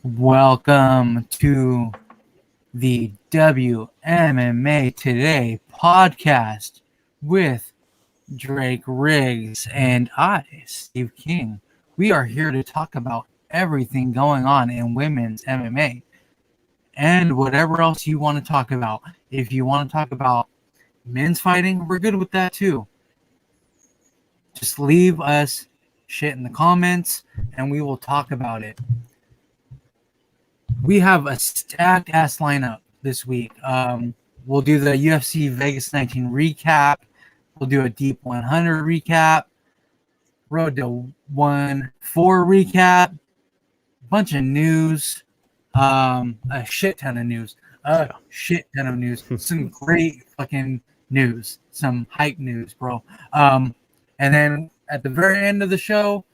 Welcome to the WMMA Today podcast with Drake Riggs and I, Steve King. We are here to talk about everything going on in women's MMA and whatever else you want to talk about. If you want to talk about men's fighting, we're good with that too. Just leave us shit in the comments and we will talk about it. We have a stacked ass lineup this week. We'll do the UFC Vegas 19 recap. We'll do a Deep 100 recap. Road to 1-4 recap. Bunch of news. A shit ton of news. Some great fucking news. Some hype news, bro. And then at the very end of the show,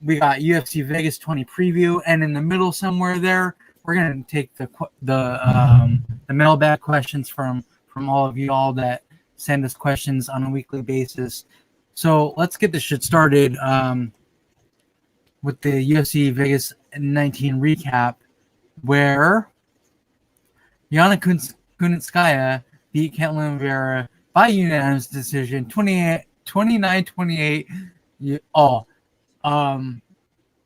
we got UFC Vegas 20 preview, and in the middle somewhere there, we're gonna take the mailbag questions from all of you all that send us questions on a weekly basis. So let's get this shit started with the UFC Vegas 19 recap, where Yana Kunitskaya beat Ketlin Vera by unanimous decision, 29-28.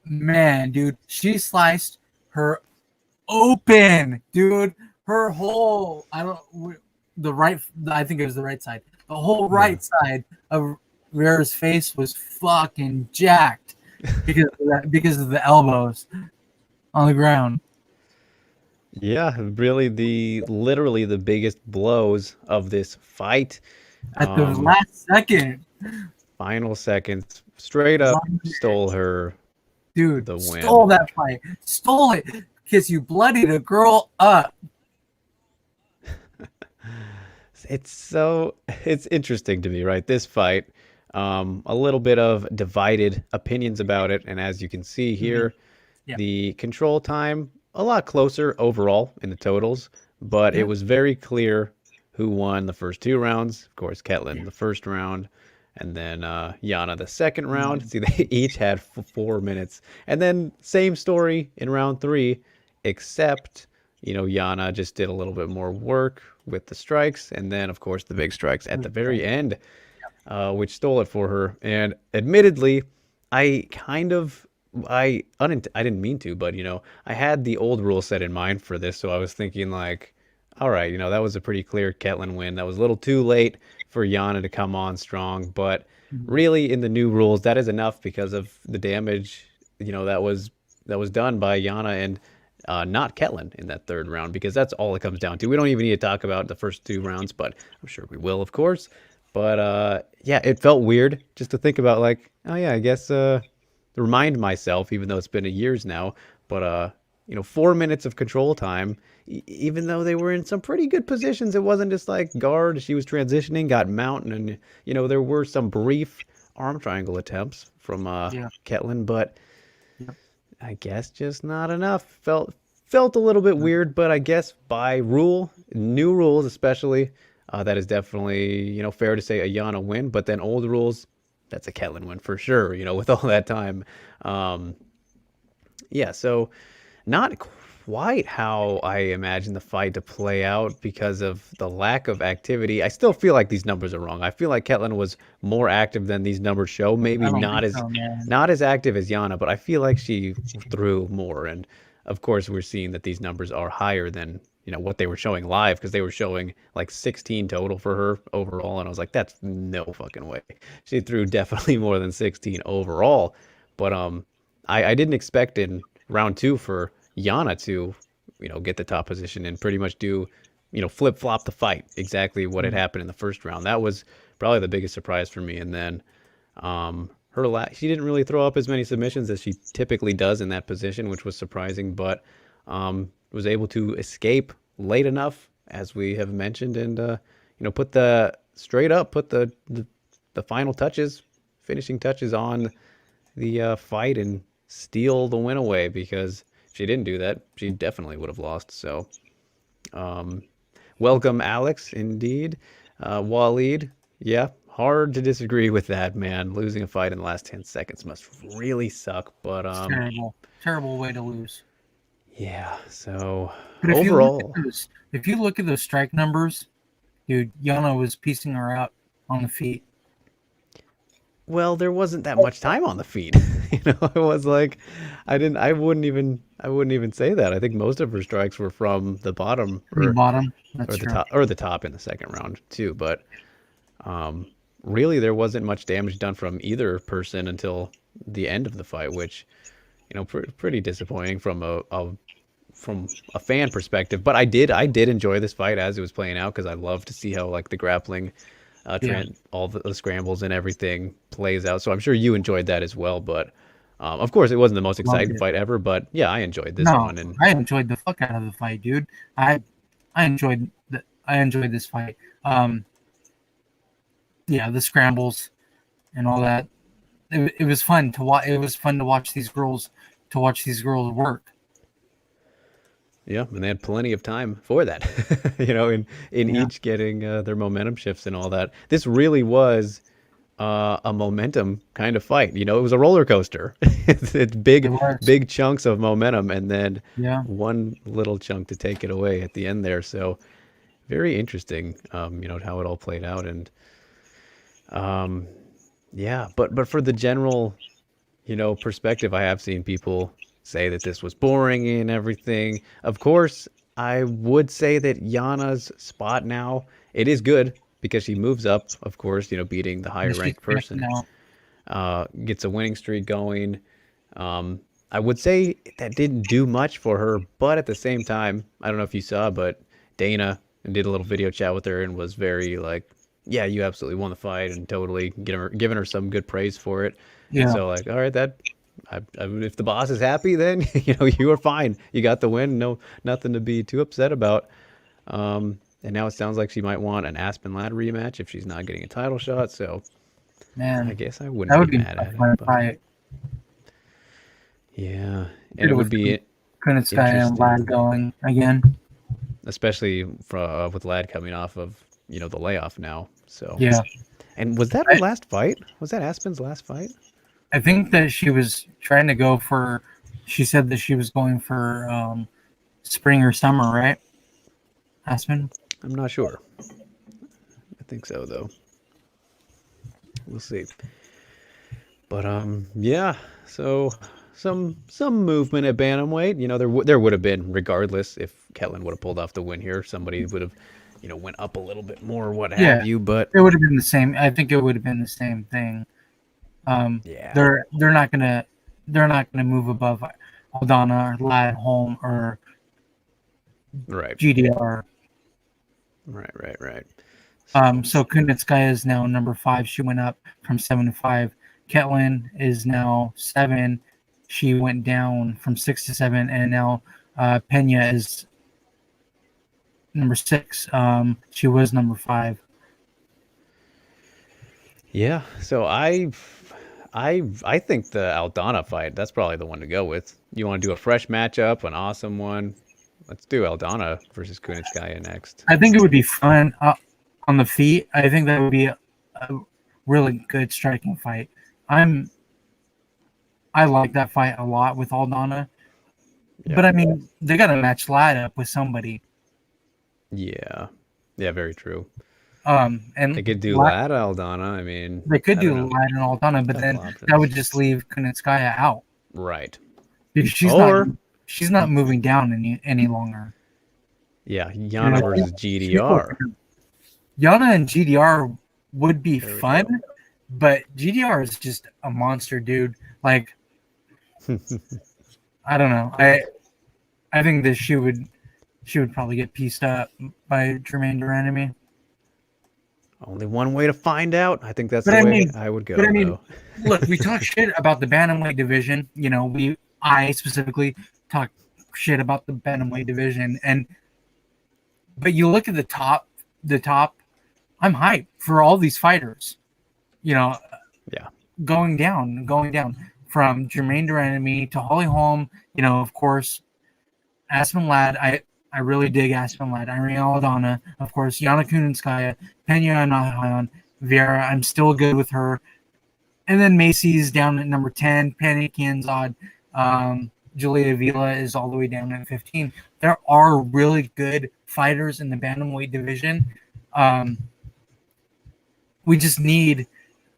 Man, dude, she sliced her open, dude. Her whole, I think it was the right side. The whole right side of Vera's face was fucking jacked because of the elbows on the ground. Yeah, really literally the biggest blows of this fight. At the last second, Final seconds, straight up stole her dude, the stole win. that fight. Stole it because you bloodied a girl up. It's interesting to me, right? This fight, a little bit of divided opinions about it, and as you can see here, Yeah. the control time a lot closer overall in the totals, but it was very clear who won the first two rounds. Of course, Ketlin the first round, and then Yana the second round. See, they each had 4 minutes, and then same story in round three, except Yana just did a little bit more work with the strikes, and then of course the big strikes at the very end, which stole it for her. And admittedly, I kind of I didn't mean to, but I had the old rule set in mind for this, so I was thinking like, all right, that was a pretty clear Ketlin win. That was a little too late for Yana to come on strong, but really in the new rules, that is enough because of the damage, that was done by Yana and not Ketlin in that third round, because that's all it comes down to. We don't even need to talk about the first two rounds, but I'm sure we will, of course. But yeah, it felt weird just to think about like, oh yeah, I guess remind myself, even though it's been years now, but 4 minutes of control time, even though they were in some pretty good positions. It wasn't just like guard. She was transitioning, got mount, and there were some brief arm triangle attempts from Ketlin, but I guess just not enough. Felt a little bit weird, but I guess by rule, new rules especially, that is definitely fair to say a Yana win. But then old rules, that's a Ketlin win for sure. With all that time, yeah. So not quite how I imagined the fight to play out because of the lack of activity. I still feel like these numbers are wrong. I feel like Ketlin was more active than these numbers show. Maybe not as active as Yana, but I feel like she threw more. And of course, we're seeing that these numbers are higher than what they were showing live, because they were showing like 16 total for her overall, and I was like, that's no fucking way. She threw definitely more than 16 overall. But I didn't expect in round two for Yana to get the top position and pretty much do flip flop the fight, exactly what had happened in the first round. That was probably the biggest surprise for me. And then she didn't really throw up as many submissions as she typically does in that position, which was surprising, but was able to escape late enough, as we have mentioned, and put the final touches, finishing touches on the fight and steal the win away, because if she didn't do that, she definitely would have lost. So welcome, Alex, indeed. Waleed, yeah, hard to disagree with that, man. Losing a fight in the last 10 seconds must really suck, but It's terrible way to lose. Yeah. So But overall, if you look at those strike numbers, dude, Yana was piecing her up on the feet. well, there wasn't that much time on the feet. It was like I wouldn't even say that. I think most of her strikes were from the bottom From the bottom. That's true. or the top in the second round too. But really, there wasn't much damage done from either person until the end of the fight, which pretty disappointing from a fan perspective. But I did enjoy this fight as it was playing out because I love to see how like the grappling, Yeah. all the scrambles and everything plays out. So I'm sure you enjoyed that as well. But of course, it wasn't the most Loved exciting it. fight ever. But yeah, I enjoyed this No, one. And I enjoyed the fuck out of the fight, dude. I I enjoyed this fight. Um, yeah, the scrambles and all that. It was fun to watch. It was fun to watch these girls work. yeah, and they had plenty of time for that. In Yeah, each getting their momentum shifts and all that. This really was a momentum kind of fight. It was a roller coaster. It's it was. big chunks of momentum, and then Yeah, one little chunk to take it away at the end there. So very interesting, how it all played out, and yeah. But for the general, perspective, I have seen people say that this was boring and everything. Of course, I would say that Yana's spot now it is good because she moves up. Of course, beating the higher she's ranked champion person, now. gets a winning streak going. I would say that didn't do much for her, but at the same time, I don't know if you saw, but Dana did a little video chat with her and was very like, "Yeah, you absolutely won the fight," and totally giving her some good praise for it. And Yeah, so, like, all right, if the boss is happy, then you are fine. You got the win. No, nothing to be too upset about. And now it sounds like she might want an Aspen Ladd rematch if she's not getting a title shot. So I man, guess I that wouldn't be would be mad a at it, fun but fight. yeah, and Get it it would with be Kunitskaya and Lad interesting, going again. especially with Ladd coming off of the layoff now. So, Yeah, and was that her I, last fight? Was that Aspen's last fight? I think that she was trying to go for. She said that she was going for spring or summer, right? Aspen. I'm not sure. I think so though. We'll see. But yeah. So some movement at bantamweight. There would have been regardless if Ketlin would have pulled off the win here. Somebody would have went up a little bit more, what have Yeah, you. But it would have been the same. I think it would have been the same thing. Um, yeah, they're not gonna move above Aldana or Lad Holm or right, GDR. right. So So Kunitskaya is now number 5. She went up from 7 to 5. Ketlin is now 7. She went down from 6 to 7, and now Pena is number 6. She was number 5. yeah. So I think the Aldana fight, that's probably the one to go with. You want to do a fresh matchup, an awesome one? Let's do Aldana versus Kunitskaya next. I think it would be fun on the feet. I think that would be a really good striking fight. I'm I like that fight a lot with Aldana, but Yeah. I mean they got to match Lad up with somebody. Yeah. Yeah, very true. They And could do Lad Aldana. I mean, they could I don't do know. Lad and Aldana, but Couple then that would options. just leave Kunitskaya out Right. because Or she's not moving down any longer. yeah, You Yana know, versus she's GDR. Yana and GDR would be There we fun, go. but GDR is just a monster, dude. Like I don't know. I think that she would probably get pieced up by Jermaine Duranamy. Only one way to find out. I think that's But the I way mean, I would but I go mean, though. look, we talk shit about the bantamweight division. I specifically talk shit about the bantamweight division, and but you look at the top. I'm hyped for all these fighters. You know, Yeah. going down from Jermaine Duranamy to Holly Holm. Of course, Aspen Ladd. I really dig Aspen Ladd. Irene Aldana, of course, Yana Kunitskaya, Pena Anaheim, Vera. I'm still good with her. And then Macy's down at number 10, Panic Anzad. Julia Vila is all the way down at 15. There are really good fighters in the bantamweight division. Um, we just need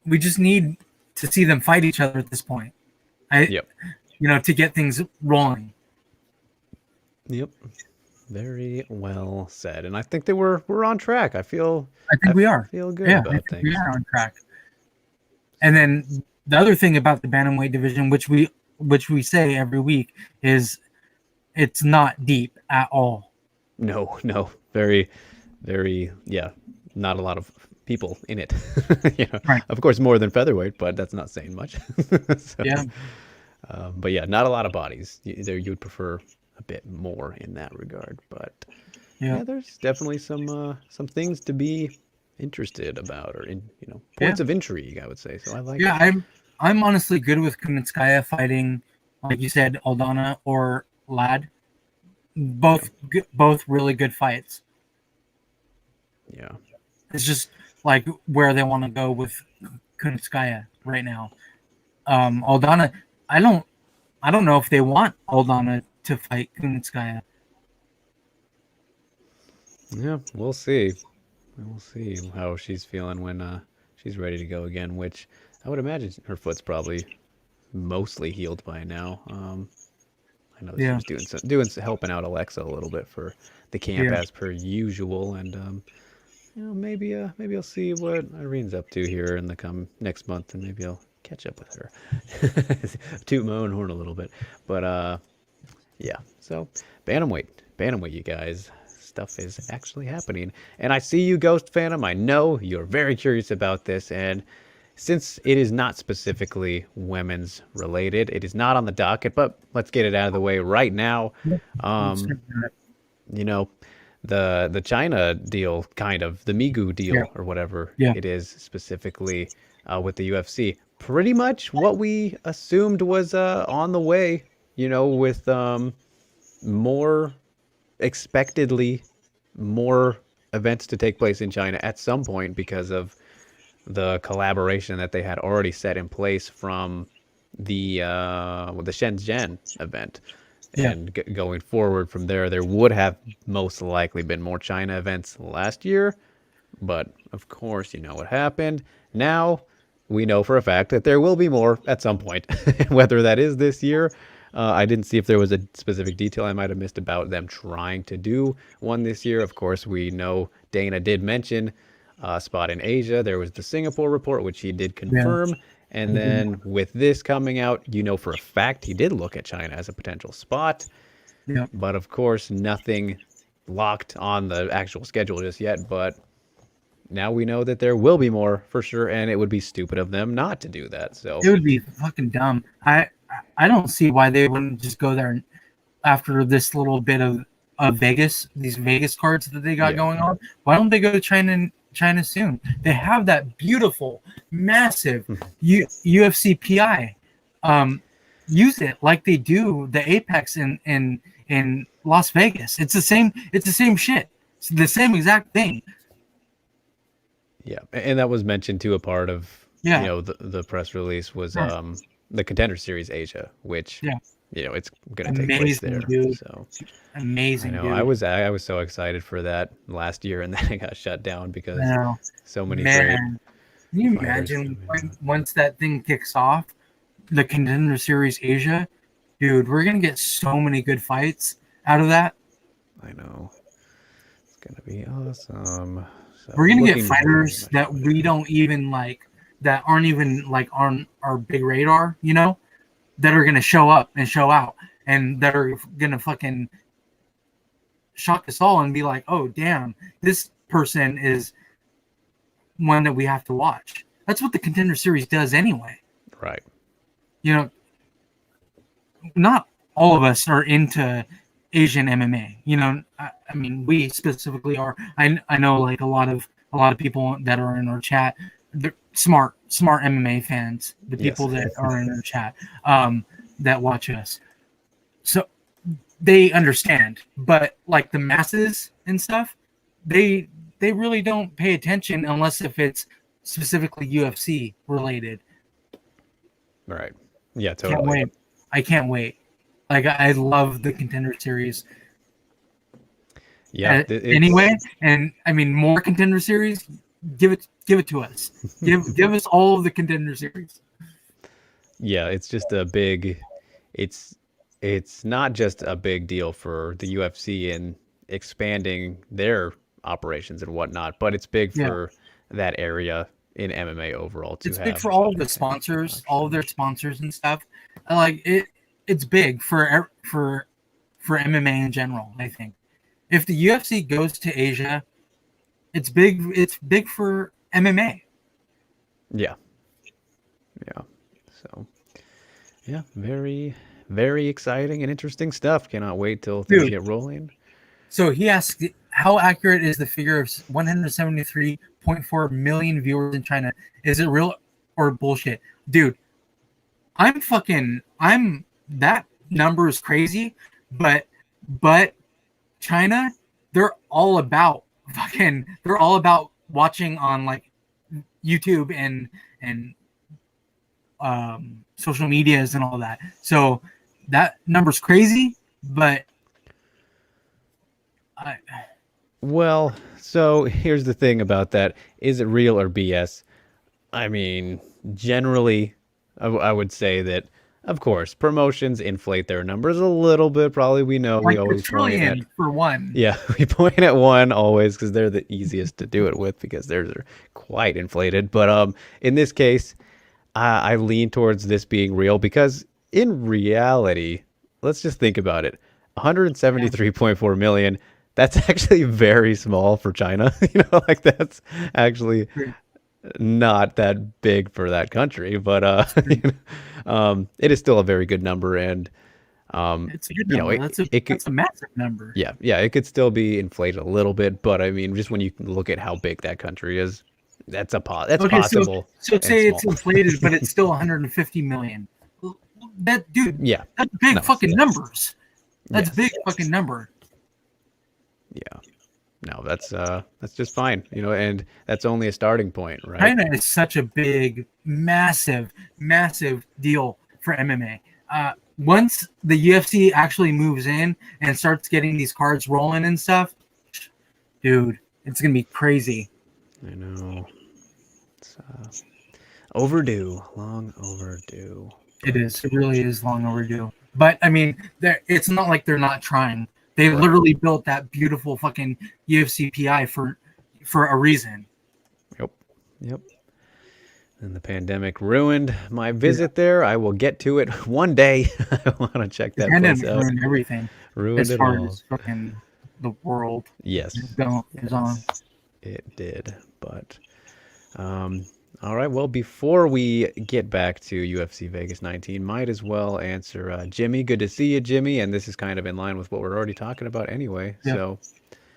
to see them fight each other at this point. Yep. To get things rolling. Yep. Very well said. And I think that we're on track. I feel I think we are. feel good Yeah, I about think things. we are on track. And then the other thing about the bantamweight division, which we say every week, is it's not deep at all. No, very, very, yeah, not a lot of people in it. Right. Of course, more than featherweight, but that's not saying much. So, Yeah. but yeah, not a lot of bodies. You'd prefer a bit more in that regard, but Yeah. yeah, there's definitely some things to be interested about, or points Yeah. of intrigue, I would say. So I like Yeah. it. I'm honestly good with Kunitskaya fighting, like you said, Aldana or Lad. Both really good fights. Yeah. It's just like where they want to go with Kunitskaya right now. Aldana, I don't know if they want Aldana to fight Kunitskaya. Yeah, we'll see. We'll see how she's feeling when she's ready to go again, which I would imagine her foot's probably mostly healed by now. I know she Yeah. was helping out Alexa a little bit for the camp Yeah. as per usual, and maybe I'll see what Irene's up to here in the next month, and maybe I'll catch up with her. Toot my own horn a little bit, but yeah. So bantamweight, you guys. Stuff is actually happening. And I see you, Ghost Phantom. I know you're very curious about this. And since it is not specifically women's related, it is not on the docket, but let's get it out of the way right now. You know, the China deal, kind of, the Migu Yeah. deal, or whatever Yeah. it is specifically with the UFC. Pretty much what we assumed was on the way, with more expectedly more events to take place in China at some point because of the collaboration that they had already set in place from the Shenzhen event. Yeah. And going forward from there would have most likely been more China events last year. But of course, you know what happened. Now we know for a fact that there will be more at some point. Whether that is this year, I didn't see if there was a specific detail I might have missed about them trying to do one this year. Of course, we know Dana did mention a spot in Asia. There was the Singapore report, which he did Yeah. confirm. And then with this coming out, for a fact he did look at China as a potential spot. Yeah. But of course, nothing locked on the actual schedule just yet. But now we know that there will be more for sure, and it would be stupid of them not to do that. So It would be fucking dumb. I don't see why they wouldn't just go there after this little bit of Vegas, these Vegas cards that they got Yeah. going on. Why don't they go to China soon? They have that beautiful, massive UFC PI. Use it like they do the Apex in Las Vegas. It's the same. It's the same shit. It's the same exact thing. Yeah, and that was mentioned too. A part of Yeah. the press release was Yeah. the Contender Series Asia, which Yeah. it's gonna take place Amazing, there. dude. So I Amazing, know dude. I was so excited for that last year, and then it got shut down because Now, so many great man, can you fighters. imagine once that thing kicks off, the Contender Series Asia, dude, we're gonna get so many good fights out of that. I know it's gonna be awesome. So We're gonna get looking very fighters much that forward to we it. don't even like, that aren't even like on our big radar, that are gonna show up and show out, and that are gonna fucking shock us all and be like, oh damn, this person is one that we have to watch. That's what the Contender Series does anyway. Right. Not all of us are into Asian MMA. I mean, we specifically are. I know like a lot of people that are in our chat, they're smart MMA fans. The people Yes. that are in our chat, that watch us, so they understand. But like the masses and stuff, they really don't pay attention unless if it's specifically UFC related. Right. Yeah. Can't Totally. wait. I can't wait. Like I love the Contender Series. Yep, Anyway, it's and I mean more Contender Series. Give it to us. Give us all of the Contender Series. yeah, it's just a big. It's it's not just a big deal for the UFC and expanding their operations and whatnot, but it's big Yeah, for that area in MMA overall to it's big have for all of the that kind of sponsors, all of production. their sponsors and stuff. Like it, it's big for MMA in general. I think if the UFC goes to Asia, it's big. It's big for MMA. Yeah, yeah. So yeah, very very exciting and interesting stuff. Cannot wait till things Dude, get rolling. so he asked, how accurate is the figure of 173.4 million viewers in China? Is it real or bullshit? Dude, that number is crazy, but but China, they're all about watching on like YouTube and social medias and all that. So that number's crazy, but I, Well, so here's the thing about that. Is it real or BS? I mean, generally, I would say that, of course, promotions inflate their numbers a little bit. Probably we know we like a always point at, trillion for one. yeah, we point at one always because they're the easiest to do it with because theirs are quite inflated. But in this case, I lean towards this being real because in reality, let's just think about it. Yeah. 173.4 million, that's actually very small for China. Like that's actually not that big for that country, but it is still a very good number, and It's a good you know, number. it could, That's a massive number. yeah, it could still be inflated a little bit, but I mean, just when you look at how big that country is, that's Okay, possible so and say it's small. inflated, but it's still 150 million. That dude, Yeah, that's big no, fucking numbers. That's big yes, fucking number. yeah, no, that's just fine, and that's only a starting point, right? China is such a big, massive, massive deal for MMA. Once the UFC actually moves in and starts getting these cards rolling and stuff, dude, it's gonna be crazy. I know it's overdue, long overdue, It but is. It really is long overdue. But I mean, it's not like they're not trying. They right. literally built that beautiful fucking UFC PI for a reason. Yep. Yep. And the pandemic ruined my Yeah, visit there. I will get to it one day. I want to check the that place pandemic out. ruined everything Ruined as it far all. as fucking the world Yes. is on. Yes, it did. But all right. Well, before we get back to UFC Vegas 19, might as well answer Jimmy. Good to see you, Jimmy. And this is kind of in line with what we're already talking about anyway. Yeah. So,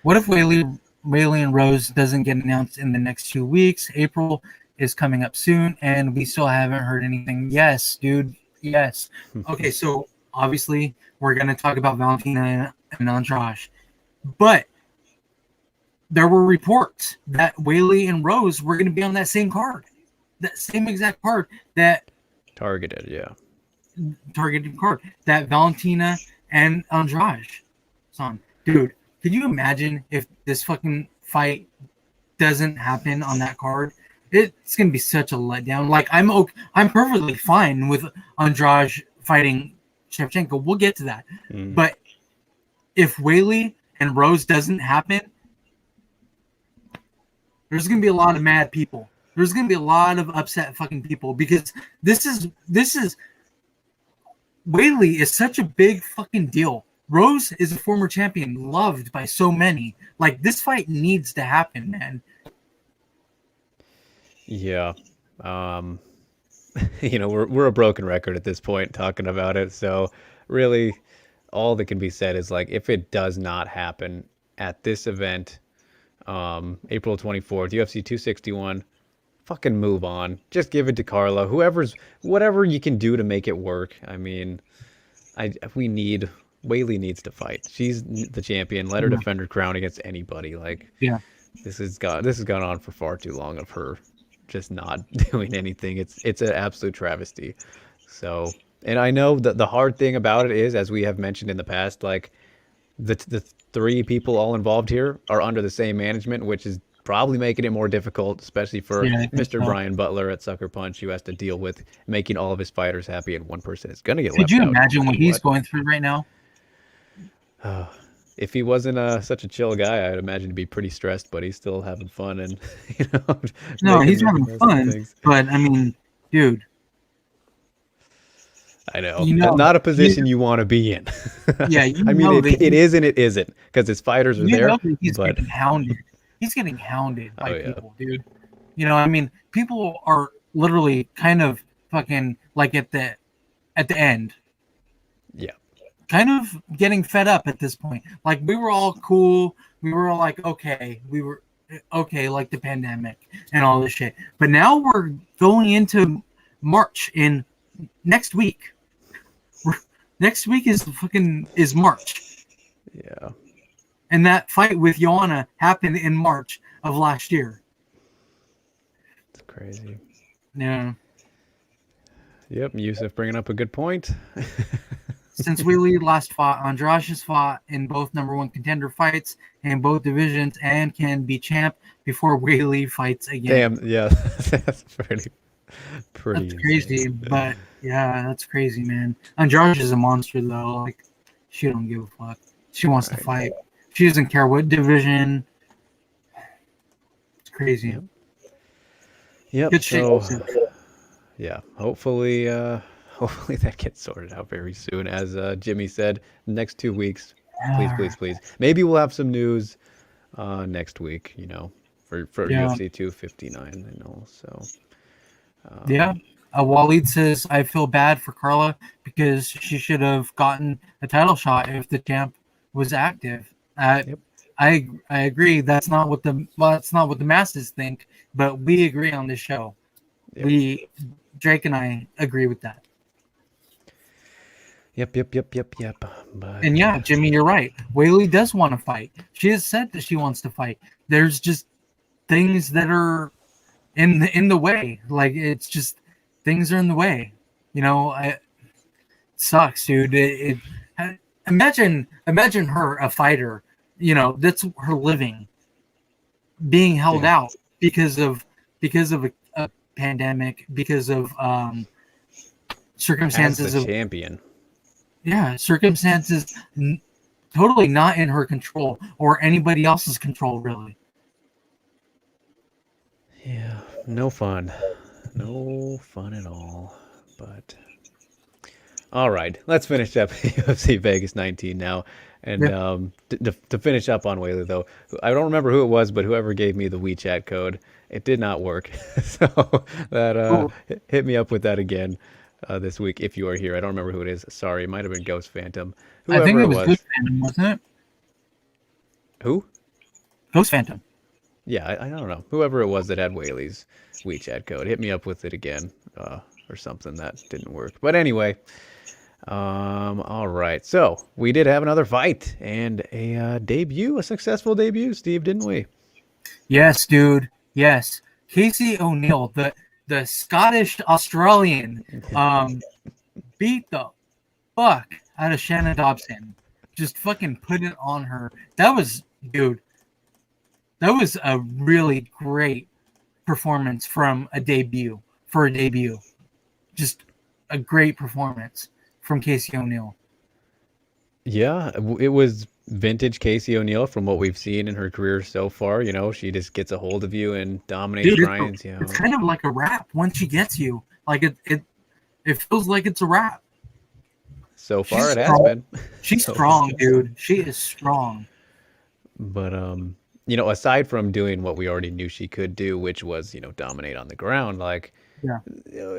What if Whaley and Rose doesn't get announced in the next 2 weeks? April is coming up soon, and we still haven't heard anything. Yes, dude. Yes. Okay, so obviously we're gonna talk about Valentina and Andrade, but there were reports that Whaley and Rose were gonna be on that same card, that same exact card, that targeted. Yeah. targeted card that Valentina and Andrade on. Dude, could you imagine if this fucking fight doesn't happen on that card? It's gonna be such a letdown. Like I'm perfectly fine with Andrade fighting Shevchenko. We'll get to that. Mm. But if Whaley and Rose doesn't happen, there's gonna be a lot of mad people. There's gonna be a lot of upset fucking people because this is Whaley is such a big fucking deal. Rose is a former champion, loved by so many. Like this fight needs to happen, man. Yeah. Um, we're a broken record at this point talking about it. So really, all that can be said is like if it does not happen at this event, April 24th, UFC 261, fucking move on. Just give it to Carla. Whatever you can do to make it work. I mean, we need Whaley needs to fight. She's the champion. Let her Yeah. defend her crown against anybody. Like Yeah. this has gone on for far too long of her just not doing anything. It's an absolute travesty. So And I know that the hard thing about it is, as we have mentioned in the past, like the three people all involved here are under the same management, which is probably making it more difficult, especially for Yeah, I think Mr. so. Brian Butler at Sucker Punch, who has to deal with making all of his fighters happy, and one person is going to get Could left you out no imagine what matter he's what. going through right now? If he wasn't such a chill guy, I'd imagine he'd be pretty stressed, but he's still having fun and you know No, making he's the having best of fun, things. but I mean, dude, I know. you know, Not a you, position you want to be in. yeah, you I mean, know that it is and it isn't because his fighters are you there, know that he's but getting hounded. He's getting hounded oh by yeah, people, dude. You know, I mean, people are literally kind of fucking like at the end, yeah, kind of getting fed up at this point. Like we were all cool. We were all like, okay, we were okay, like the pandemic and all this shit. But now we're going into March in next week. Next week is March, yeah. and that fight with Yana happened in March of last year. It's crazy. Yeah. Yep, Yusuf bringing up a good point. Since Wheelie last fought, Andrade has fought in both number one contender fights in both divisions and can be champ before Wheelie fights again. Damn, yeah, that's pretty That's crazy, insane. but yeah, that's crazy, man. Andrade is a monster though. Like she don't give a fuck. She wants to Right. fight. She doesn't care what division. It's crazy. Yep. Yep. Good shit. So yeah, hopefully, hopefully that gets sorted out very soon. As Jimmy said, next 2 weeks, please, please, please. Maybe we'll have some news next week. You know, for Yeah. UFC 259 and all. So Yeah. Waleed says, I feel bad for Carla because she should have gotten a title shot if the champ was active. yep, I agree. That's not what the masses think, but we agree on this show. yep, We Drake and I agree with that. yep. But And yeah, yeah, Jimmy, you're right. Whaley does want to fight. She has said that she wants to fight. There's just things that are in the way. Like it's just things are in the way. You know, it sucks, dude. Imagine her a fighter. You know, that's her living, being held yeah. out because of a pandemic, because of As the circumstances of champion, circumstances totally not in her control or anybody else's control, really. yeah, no fun, no fun at all. But all right, let's finish up UFC Vegas 19 now. And Yeah. to finish up on Whaley, though, I don't remember who it was, but whoever gave me the WeChat code, it did not work. So that Cool. hit me up with that again this week if you are here. I don't remember who it is. Sorry, it might have been Ghost Phantom, I think whoever it it was Ghost was. Phantom, wasn't it? Who? Ghost Phantom. Yeah, I don't know. Whoever it was that had Whaley's WeChat code, hit me up with it again or something that didn't work. But anyway. All right. So we did have another fight and a debut, a successful debut, Steve, didn't we? Yes, dude. Yes. Casey O'Neill, the Scottish Australian, beat the fuck out of Shannon Dobson. Just fucking put it on her. That was, dude. That was a really great performance from a debut for a debut. Just a great performance from Casey O'Neill. Yeah, it was vintage Casey O'Neill from what we've seen in her career so far. You know, she just gets a hold of you and dominates Dude, Ryan's, you it's know. kind of like a rap once she gets you. Like it feels like it's a rap. So She's far it has strong. been. She's So strong, dude. She is strong. But you know, aside from doing what we already knew she could do, which was, you know, dominate on the ground, like Yeah.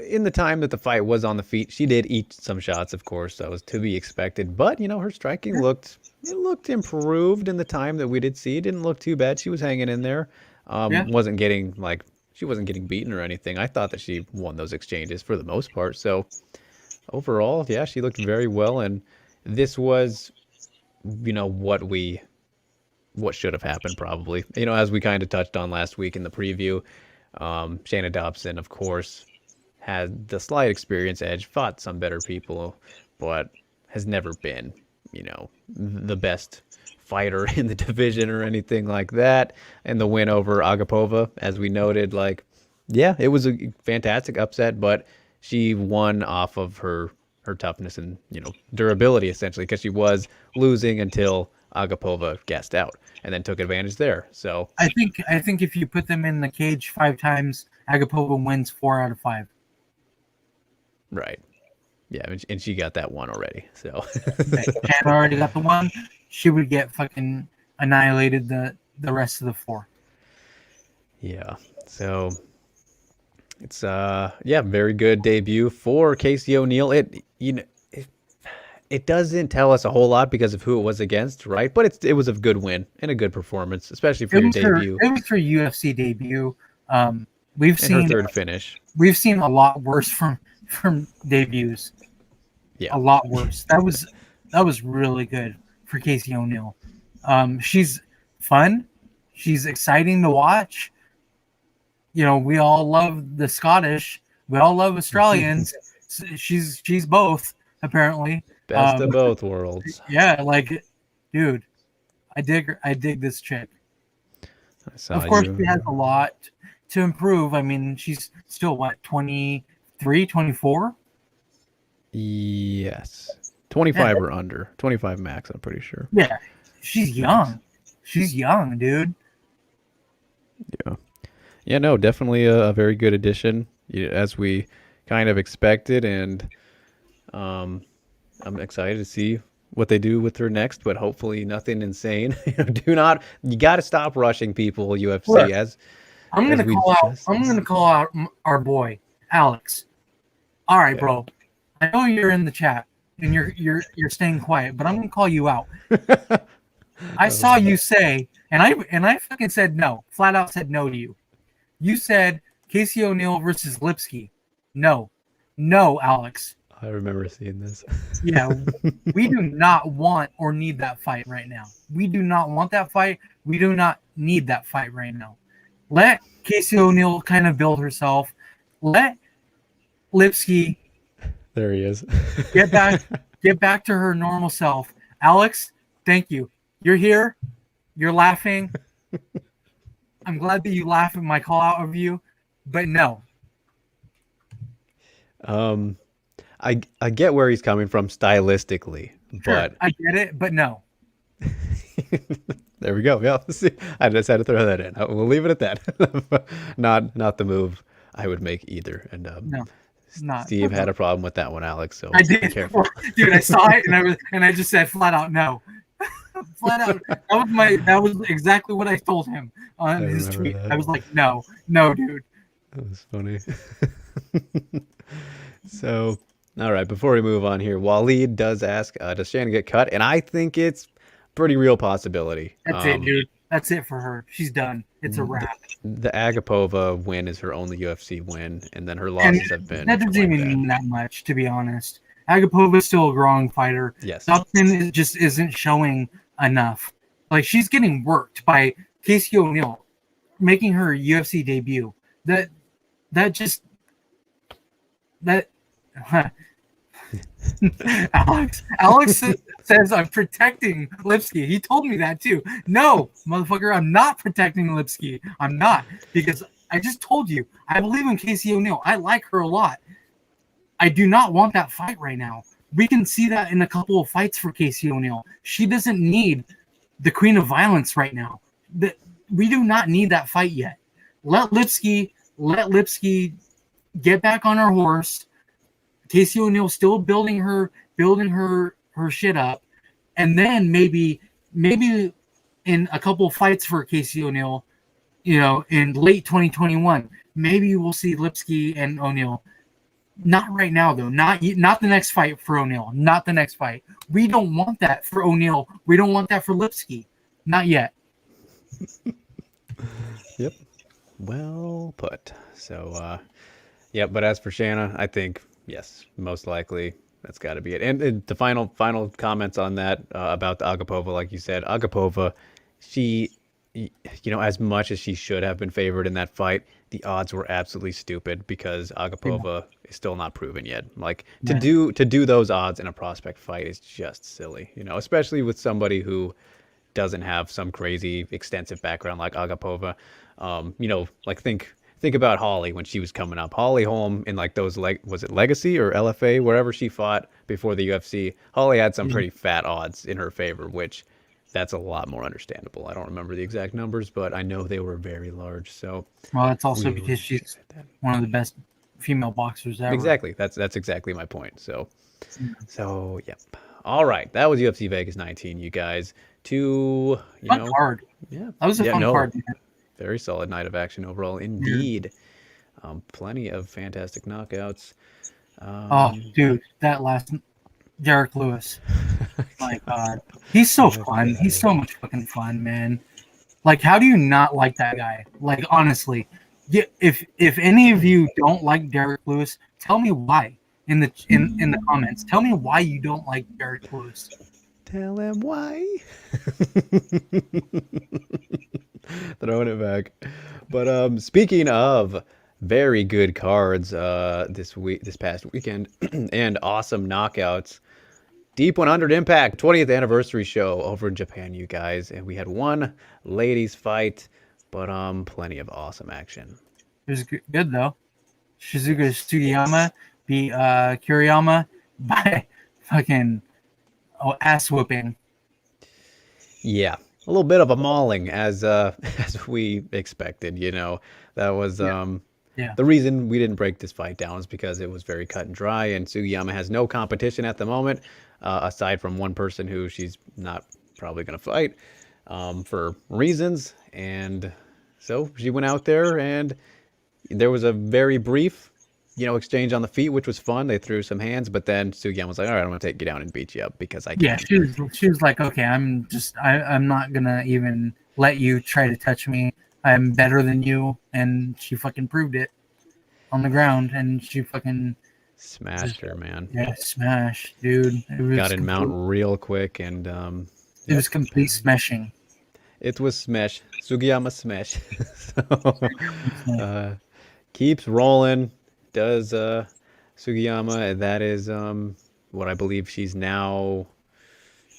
in the time that the fight was on the feet, she did eat some shots, of course, that was to be expected. But you know, her striking looked improved in the time that we did see. It didn't look too bad. She was hanging in there. Yeah. Wasn't getting like she wasn't getting beaten or anything. I thought that she won those exchanges for the most part. So overall, yeah, she looked very well, and this was, you know, what should have happened probably. You know, as we kind of touched on last week in the preview, Shayna Dobson, of course, had the slight experience edge, fought some better people, but has never been, the best fighter in the division or anything like that. And the win over Agapova, as we noted, like, yeah, it was a fantastic upset, but she won off of her toughness and durability essentially because she was losing until Agapova gassed out and then took advantage there. So I think if you put them in the cage 5 times, Agapova wins 4 out of 5. right, yeah, and she got that one already. So If Hannah already got the one, she would get fucking annihilated the rest of the 4. yeah, so it's yeah, very good debut for Casey O'Neill. It doesn't tell us a whole lot because of who it was against, right? But it was a good win and a good performance, especially for your debut. It was her UFC debut. We've and her seen third finish. We've seen a lot worse from debuts. Yeah, A lot worse. That was really good for Casey O'Neill. She's fun. She's exciting to watch. We all love the Scottish. We all love Australians. she's both apparently. best of both worlds. Yeah, like, dude, I dig this chick. Of course, she has a lot to improve. I mean, she's still what, 23, 24? Yes, 25 or under, 25 max. I'm pretty sure. Yeah, she's young. She's young, dude. Yeah, no, definitely a very good addition, as we kind of expected, and I'm excited to see what they do with her next. But hopefully, nothing insane. You got to stop rushing people, UFC. Look, I'm gonna call out our boy Alex. All right, bro. I know you're in the chat and you're staying quiet, but I'm gonna call you out. I saw you say, and I fucking said no. Flat out said no to you. You said Casey O'Neill versus Lipski. No, Alex. I remember seeing this. Yeah, we do not want or need that fight right now. We do not want that fight. We do not need that fight right now. Let Casey O'Neill kind of build herself. Let Lipski There he is. get back to her normal self. Alex, thank you. You're here. You're laughing. I'm glad that you laugh at my call out of you, but no. I get where he's coming from stylistically, Sure, but I get it, but no. there we go. Yeah, see, I just had to throw that in. We'll leave it at that. Not the move I would make either. And No, not. Steve had a problem with that one, Alex. So I be did, careful. dude. I saw it and I just said flat out no. Flat out. That was exactly what I told him on his tweet. that. I was like, no, dude. That was funny. So, all right, before we move on here, Waleed does ask, does Shannon get cut? And I think it's pretty real possibility. That's it, dude. That's it for her. She's done. It's a wrap. The Agapova win is her only UFC win, and then her losses have been. That doesn't even mean that much, to be honest. Agapova is still a growing fighter. Yes. Dobson just isn't showing enough. Like, she's getting worked by Casey O'Neill, making her UFC debut. Alex says I'm protecting Lipski. He told me that too. No, motherfucker, I'm not protecting Lipski. I'm not, because I just told you I believe in Casey O'Neill. I like her a lot. I do not want that fight right now. We can see that in a couple of fights for Casey O'Neill. She doesn't need the Queen of Violence right now. We do not need that fight yet. Let Lipski get back on her horse. Casey O'Neill still building her shit up, and then maybe in a couple of fights for Casey O'Neill, in late 2021, maybe we'll see Lipski and O'Neill. Not right now, though. Not the next fight for O'Neill. Not the next fight. We don't want that for O'Neill. We don't want that for Lipski. Not yet. Yep. Well put. So, yeah. But as for Shanna, I think yes, most likely that's got to be it. And the final comments on that about the Agapova, like you said, Agapova, she, as much as she should have been favored in that fight, the odds were absolutely stupid because Agapova is still not proven yet. Like to Right. do those odds in a prospect fight is just silly, especially with somebody who doesn't have some crazy extensive background like Agapova. Like think about Holly when she was coming up. Holly Holm in like those was it Legacy or LFA, wherever she fought before the UFC. Holly had some pretty fat odds in her favor, which that's a lot more understandable. I don't remember the exact numbers, but I know they were very large. So Well, that's also we because would she's expect that. one of the best female boxers ever. Exactly. That's exactly my point. So yep. All right, that was UFC Vegas 19, you guys. To Fun card. yeah, That was a yeah, fun no, card. Man. very solid night of action overall, Yeah. indeed. Plenty of fantastic knockouts. Oh, dude, that last Derek Lewis. My God, he's so fun. He's so much fucking fun, man. Like, how do you not like that guy? Like, honestly, if any of you don't like Derek Lewis, tell me why in the comments. Tell me why you don't like Derek Lewis. Tell him why. Throwing it back. But speaking of very good cards this past weekend and awesome knockouts. Deep 100 Impact 20th anniversary show over in Japan, you guys, and we had one ladies fight, but plenty of awesome action. It was good though. Shizuka Sugiyama beat Kuriyama by fucking ass whooping. Yeah, a little bit of a mauling as as we expected. That was Yeah. the reason we didn't break this fight down is because it was very cut and dry, and Sugiyama has no competition at the moment, aside from one person who she's not probably going to fight for reasons. And so she went out there, and there was a very brief, exchange on the feet, which was fun. They threw some hands, but then Sugiyama was like, "All right, I'm going to take you down and beat you up because I can." Yeah, she was like, okay, I'm not gonna even let you try to touch me. I'm better than you, and she fucking proved it on the ground, and she fucking Smashed her, man. smash, dude. Got in mount real quick, and It was complete smashing. it was smash. Sugiyama smash. So, keeps rolling. Does Sugiyama? That is what I believe she's now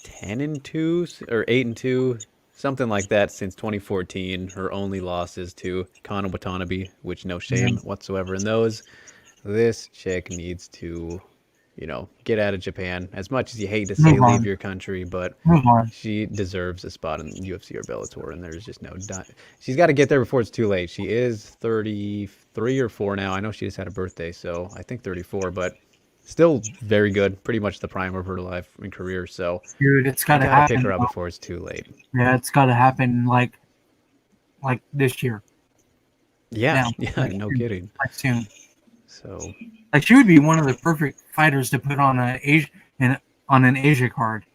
10-2 or 8-2, something like that since 2014. Her only losses to Kana Watanabe, which no shame whatsoever in those. This chick needs to, get out of Japan. As much as you hate to say leave your country, but she deserves a spot in UFC or Bellator, and there's just no doubt. She's got to get there before it's too late. She is 33 or 4 now. I know she just had a birthday, so I think 34, but still very good. Pretty much the prime of her life and career. So, dude, it's got to happen. Pick her up before it's too late. Yeah, it's got to happen like this year. Yeah, no kidding. Like soon. So, like she would be one of the perfect fighters to put on an Asia card.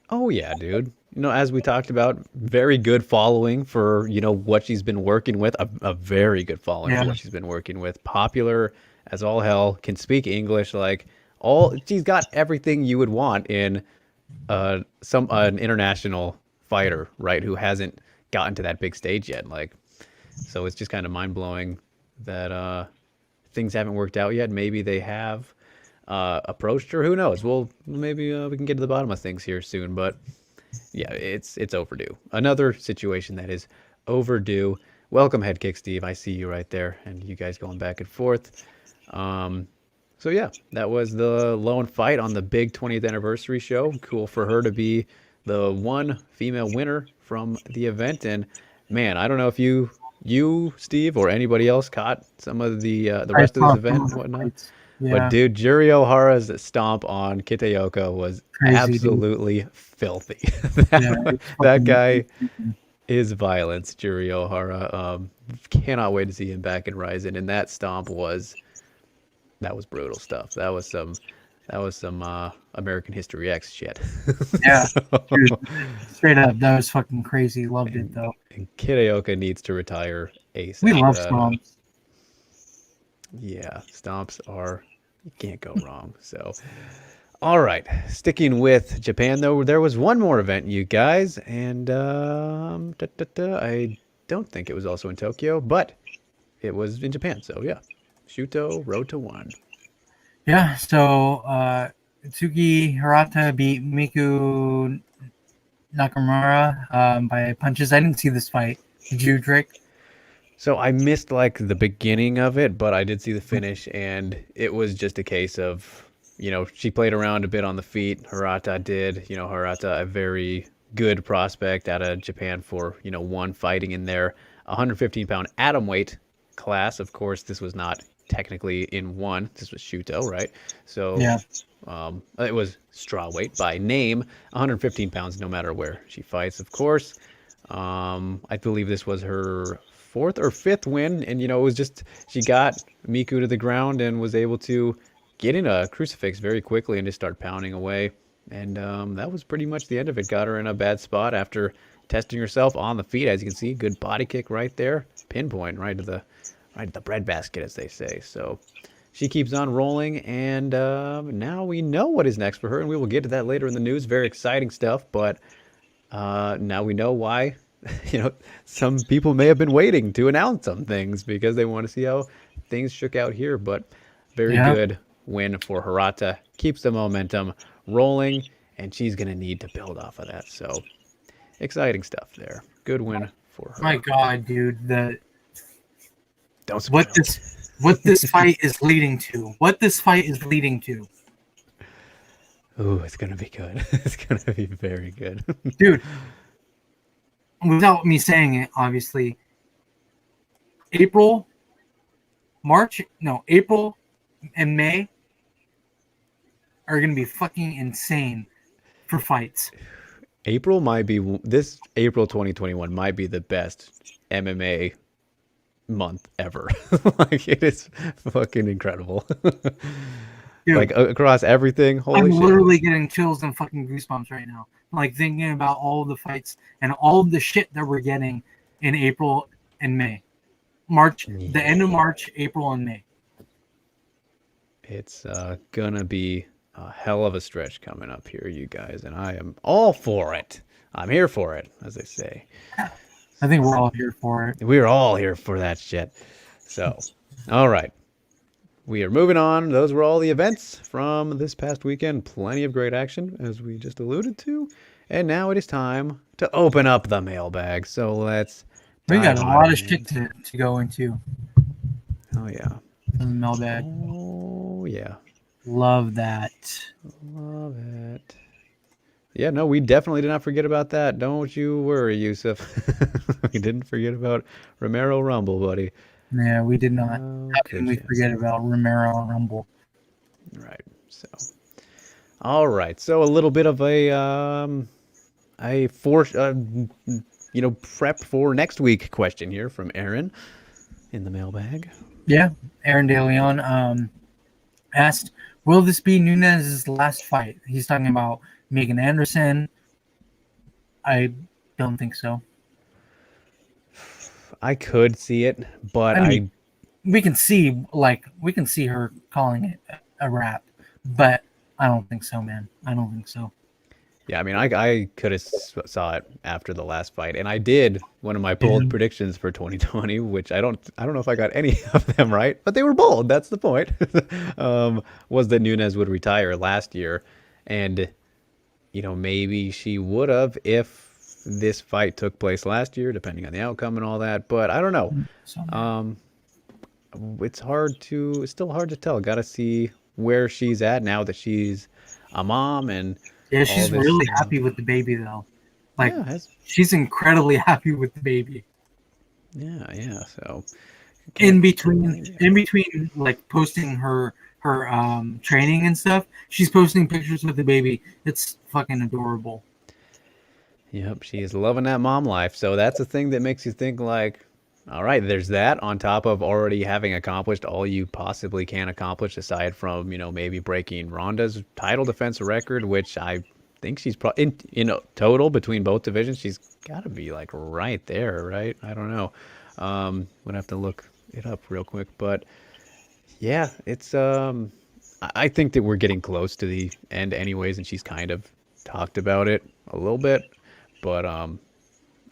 Oh yeah, dude. As we talked about, very good following for what she's been working with. A very good following for what she's been working with. Popular as all hell. Can speak English. She's got everything you would want in an international fighter, right? Who hasn't gotten to that big stage yet. So it's just kind of mind blowing that things haven't worked out yet. Maybe they have approached her. Who knows? Well, maybe we can get to the bottom of things here soon. But yeah, it's overdue. Another situation that is overdue. Welcome, Head Kick Steve. I see you right there, and you guys going back and forth. So yeah, that was the lone fight on the big 20th anniversary show. Cool for her to be the one female winner from the event. And man, I don't know if you Steve or anybody else caught some of the rest of this event and whatnot. Yeah. But dude, Juri Ohara's stomp on Kitaoka was crazy, absolutely filthy. that guy is violence. Juri Ohara. Cannot wait to see him back in Ryzen. And that stomp was brutal stuff. That was some American History X shit. Yeah, dude, straight up, that was fucking crazy. Loved it though. And Kitaoka needs to retire ASAP. We love stomps. Yeah, stomps are, you can't go wrong. So, all right, sticking with Japan though, there was one more event, you guys, and I don't think it was also in Tokyo, but it was in Japan. So yeah, Shuto road to 1. Yeah, so Tsuki Hirata beat Miku Nakamura by punches. I didn't see this fight. Did you, Drake? So I missed like the beginning of it, but I did see the finish, and it was just a case of, she played around a bit on the feet. Hirata did. Hirata, a very good prospect out of Japan for, one fighting in their 115-pound atom weight class. Of course, this was not technically in one. This was Shuto, right? So Yeah. it was straw weight by name, 115 pounds no matter where she fights, of course. I believe this was her fourth or fifth win, and it was just she got Miku to the ground and was able to get in a crucifix very quickly and just start pounding away. And that was pretty much the end of it. Got her in a bad spot after testing herself on the feet. As you can see, good body kick right there, pinpoint right to the breadbasket, as they say. So she keeps on rolling, and now we know what is next for her, and we will get to that later in the news. Very exciting stuff, but now we know why. Some people may have been waiting to announce some things because they want to see how things shook out here. But very Yeah. good win for Hirata. Keeps the momentum rolling, and she's going to need to build off of that. So exciting stuff there. Good win for her. My God, dude, Don't spoil it. what this fight is leading to. What this fight is leading to. Ooh, it's going to be good. It's going to be very good. Dude, without me saying it, obviously, April and May are going to be fucking insane for fights. This April 2021 might be the best MMA month ever. Like, it is fucking incredible. Dude, like across everything. Holy I'm shit. literally getting chills and fucking goosebumps right now. Like thinking about all the fights and all the shit that we're getting in April and May. The end of March, April, and May. It's gonna be a hell of a stretch coming up here, you guys, and I am all for it. I'm here for it, as they say. I think we're all here for it. We're all here for that shit. So, all right. We are moving on. Those were all the events from this past weekend. Plenty of great action, as we just alluded to. And now it is time to open up the mailbag. So let's We got a dive lot on of shit to go into Oh, yeah. in the mailbag. Oh, yeah. Love that. Love it. Yeah, no, we definitely did not forget about that. Don't you worry, Yusuf. We didn't forget about Romero Rumble, buddy. Yeah, we did not. How can we forget about Romero Rumble? Right. So, all right. So a little bit of prep for next week question here from Aaron in the mailbag. Yeah, Aaron De Leon asked, "Will this be Nunes' last fight?" He's talking about Megan Anderson. I don't think so. I could see it, but I mean, we can see her calling it a wrap, but I don't think so, man. I don't think so. Yeah, I mean, I could have saw it after the last fight, and I did one of my bold predictions for 2020, which I don't know if I got any of them right, but they were bold. That's the point. Was that Nunes would retire last year, and maybe she would have if this fight took place last year, depending on the outcome and all that. But I don't know. It's still hard to tell. Got to see where she's at now that she's a mom and. Yeah, she's really happy with the baby, though. Like, she's incredibly happy with the baby. Yeah. So, in between, like posting her training and stuff, she's posting pictures with the baby. It's fucking adorable. Yep, she is loving that mom life. So that's the thing that makes you think, like, all right, there's that on top of already having accomplished all you possibly can accomplish, aside from, maybe breaking Ronda's title defense record, which I think she's probably, in total between both divisions, she's got to be, like, right there, right? I don't know. Would have to look it up real quick. But, yeah, it's, I think that we're getting close to the end anyways, and she's kind of talked about it a little bit. But,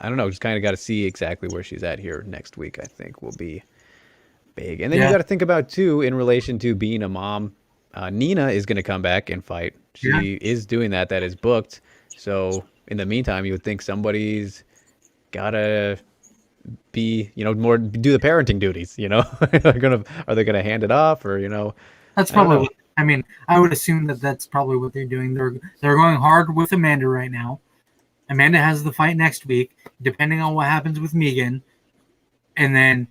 I don't know. Just kind of got to see exactly where she's at here next week. I think will be Big. And then you Yeah, got to think about, too, in relation to being a mom, Nina is going to come back and fight. yeah. She is doing that. That is booked. So in the meantime, you would think somebody's got to be, more do the parenting duties, are they gonna hand it off, or, That's I don't probably know. what I mean. I would assume that that's probably what they're doing. They're going hard with Amanda right now. Amanda has the fight next week, depending on what happens with Megan, and then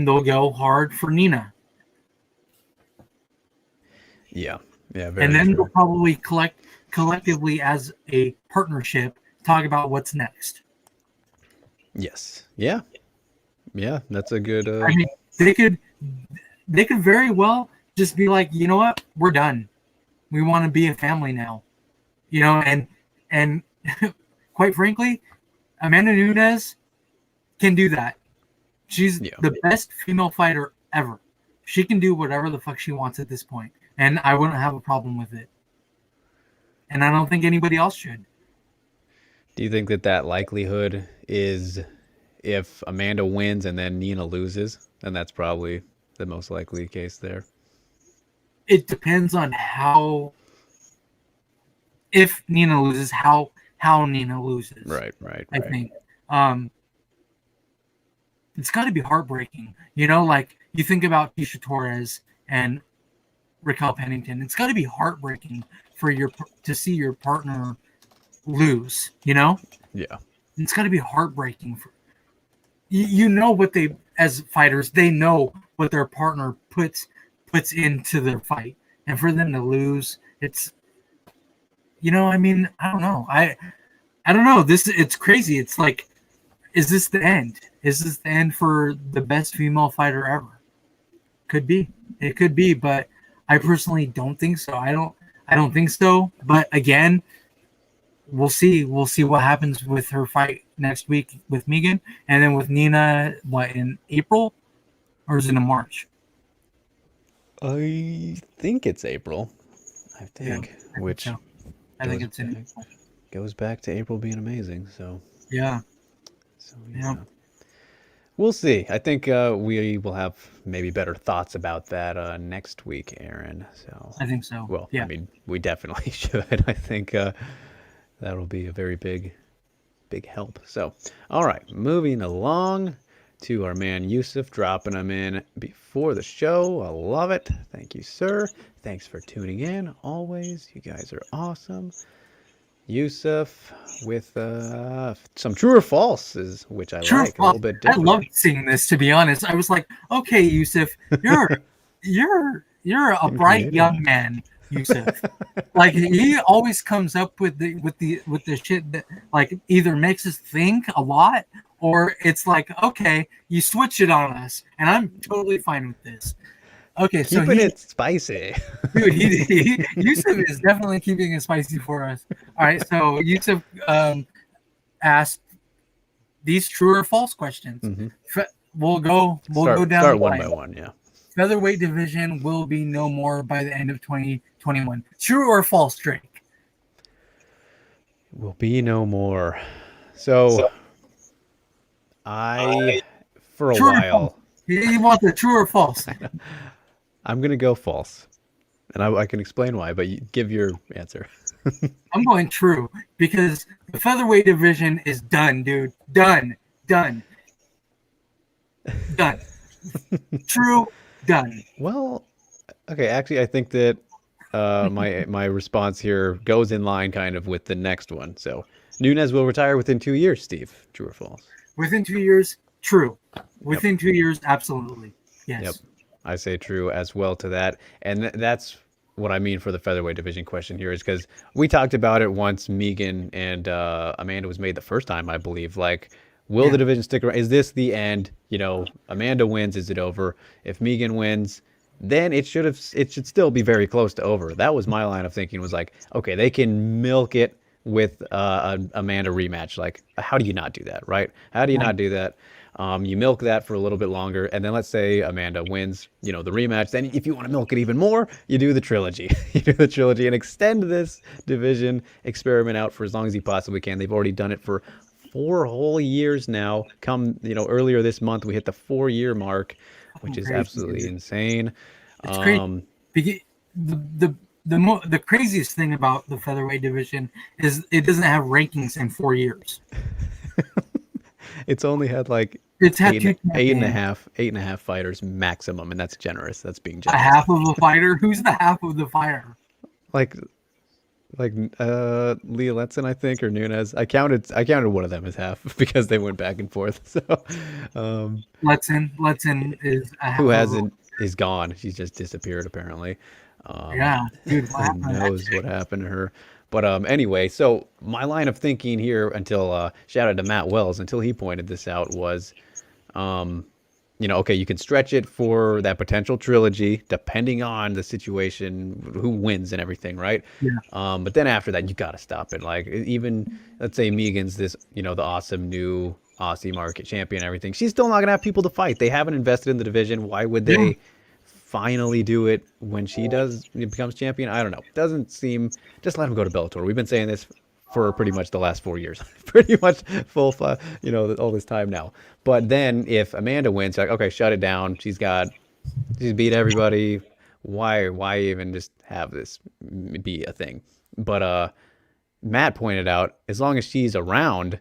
they'll go hard for Nina, Yeah. Yeah, and very then they'll true. probably collectively as a partnership talk about what's next. Yes. Yeah. Yeah, that's a good I mean, they could they could very well just be like, you know what, we're done. We want to be a family now, and quite frankly, Amanda Nunes can do that. She's yeah. the best female fighter ever. She can do whatever the fuck she wants at this point, and I wouldn't have a problem with it. And I don't think anybody else should. Do you think that likelihood is if Amanda wins and then Nina loses, then that's probably the most likely case there? It depends on how if Nina loses, how Nina loses. Right, right, I right. think um, it's got to be heartbreaking. Like you think about Tisha Torres and Raquel Pennington. It's got to be heartbreaking to see your partner lose. Yeah. It's got to be heartbreaking for what they as fighters they know what their partner puts into their fight, and for them to lose, it's I mean, I don't know. I don't know. It's crazy. It's like, is this the end? Is this the end for the best female fighter ever? Could be. It could be, but I personally don't think so. I don't think so. But again, we'll see. We'll see what happens with her fight next week with Megan, and then with Nina. What, in April, or is it in March? I think it's April. I Yeah, think, I think which so. I think goes it's in back April. goes back to April being amazing. Yeah, So yeah. yeah. We'll see. I think we will have maybe better thoughts about that next week, Aaron. So, I think so. well, I Yeah, mean, we definitely should. I think that'll be a very big help. So, all right, moving along to our man Yusuf, dropping him in before the show. I love it. Thank you, sir. Thanks for tuning in. Always, you guys are awesome. Yusuf with some true or false, which I true or like, a little false. bit I different. loved seeing this. To be honest, I was like, okay, Yusuf, you're a In bright young Canadian. man, Yusuf. Like he always comes up with the shit that like either makes us think a lot or it's like, okay, you switch it on us, and I'm totally fine with this. Okay, so Keeping it spicy. dude, Yusuf is definitely keeping it spicy for us. All right, so Yusuf asked these true or false questions. hmm We'll go down the Start one by line. one. Yeah. Featherweight division will be no more by the end of 2021. True or false, Drake? Will be no more. So I, for a True or false? while, He wants a true or false. I'm gonna go false, and I can explain why. But you give your answer. I'm going true because the featherweight division is done, dude. Done. Done. Done. True. Done. Well, okay. Actually, I think that my response here goes in line kind of with the next one. So Nunes will retire within 2 years. Steve, true or false? Within 2 years, true. Yep. Within 2 years, absolutely. Yep. Yes. I say true as well to that. And that's what I mean for the featherweight division question here is because we talked about it once Megan and Amanda was made the first time, I believe. Like, will the Yeah. division stick around? Is this the end? Amanda wins, is it over? If Megan wins, then it should still be very close to over. That was my line of thinking was like, okay, they can milk it with an Amanda rematch. Like, how do you not do that, right? How do you Right. not do that? You milk that for a little bit longer, and then let's say Amanda wins, the rematch. Then, if you want to milk it even more, you do the trilogy. You do the trilogy and extend this division experiment out for as long as you possibly can. They've already done it for 4 whole years now. Come, earlier this month we hit the 4-year mark, which Fucking is crazy, absolutely dude. insane. It's crazy. Um, Beca- the craziest thing about the featherweight division is it doesn't have rankings in 4 years. it's only had like It's had two champions. eight and a half fighters maximum, and that's generous. That's being A generous. half of a fighter. Who's the half of the fighter? Like Leah Letson, I think, or Nunes. I counted one of them as half because they went back and forth. So Letson is a who half of a. hasn't is gone. She's just disappeared apparently. Um, Yeah, dude. What who happened to that knows chick? what happened to her? But anyway, so my line of thinking here until shout out to Matt Wells until he pointed this out was um, okay, you can stretch it for that potential trilogy, depending on the situation, who wins and everything, right? Yeah, But then after that, you got to stop it. Like even let's say Megan's this, the awesome new Aussie market champion, and everything. She's still not gonna have people to fight. They haven't invested in the division. Why would yeah. they finally do it when she becomes champion? I don't know. Doesn't seem. Just let him go to Bellator. We've been saying this for pretty much the last 4 years, pretty much all this time now. But then if Amanda wins, like okay, shut it down. She's beat everybody. Why even just have this be a thing? But Matt pointed out, as long as she's around,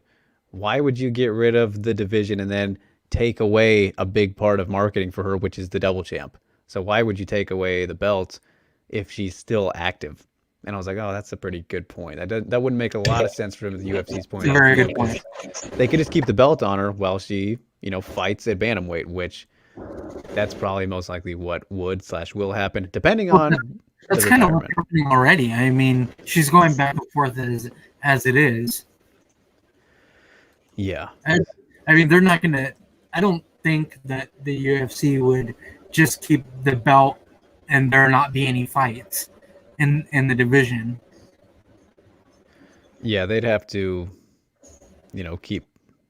why would you get rid of the division and then take away a big part of marketing for her, which is the double champ? So why would you take away the belt if she's still active? And I was like, oh, that's a pretty good point. That wouldn't make a lot of sense from the UFC's It's point a of very view good because point. they could just keep the belt on her while she, fights at bantamweight, which that's probably most likely what would/will happen, depending Well, on the that's kind of what's retirement. happening already. I mean, she's going back and forth as it is. Yeah. I, I mean, they're not gonna. I don't think that the UFC would just keep the belt and there not be any fights in the division. Yeah, they'd have to, keep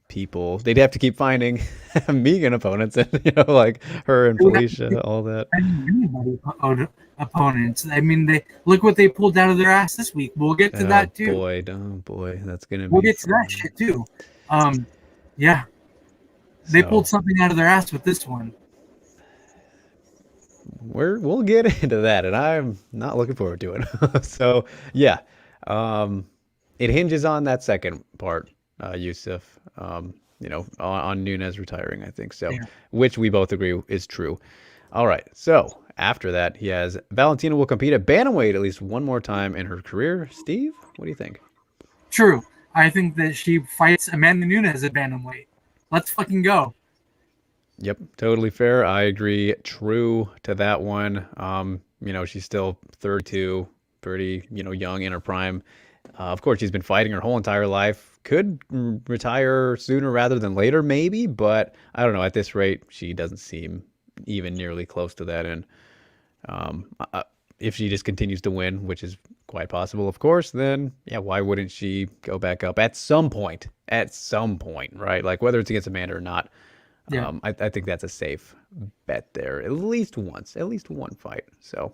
people. They'd have to keep finding Megan opponents and, like her and They would have to Felicia, keep all that. anybody opponents. I mean, they look what they pulled out of their ass this week. We'll get to Oh that too. boy, oh boy, that's gonna We'll be get to that fun. shit too. Um, yeah, they pulled So something out of their ass with this one. we'll get into that, and I'm not looking forward to it. So yeah, um, it hinges on that second part, Yusuf. On Nunes retiring, I think so, Yeah. which we both agree is true. All right, so after that, he has Valentina will compete at bantamweight at least one more time in her career. Steve, what do you think? True. I think that she fights Amanda Nunes at bantamweight. Let's fucking go. Yep, totally fair. I agree. True to that one. She's still 32, pretty, young in her prime. Of course, she's been fighting her whole entire life. Could retire sooner rather than later, maybe, but I don't know. At this rate, she doesn't seem even nearly close to that. And um, uh, if she just continues to win, which is quite possible, of course, then yeah, why wouldn't she go back up at some point? At some point, right? Like whether it's against Amanda or not. Yeah. I think that's a safe bet there. At least one fight. So,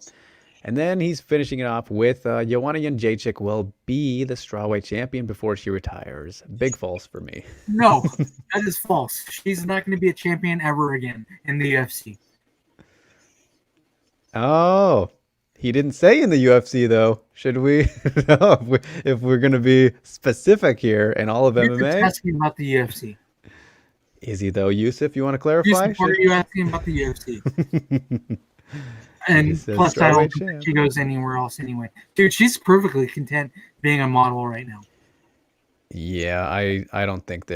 and then he's finishing it off with Joanna Jędrzejczyk will be the strawweight champion before she retires. Big false for me. No, that is false. She's not going to be a champion ever again in the UFC. Oh, he didn't say in the UFC though. Should we? No, if we're going to be specific here in all of You're just MMA, asking about the UFC. is he though? Yusuf, you want to Yusuf, clarify? what are Should you asking about the UFC? he And said plus, I don't strawweight think that champ? she goes anywhere else anyway. Dude, she's perfectly content being a model right now. Yeah, I don't think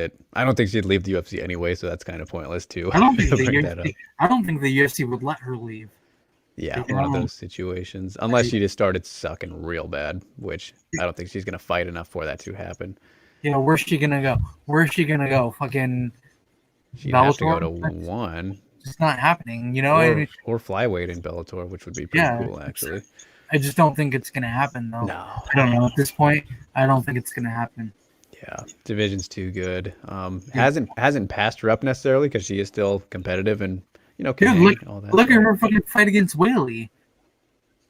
she'd leave the UFC anyway, so that's kind of pointless too I don't think to the bring that up. UFC. I don't think the UFC would let her leave. Yeah, You one of know, those situations. Unless she just started sucking real bad, which I don't think she's gonna fight enough for that to happen. where's she gonna go? Where's she gonna go? Fucking She'd have to go Bellator? to That's one just not happening. I or mean, or flyweight in Bellator, which would be pretty yeah. cool actually. I just don't think it's gonna happen though. No, I don't know at this point. I don't think it's gonna happen. yeah, division's too good. Yeah. Hasn't passed her up necessarily because she is still competitive and can Dude, look hang all that. look at But her fucking fight against Whaley.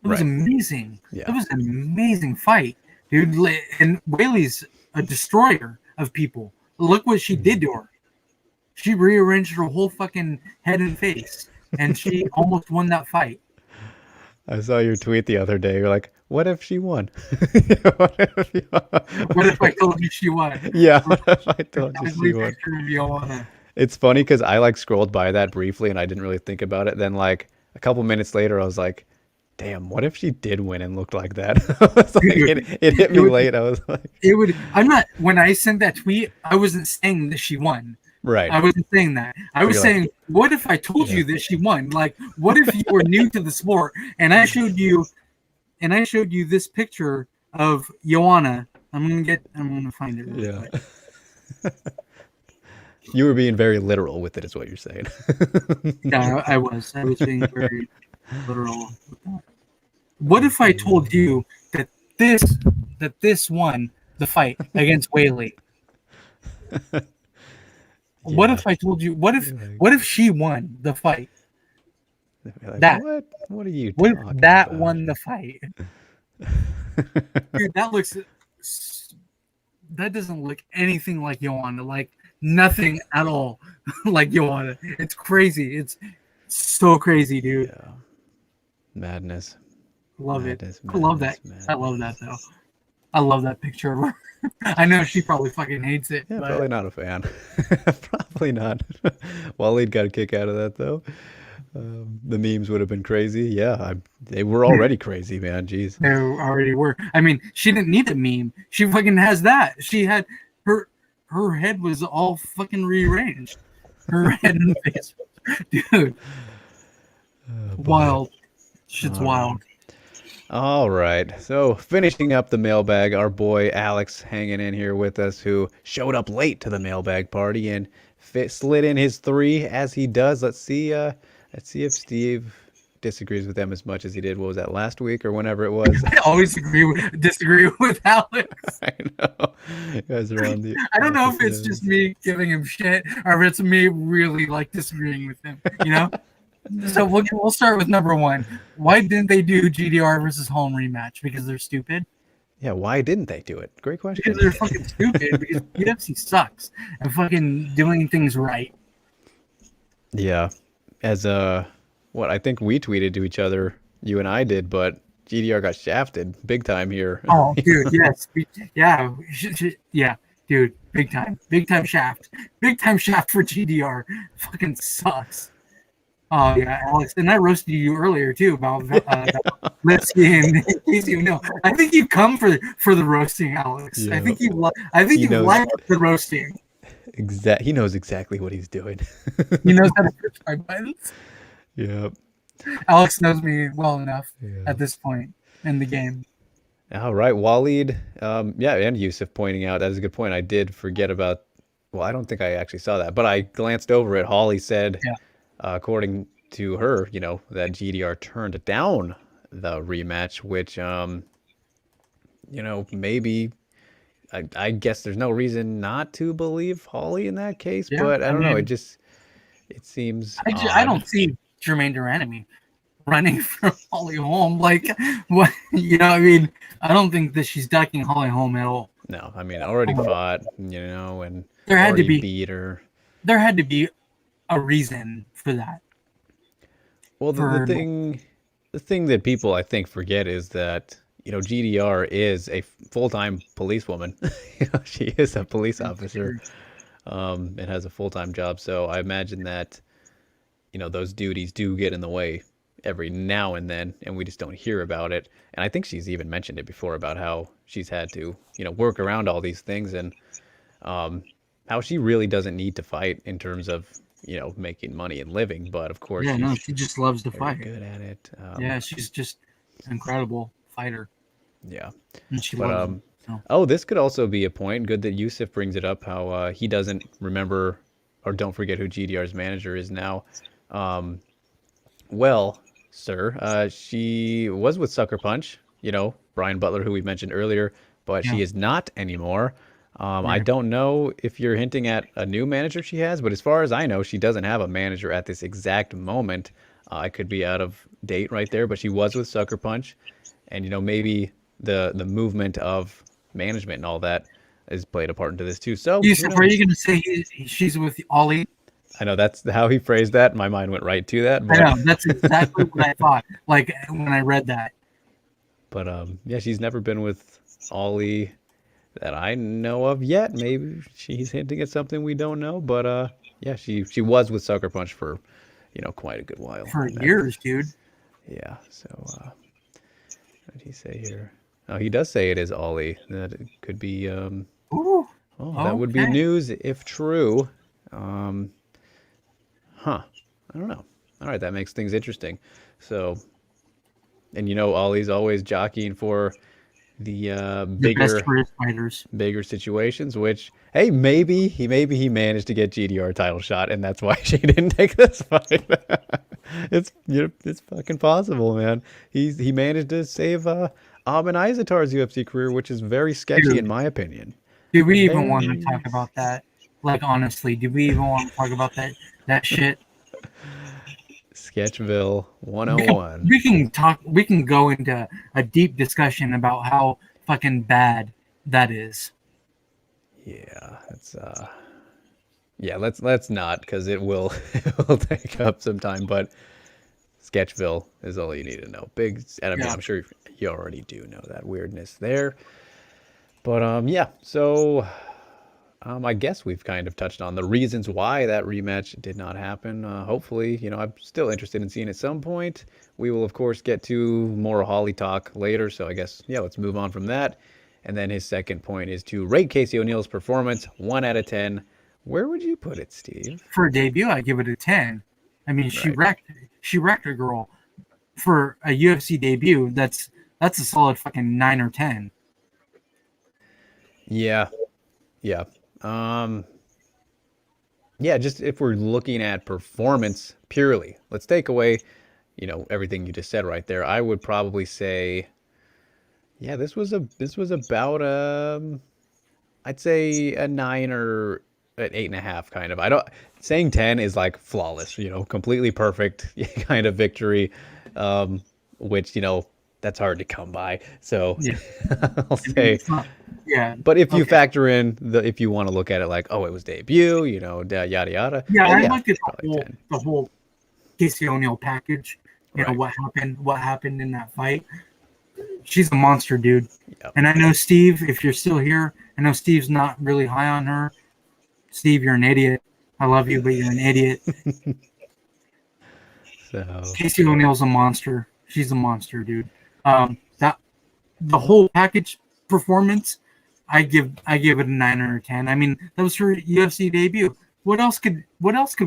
It was right, amazing. It yeah, was an amazing fight, dude. And Whaley's a destroyer of people. Look what she did to her. She rearranged her whole fucking head and face, and she almost won that fight. I saw your tweet the other day. You're like, what if she won? What if What if I told you she won? Yeah, what if I told you she Ugly won? picture of Yana. It's funny because I like scrolled by that briefly and I didn't really think about it. Then like a couple minutes later, I was like, damn, what if she did win and looked like that? I was like, Dude, it hit me would, late. I was like, it would. I'm not. When I sent that tweet, I wasn't saying that she won. right. I wasn't saying that. I But was you're like, saying, what if I told yeah. you that she won? Like, what if you were new to the sport and I showed you this picture of Joanna. I'm gonna find it. Really Yeah. quick. You were being very literal with it, is what you're saying. Yeah, I was being very literal with that. What if I told you that this won the fight against Whaley? What Yeah. if I told you? What Like, if she won the fight? like, That what? What are you what talking if that about? won the fight? Dude, that doesn't look anything like Joanna. Like nothing at all like Joanna. It's crazy. It's so crazy, dude. Yeah. Madness. Love it. Madness, I love that. madness, I love madness. that though. I love that picture of her. I know she probably fucking hates it. Yeah, But probably not a fan. Probably not. Waleed got a kick out of that though. The memes would have been crazy. Yeah, they were already crazy, man. Jeez. they already were. I mean, she didn't need a meme. She fucking has that. She had her head was all fucking rearranged. Her head and face. Dude, Oh, boy. wild. Shit's All right. wild. All right. So finishing up the mailbag, our boy Alex hanging in here with us, who showed up late to the mailbag party and slid in his 3 as he does. Let's see if Steve disagrees with them as much as he did. What was that, last week or whenever it was? I always disagree with Alex. I know. You guys are on the I don't know if opposite it's just ends. me giving him shit or if it's me really like disagreeing with him. You know. So we'll start with number 1. Why didn't they do GDR versus Holm rematch? Because they're stupid. Yeah, why didn't they do it? Great question. Because they're fucking stupid. Because UFC sucks at fucking doing things right. Yeah. As what I think we tweeted to each other, you and I did, but GDR got shafted big time here. Oh, dude, yes, yeah, yeah, dude, big time shaft for GDR. Fucking sucks. Oh yeah, Alex, and I roasted you earlier too about Lipsky and Casey O'Neill. I think you come for the roasting, Alex. Yeah. I think you He knows like the roasting. He knows exactly what he's doing. He knows how to push my buttons. Yep. Alex knows me well enough Yeah. at this point in the game. All right, Waleed. Yeah, and Yusuf pointing out that is a good point. I did forget about. Well, I don't think I actually saw that, but I glanced over it. Holly said, Yeah. According to her, that GDR turned down the rematch, which, maybe. I guess there's no reason not to believe Holly in that case, Yeah, but I don't know. mean, It seems I odd. don't see Jermaine Durant running from Holly Holm. Like, what? I mean, I don't think that she's ducking Holly Holm at all. No, I mean, already fought, and There had to already be beat her. there had to be a reason for that. Well, the thing that people I think forget is that GDR is a full-time policewoman. She is a police officer, and has a full-time job. So I imagine that those duties do get in the way every now and then, and we just don't hear about it. And I think she's even mentioned it before about how she's had to work around all these things, and how she really doesn't need to fight in terms of making money and living. But of course, Yeah, she's she just loves to very fight. good at it. Yeah, she's just an incredible fighter, Yeah. and she But loves it. So. oh, this could also be a point. Good that Yusuf brings it up. How he doesn't remember or don't forget who GDR's manager is now. Well, sir, she was with Sucker Punch. Brian Butler, who we mentioned earlier, but she Yeah. is not anymore. I Right. don't know if you're hinting at a new manager she has, but as far as I know, she doesn't have a manager at this exact moment. I could be out of date right there, but she was with Sucker Punch, and maybe the movement of management and all that has played a part into this too. So You who said, were knows? you going to say she's with Ollie? I know that's how he phrased that. My mind went right to that, I but know. That's exactly what I thought. Like when I read that. yeah, she's never been with Ollie that I know of yet. Maybe she's hinting at something we don't know, but yeah, she was with Sucker Punch for quite a good while, For and that years, dude. yeah. So what did he say here? Oh, he does say it is Ollie. That it could be. Ooh. Oh, that would be Okay. news if true. Um, huh. I don't know. All right, that makes things interesting. So, and Ollie's always jockeying for the The best bigger for his fighters. bigger situations, which hey, maybe he managed to get GDR title shot, and that's why she didn't take this fight. It's fucking possible, man. He managed to save Amin Izatar's UFC career, which is very sketchy in Dude, my opinion. do we even want to Very talk about that? Like honestly, do we even want to talk about that shit? Sketchville We can 101. we can talk. We can go into a deep discussion about how fucking bad that is. Yeah, it's yeah. Let's not because it will it will take up some time, but. Sketchville is all you need to know. Big, and I mean, Yeah. I'm sure you already do know that weirdness there. But yeah. So I guess we've kind of touched on the reasons why that rematch did not happen. Hopefully, I'm still interested in seeing it at some point. We will, of course, get to more Holly talk later. So I guess yeah, let's move on from that. And then his second point is to rate Casey O'Neill's performance 1 out of 10. Where would you put it, Steve? For a debut, I give it a 10. I mean, Right. she wrecked a girl for a UFC debut. That's a solid fucking 9 or 10. Yeah. Yeah. Um, Yeah, just if we're looking at performance purely, let's take away, everything you just said right there. I would probably say, yeah, this was about I'd say a 9 or an 8.5 kind of. I don't saying 10 is like flawless, completely perfect kind of victory, um, which that's hard to come by. So Yeah, I'll I mean say it's not. Yeah, but if you okay. factor in if you want to look at it like, oh, it was debut, yada yada, Yeah, then I yeah, looked at probably 10. the whole Casey O'Neill package. You know Right. what happened in that fight. She's a monster, dude. Yep. And I know Steve, if you're still here, I know Steve's not really high on her. Steve, you're an idiot. I love you, but you're an idiot. So Casey O'Neill's a monster. She's a monster, dude. That the whole package performance, I give it a 9 or 10. I mean, that was her UFC debut. What else could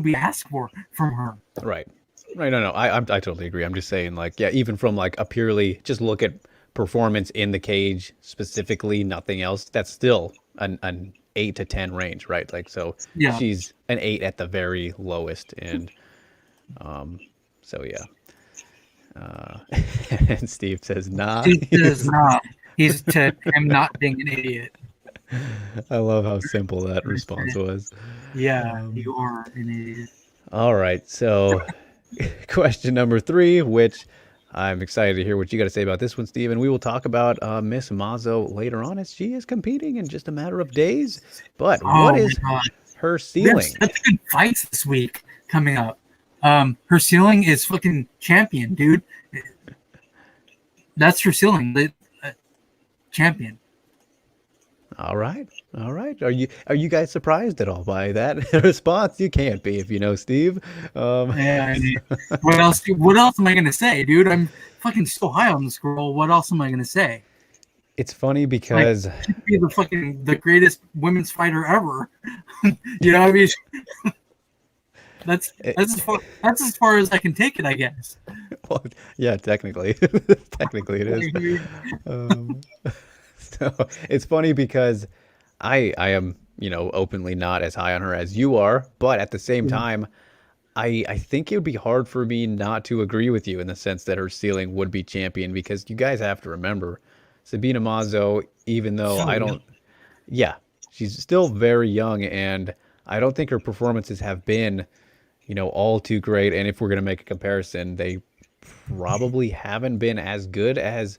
we ask for from her? right, right. No, no, I totally agree. I'm just saying, like, yeah, even from like a purely just look at performance in the cage specifically, nothing else. That's still an 8 to 10 range, right? Like, so Yeah, she's an 8 at the very lowest, and so yeah. And Steve says, "Nah." Steve does not. He's to him not being an idiot. I love how simple that response was. Yeah, you are an idiot. All right, so question number 3, which I'm excited to hear what you got to say about this one, Steve. And we will talk about Miss Mazo later on as she is competing in just a matter of days. But what Oh my is god. her There's ceiling? such good fights this week coming up. Her ceiling is fucking champion, dude. That's her ceiling. Champion. All right, all right. Are you guys surprised at all by that response? You can't be if you know Steve. Yeah, I mean, what else? What else am I gonna say, dude? I'm fucking so high on this girl. What else am I gonna say? It's funny Like, because she could be the greatest women's fighter ever. You know what I mean? That's it, that's as far as I can take it, I guess. well, yeah, technically, technically it is. Um, so it's funny because I am openly not as high on her as you are, but at the same Yeah. time, I think it would be hard for me not to agree with you in the sense that her ceiling would be champion because you guys have to remember Sabina Mazo, even though So I yeah. don't, yeah, she's still very young and I don't think her performances have been, all too great. And if we're going to make a comparison, they probably haven't been as good as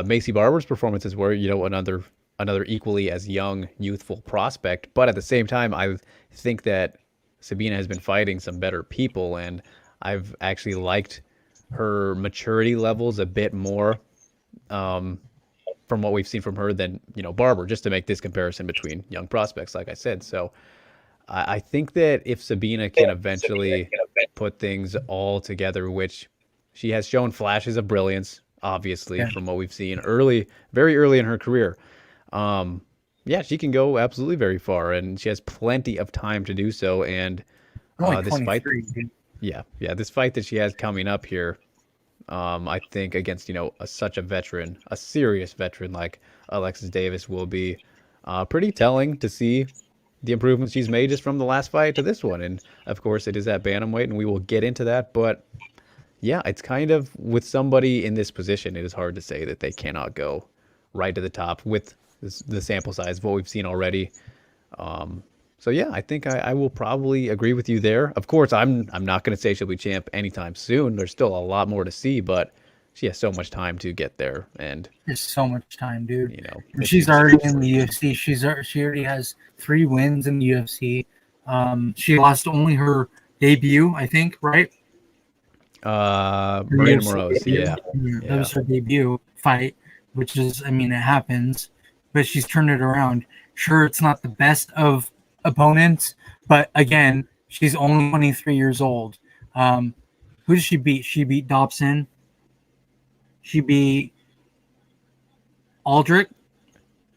Macy Barber's performances were, another another equally as young, youthful prospect. But at the same time, I think that Sabina has been fighting some better people, and I've actually liked her maturity levels a bit more from what we've seen from her than Barber. Just to make this comparison between young prospects, like I said. So I think that if Sabina can eventually put things all together, which she has shown flashes of brilliance, obviously, Yeah. from what we've seen early, very early in her career. Yeah, she can go absolutely very far, and she has plenty of time to do so. And Only this fight, 23, dude. yeah, this fight that she has coming up here, I think against such a veteran, a serious veteran like Alexis Davis will be pretty telling to see the improvements she's made just from the last fight to this one. And of course, it is at bantamweight, and we will get into that. But yeah, it's kind of with somebody in this position, it is hard to say that they cannot go right to the top with the sample size of what we've seen already. So yeah, I think I will probably agree with you there. Of course, I'm not going to say she'll be champ anytime soon. There's still a lot more to see, but she has so much time to get there, and There's so much time, dude. And if she's she's already in the UFC. She already has 3 wins in the UFC. She lost only her debut, I think, right? Her Marina UFC Moroz, debut. yeah, That was her debut fight, which is, I mean, it happens, but she's turned it around. Sure, it's not the best of opponents, but again, she's only 23 years old. Who did she beat? She beat Dobson. She beat Aldrich.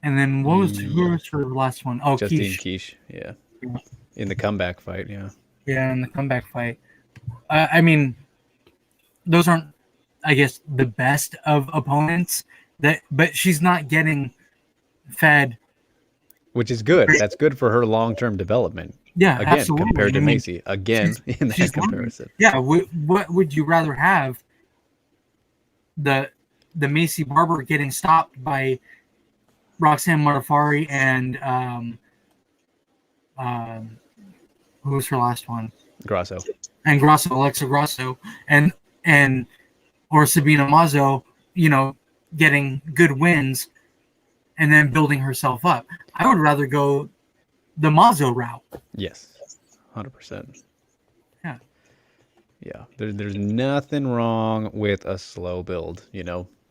And then who was her last one? Oh, Justine Quiche. Quiche, yeah, in the comeback fight, yeah. Yeah, in the comeback fight. I mean, those aren't, I guess, the best of opponents. But she's not getting fed. Which is good. That's good for her long-term development. Yeah, Again, absolutely. compared to I mean, Macy. Again, in that she's learning. comparison. Yeah, what would you rather have? The Macy Barber getting stopped by Roxanne Modafferi and who was her last one? Grasso. And Alexa Grasso, and or Sabina Mazo, getting good wins and then building herself up. I would rather go the Mazo route. Yes, 100%. Yeah. Yeah, there's nothing wrong with a slow build,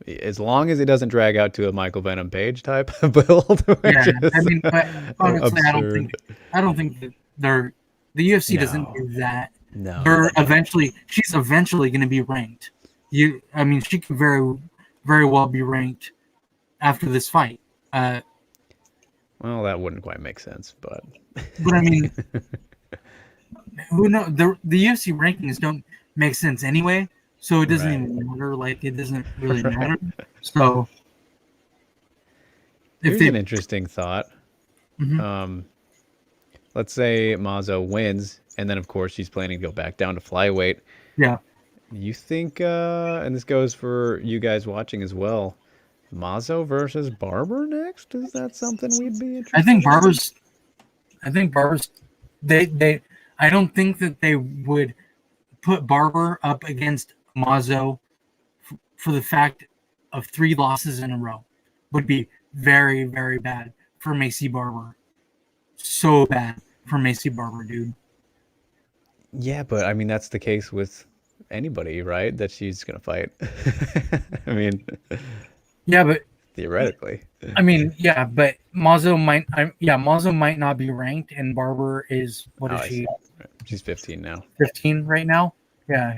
as long as it doesn't drag out to a Michael Venom Page type of build. Yeah, I mean, but honestly, absurd. I don't think that the UFC doesn't No. do that. No. She's eventually going to be ranked. I mean, she could very, very well be ranked after this fight. Well, that wouldn't quite make sense, but I mean, who knows? The UFC rankings don't make sense anyway, so it doesn't even matter. Like, it doesn't really matter. So, here's an interesting thought. Mm-hmm. Let's say Mazo wins, and then of course she's planning to go back down to flyweight. Yeah. You think, and this goes for you guys watching as well, Mazo versus Barber next? Is that something we'd be interested I think in? Barber's. They. I don't think that they would put Barber up against Mazo for the fact of 3 losses in a row. Would be very, very bad for Macy Barber. So bad for Macy Barber, dude. Yeah, but I mean that's the case with anybody, right? That she's gonna fight. I mean, Yeah, but theoretically. I mean, yeah, but Mazo might not be ranked, and Barber is what is she? She's 15 now. 15 right now. Yeah,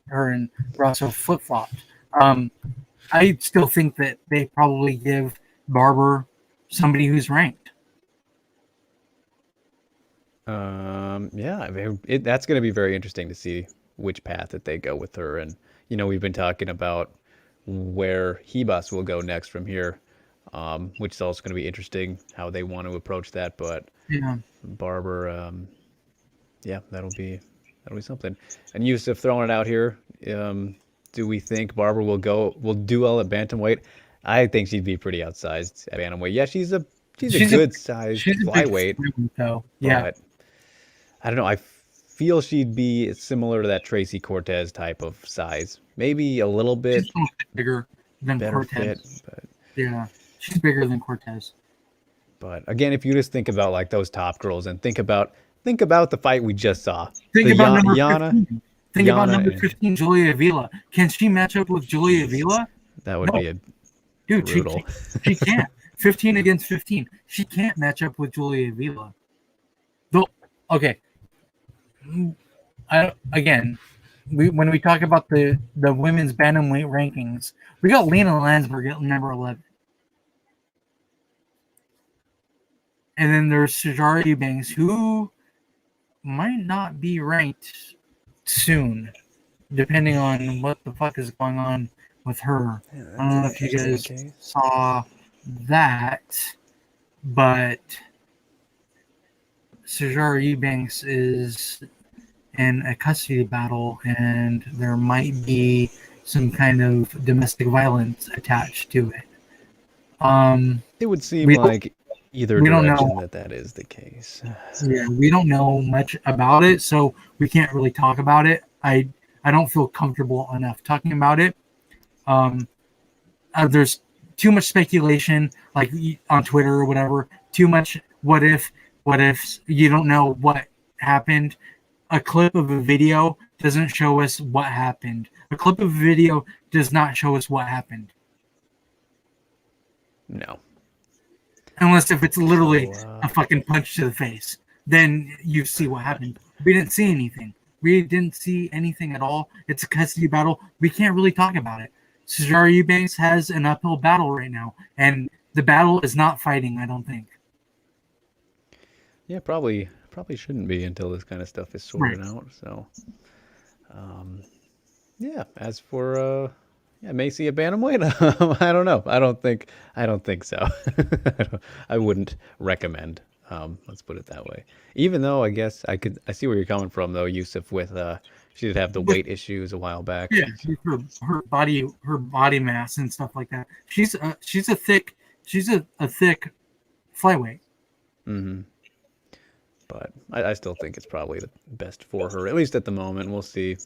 her and Russell flip flopped. I still think that they probably give Barber somebody who's ranked. Yeah, I mean, that's going to be very interesting to see which path that they go with her. And, we've been talking about where Hebas will go next from here, which is also going to be interesting how they want to approach that. But Yeah. Barber, yeah, that'll be something. And Yusuf, throwing it out here, do we think Barber will do well at bantamweight? I think she'd be pretty outsized at bantamweight. Yeah, she's a good sized flyweight. Though. Yeah. But I don't know. I feel she'd be similar to that Tracy Cortez type of size. Maybe a little bit She's bigger than better Cortez. fit. But Yeah, she's bigger than Cortez. But again, if you just think about like those top girls and think about the fight we just saw, Think the about number Yana 15. Think about Yana number and 15, Julia Avila. Can she match up with Julia Jesus, Avila? that would No, be a dude, brutal. she can't. 15 against 15. She can't match up with Julia Avila. Though, okay. Again, when we talk about the women's bantamweight rankings, we got Lena Landsberg at number 11. And then there's Sijara Eubanks, who might not be ranked soon, depending on what the fuck is going on with her. Yeah, I don't know if you guys saw that, but Sijara Eubanks is in a custody battle, and there might be some kind of domestic violence attached to it. It would seem We don't, like either we don't know. direction that is the case. Yeah, we don't know much about it, so we can't really talk about it. I don't feel comfortable enough talking about it. There's too much speculation, like on Twitter or whatever. Too much. What if you don't know what happened? A clip of a video doesn't show us what happened. A clip of a video does not show us what happened. No. Unless if it's literally So, a fucking punch to the face. Then you see what happened. We didn't see anything. We didn't see anything at all. It's a custody battle. We can't really talk about it. Sijara Eubanks has an uphill battle right now, and the battle is not fighting, I don't think. yeah, probably shouldn't be until this kind of stuff is sorted out. So, yeah. As for yeah, Macy at bantamweight, I don't know. I don't think so. I wouldn't recommend. Let's put it that way. Even though I guess I see where you're coming from though, Yusuf. With she did have the weight issues a while back. Yeah, her body mass and stuff like that. She's a thick flyweight. Mm-hmm. But I still think it's probably the best for her, at least at the moment. We'll see,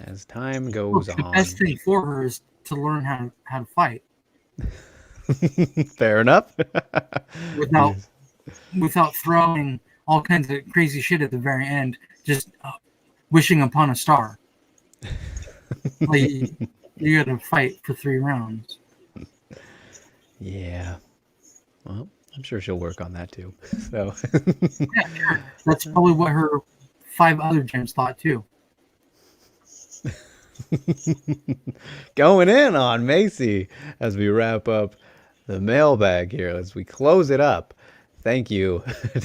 as time goes The on. best thing for her is to learn how to fight Fair enough. without Yes. without throwing all kinds of crazy shit at the very end, just wishing upon a star. Like you got to fight for 3 rounds. Yeah. Well, I'm sure she'll work on that too. So Yeah, sure. That's probably what her 5 other gyms thought too. going in on Macy as we wrap up the mailbag here, as we close it up. Thank you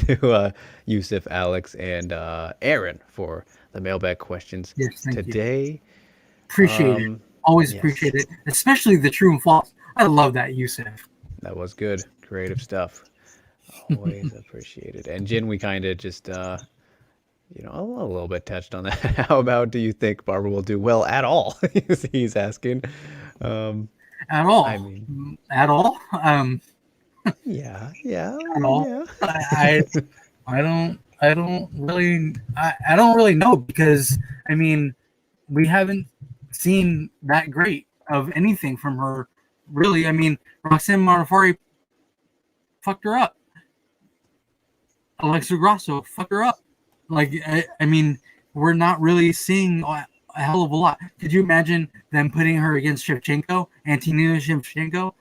to Yusuf, Alex, and Aaron for the mailbag questions Yes, thank you. today. Appreciate it. Always yes. appreciate it, especially the true and false. I love that, Yusuf. That was good. Creative stuff. Always appreciated. And Jin, we kind of just, a little bit touched on that. How about, do you think Barbara will do well at all? He's asking. At all. I mean, at all. yeah. At all. Yeah. I don't really know, because I mean, we haven't seen that great of anything from her, really. I mean, Roxanne Modafferi fucked her up. Alexa Grasso fucked her up. Like, I mean, we're not really seeing a hell of a lot. Could you imagine them putting her against Shevchenko, Antonina Shevchenko?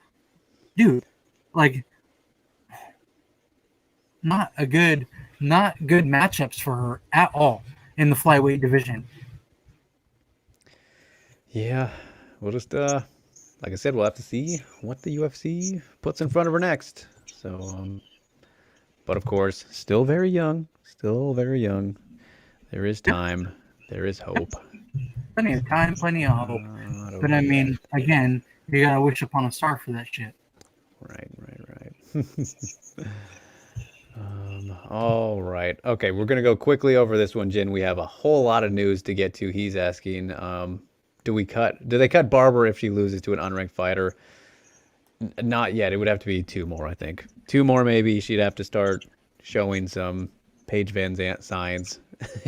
Dude, like, not good matchups for her at all in the flyweight division. Yeah. We'll just, like I said, we'll have to see what the UFC puts in front of her next. So, but of course, still very young. There is time. There is hope. Plenty of time, plenty of hope. But I mean, again, you gotta wish upon a star for that shit. Right. All right. Okay, we're gonna go quickly over this one, Jin. We have a whole lot of news to get to. He's asking, do they cut Barber if she loses to an unranked fighter? Not yet. It would have to be 2 more, I think. 2 more, maybe. She'd have to start showing some Paige Van Zant signs,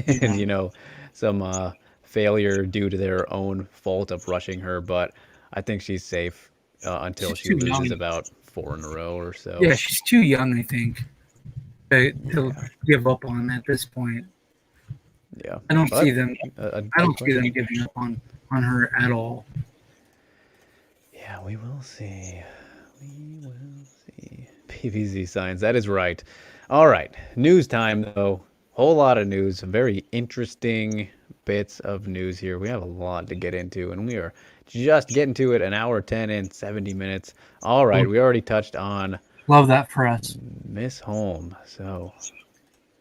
and some failure due to their own fault of rushing her. But I think she's safe until she loses about 4 in a row or so. Yeah, she's too young, I think, to Yeah, give up on at this point. yeah. I don't see But them. a I good don't see them question. giving up on her at all. Yeah, we will see. We will see. PVZ signs. That is right. All right. News time, though. Whole lot of news. Some very interesting bits of news here. We have a lot to get into, and we are just getting to it. An hour 10 in, 70 minutes. All right. We already touched on Love that for us. Miss Holm. So,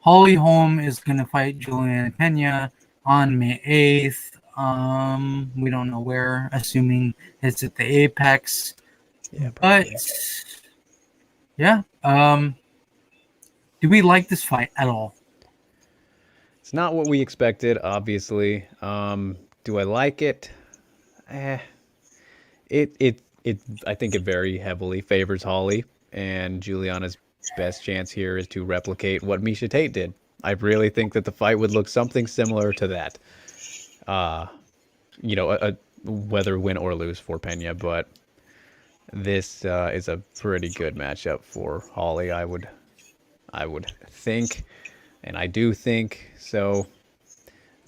Holly Holm is going to fight Juliana Pena on May 8th. We don't know where, assuming it's at the Apex. yeah, But probably. yeah, do we like this fight at all? It's not what we expected, obviously. Do I like it? Eh, it I think it very heavily favors Holly, and Juliana's best chance here is to replicate what Misha Tate did. I really think that the fight would look something similar to that. Uh, whether win or lose for Pena, but this is a pretty good matchup for Holly. I would think, and I do think so.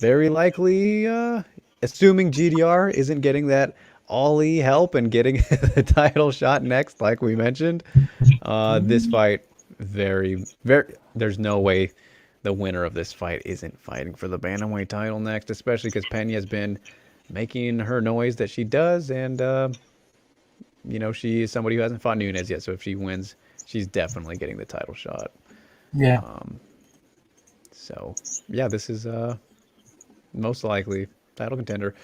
Very likely, assuming GDR isn't getting that Ollie help and getting the title shot next, like we mentioned, this fight, there's no way the winner of this fight isn't fighting for the Bantamweight title next, especially because Pena's been making her noise that she does, and, she is somebody who hasn't fought Nunes yet, so if she wins, she's definitely getting the title shot. Yeah. So, yeah, this is most likely title contender.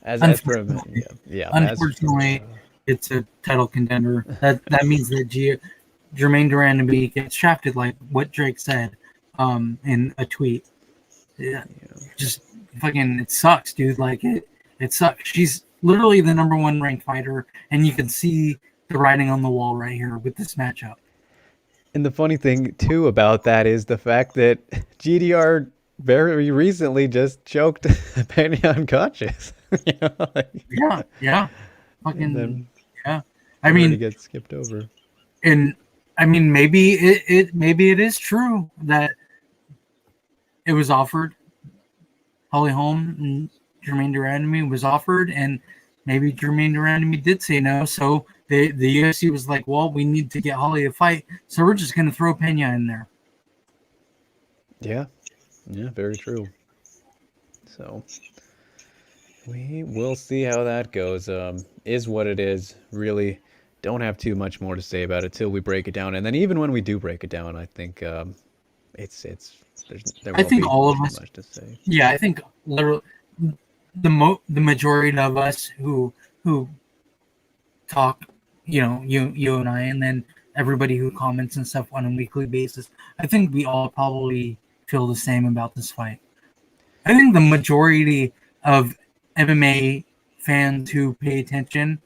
As for Unfortunately, yeah, as for unfortunately, it's a title contender. That means that Jermaine Durandamy gets shafted, like what Drake said, in a tweet. Yeah, just fucking, it sucks, dude. Like it sucks. She's literally the number one ranked fighter, and you can see the writing on the wall right here with this matchup. and the funny thing too about that is the fact that GDR very recently just choked Penny unconscious. Like, Yeah, yeah, and fucking then yeah. I already mean, gets skipped over. and I mean, maybe it is true that it was offered. Holly Holm and Jermaine Durandamy was offered, and maybe Jermaine Durandamy did say no. So the UFC was like, well, we need to get Holly to fight, so we're just going to throw Pena in there. Yeah, yeah, very true. So we will see how that goes. Is what it is. Really, don't have too much more to say about it till we break it down. And then even when we do break it down, I think there I won't think be all of too us, much to say. yeah, I think literally the majority of us who talk, you and I, and then everybody who comments and stuff on a weekly basis, I think we all probably feel the same about this fight. I think the majority of MMA fans who pay attention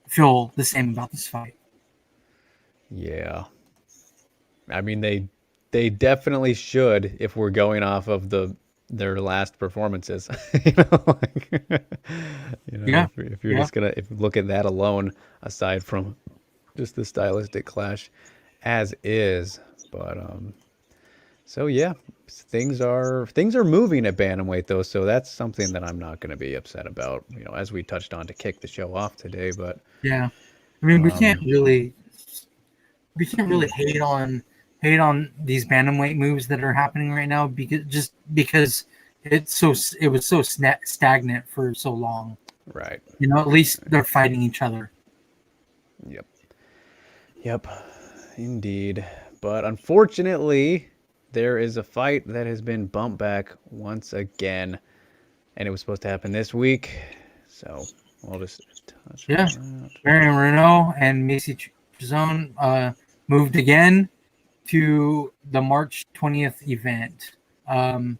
feel the same about this fight. Yeah. I mean they definitely should if we're going off of their last performances. Like, Yeah, if you're yeah. just gonna if you look at that alone, aside from just the stylistic clash as is. But so yeah, things are moving at bantamweight though, so that's something that I'm not gonna be upset about, as we touched on to kick the show off today. But Yeah. I mean, we can't really hate on these bantamweight moves that are happening right now because it was so stagnant for so long. right. At least they're fighting each other. Yep. Yep. Indeed. But unfortunately, there is a fight that has been bumped back once again, and it was supposed to happen this week. So we'll just touch Yeah. on that. Marion Renault and Macy Chazone moved again to the March 20th event. Um,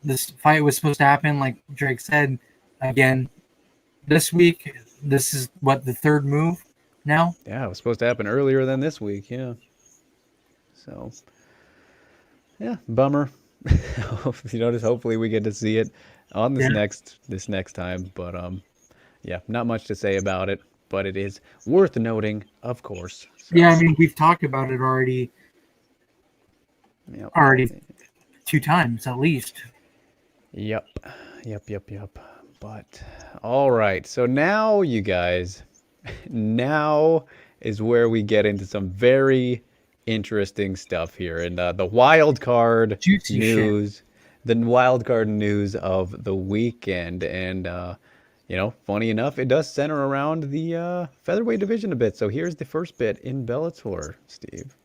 this fight was supposed to happen, like Drake said, again this week. This is what, the third move now? Yeah, it was supposed to happen earlier than this week. Yeah. So yeah, bummer. Just hopefully we get to see it on Yeah. this next time. But yeah, not much to say about it. But it is worth noting, of course. Yeah, I mean, we've talked about it already Yep. 2 times at least. Yep. But all right. So now, you guys, now is where we get into some very interesting stuff here. And the wild card Juicy shit. news, the wild card news of the weekend. And, funny enough, it does center around the featherweight division a bit. So here's the first bit in Bellator, Steve.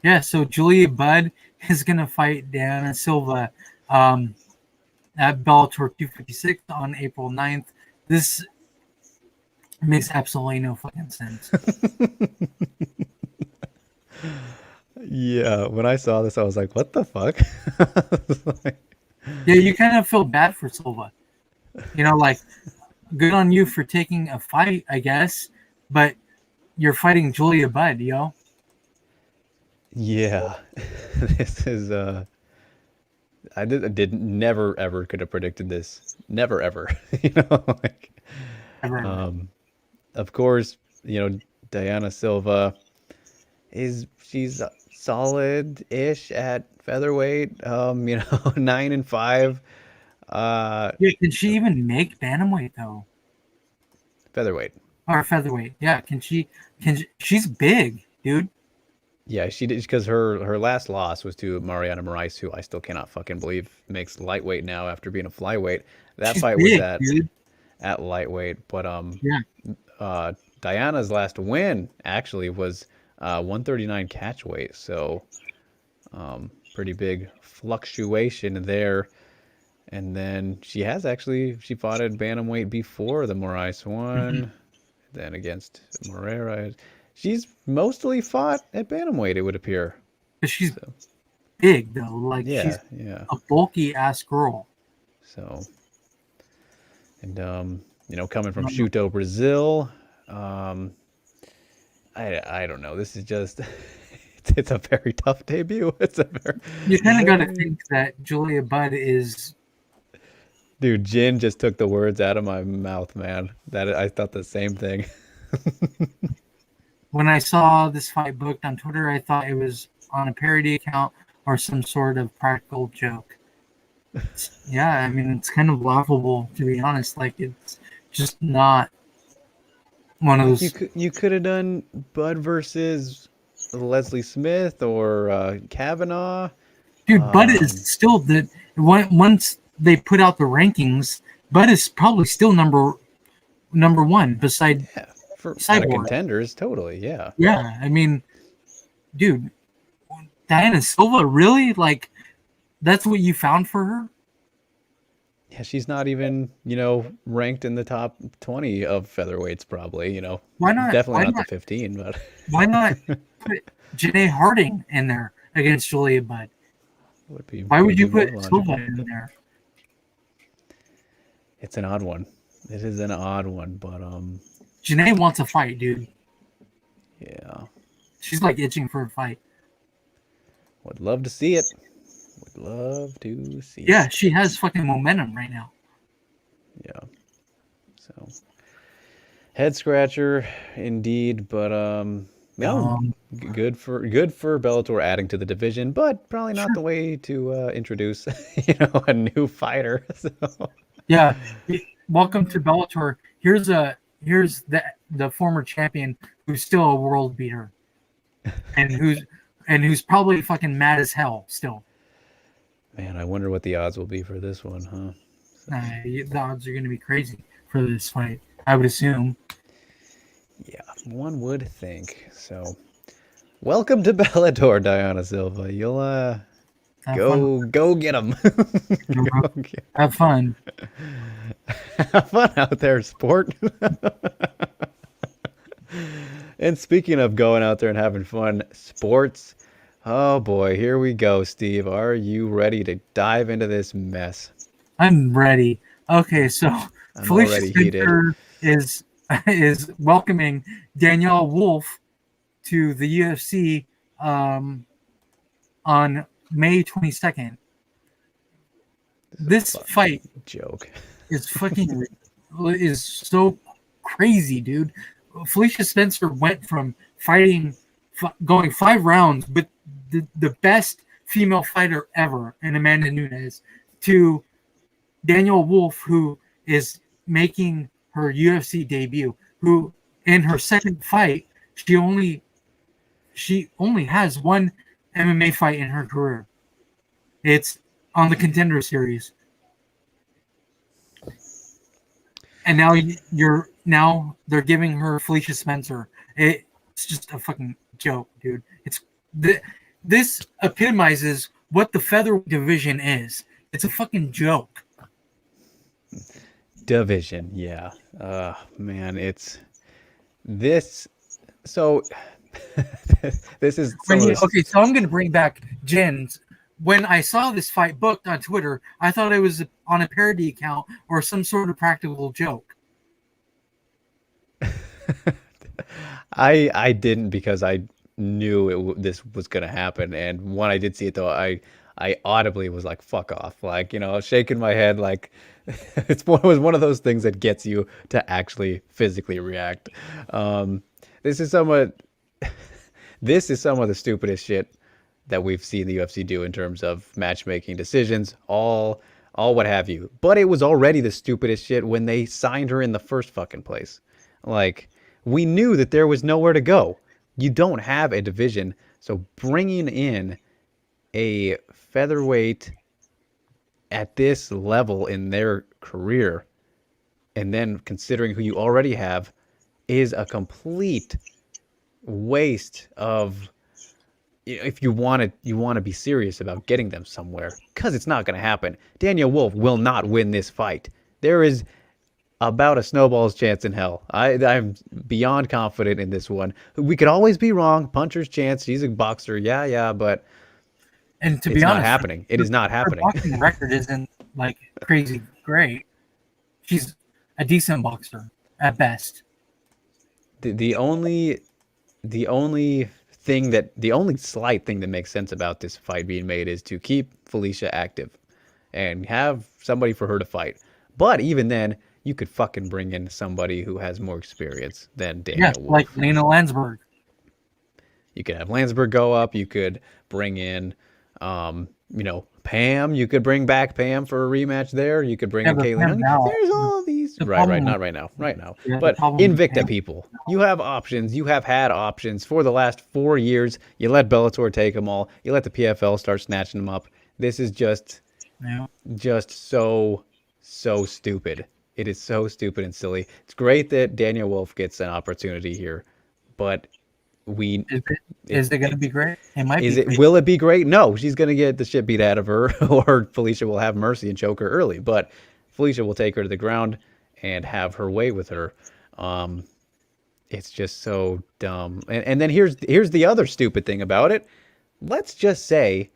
Yeah, so Julia Budd is going to fight Diana Silva at Bellator 256 on April 9th. This makes absolutely no fucking sense. Yeah, when I saw this, I was like, what the fuck? Yeah, you kind of feel bad for Silva. Like, good on you for taking a fight, I guess, but you're fighting Julia Budd, yo. Yeah, this is I never ever could have predicted this. Never ever, like Ever. of course, Diana Silva she's solid-ish at featherweight. 9-5. Yeah, can she even make bantamweight though, Featherweight. or featherweight? Yeah, can she? She's big, dude. Yeah, she did because her last loss was to Mariana Moraes, who I still cannot fucking believe makes lightweight now after being a flyweight. That She's fight was big, at dude. lightweight, but Yeah, Diana's last win actually was 139 catch weight, so pretty big fluctuation there. And then she fought at bantamweight before the Moraes one, then against Moreira. She's mostly fought at bantamweight, it would appear. but she's So big though. Like she's yeah. a bulky ass girl. So, and coming from Chuto, Brazil, I don't know. This is just it's a very tough debut. It's a very You kind of got to think that Julia Budd is. Dude, Jin just took the words out of my mouth, man. That I thought the same thing. When I saw this fight booked on Twitter, I thought it was on a parody account or some sort of practical joke. Yeah, I mean, it's kind of laughable, to be honest. Like, it's just not one of Like those. you could have done Bud versus Leslie Smith or Kavanaugh. Dude, Bud is still the. Once they put out the rankings, Bud is probably still number one beside Yeah, for out of Cyborg. contenders, totally, yeah. Yeah, I mean, dude, Diana Silva, really? Like, that's what you found for her? Yeah, she's not even, ranked in the top 20 of featherweights, probably, Why not? Definitely not the 15, but Why not put Janae Harding in there against Julia Budd? Why would you put Silva in there? It's an odd one. It is an odd one, but Janae wants a fight, dude. yeah. She's like itching for a fight. Would love to see it. Would love to see it. Yeah, she has fucking momentum right now. Yeah. So head scratcher indeed, but good for Bellator adding to the division, but probably not the way to introduce a new fighter. So. Yeah. Welcome to Bellator. Here's the former champion who's still a world beater. And who's probably fucking mad as hell still. Man, I wonder what the odds will be for this one, huh? The odds are going to be crazy for this fight, I would assume. Yeah, one would think. So, welcome to Bellator, Diana Silva. You'll go get them. Have fun. Have fun out there, sport. And speaking of going out there and having fun, sports. Oh boy, here we go, Steve. Are you ready to dive into this mess? I'm ready. Okay, so Felicia Spencer is welcoming Danielle Wolf to the UFC on May 22nd. This fight joke is so crazy, dude. Felicia Spencer went from fighting going 5 rounds with the best female fighter ever, and Amanda Nunes, to Daniel Wolf, who is making her UFC debut, who in her second fight, she only has one MMA fight in her career. It's on the Contender Series. And now they're giving her Felicia Spencer. It's just a fucking joke, dude. This epitomizes what the featherweight division is. It's a fucking joke. Division, yeah. Man, it's this. So this is Okay, so I'm gonna bring back Jen's. When I saw this fight booked on Twitter, I thought it was on a parody account or some sort of practical joke. I didn't, because I knew this was gonna happen, and when I did see it though, I audibly was like, "Fuck off!" Like, shaking my head like it was one of those things that gets you to actually physically react. This is some of the stupidest shit that we've seen the UFC do in terms of matchmaking decisions, all what have you. But it was already the stupidest shit when they signed her in the first fucking place. Like, we knew that there was nowhere to go. You don't have a division, so bringing in a featherweight at this level in their career, and then considering who you already have, is a complete waste of, if you want to be serious about getting them somewhere, because it's not going to happen. Daniel Wolf will not win this fight. There is about a snowball's chance in hell. I'm beyond confident in this one. We could always be wrong. Puncher's chance. She's a boxer. Yeah, but and to it's be honest, not happening. It is not happening. Her boxing record isn't like crazy great. She's a decent boxer at best. The only slight thing that makes sense about this fight being made is to keep Felicia active and have somebody for her to fight. But even then, you could fucking bring in somebody who has more experience than Daniel Wolf. Like Lena Landsberg. You could have Landsberg go up. You could bring in, Pam. You could bring back Pam for a rematch there. You could bring in Kaylee. There's all these. Right, not right now. Yeah, but Invicta people, you have options. You have had options for the last 4 years. You let Bellator take them all. You let the PFL start snatching them up. This is just so stupid. It is so stupid and silly. It's great that Daniel Wolf gets an opportunity here, but is it going to be great? It might be. Will it be great? No, she's going to get the shit beat out of her, or Felicia will have mercy and choke her early. But Felicia will take her to the ground and have her way with her. It's just so dumb. And then here's the other stupid thing about it. Let's just say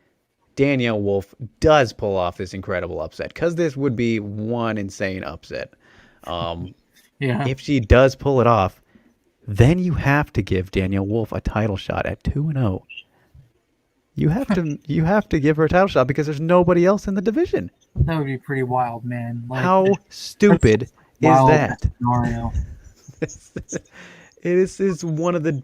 Danielle Wolf does pull off this incredible upset, because this would be one insane upset. If she does pull it off, then you have to give Danielle Wolf a title shot at 2-0. You have to give her a title shot, because there's nobody else in the division. That would be pretty wild, man. Like, how stupid is that? Scenario. It is one of the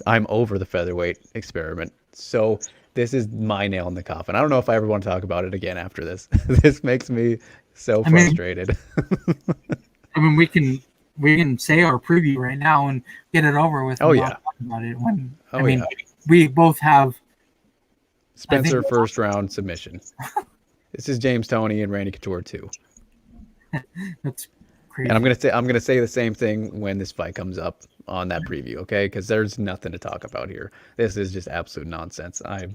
I'm over the featherweight experiment. So this is my nail in the coffin. I don't know if I ever want to talk about it again after this. This makes me so frustrated. I mean, we can say our preview right now and get it over with. Talk about it. We both have Spencer first round submission. This is James Toney and Randy Couture too. That's crazy. And I'm gonna say the same thing when this fight comes up on that preview, okay? Because there's nothing to talk about here. This is just absolute nonsense. I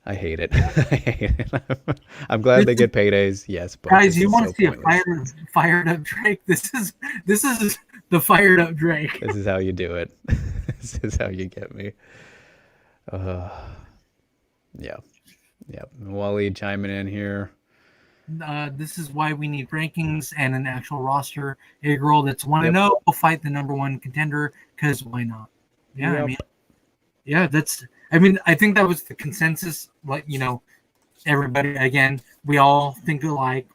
hate it. I hate it. I'm glad they get paydays, yes. But guys, you want to see a fired up Drake? This is the fired up Drake. This is how you do it. This is how you get me. Yeah. Waleed chiming in here. This is why we need rankings and an actual roster. A girl that's 1-0 will fight the number one contender, because why not? Yeah, I think that was the consensus. Like, everybody, again, we all think alike.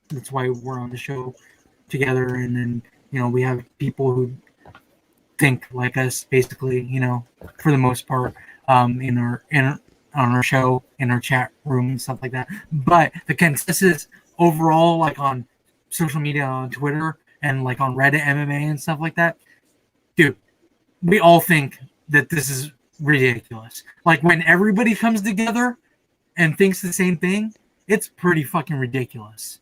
That's why we're on the show together. And then, we have people who think like us, basically, for the most part, on our show, in our chat room and stuff like that. But the consensus overall, like on social media, on Twitter, and like on Reddit MMA and stuff like that, dude, we all think that this is ridiculous. Like when everybody comes together and thinks the same thing, it's pretty fucking ridiculous.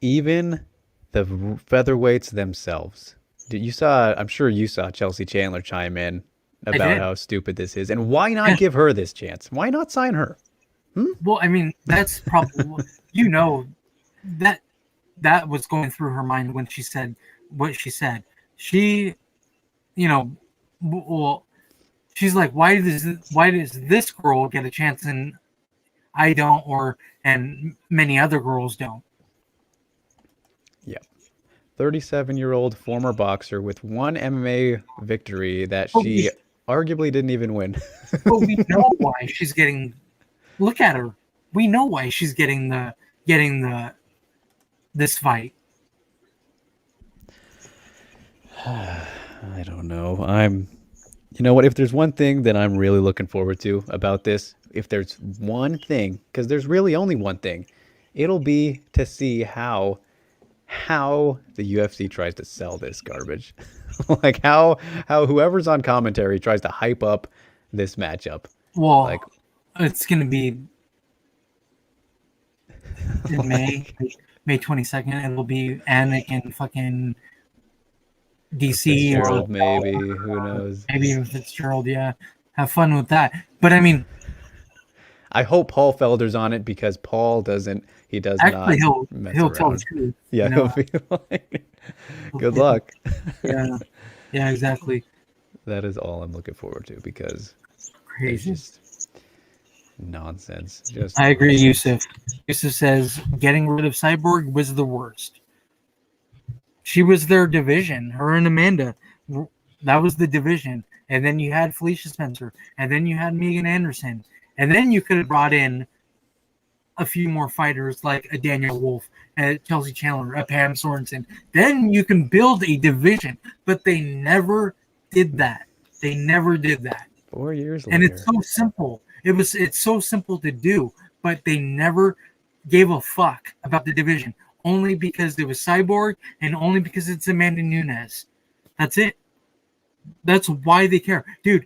Even the featherweights themselves. I'm sure you saw Chelsea Chandler chime in about how stupid this is. And why not give her this chance? Why not sign her? Well, I mean, that's probably, that was going through her mind when she said what she said. She, well, she's like, why does this girl get a chance and I don't, and many other girls don't? Yeah. 37-year-old former boxer with one MMA victory that she arguably didn't even win. But we know why she's getting. Look at her. We know why she's getting this fight. I don't know. You know what? If there's one thing that I'm really looking forward to about this, if there's one thing, because there's really only one thing, it'll be to see how the UFC tries to sell this garbage. Like how whoever's on commentary tries to hype up this matchup. Well, like it's gonna be in May 22nd. It'll be Anik and fucking DC Fitzgerald, maybe. Who knows? Maybe even Fitzgerald. Yeah, have fun with that. But I mean, I hope Paul Felder's on it because Paul doesn't. He does actually, not. He'll tell the truth. Yeah, he'll be like, good luck. Yeah, exactly. That is all I'm looking forward to because crazy. It's just nonsense. I agree, Yusuf. Yusuf says getting rid of Cyborg was the worst. She was their division. Her and Amanda, that was the division. And then you had Felicia Spencer, and then you had Megan Anderson, and then you could have brought in a few more fighters like a Daniel Wolf, a Chelsea Chandler, a Pam Sorensen. Then you can build a division, but they never did that. They never did that. 4 years later. And it's so simple. It's so simple to do, but they never gave a fuck about the division. Only because it was Cyborg and only because it's Amanda Nunes. That's it. That's why they care. Dude,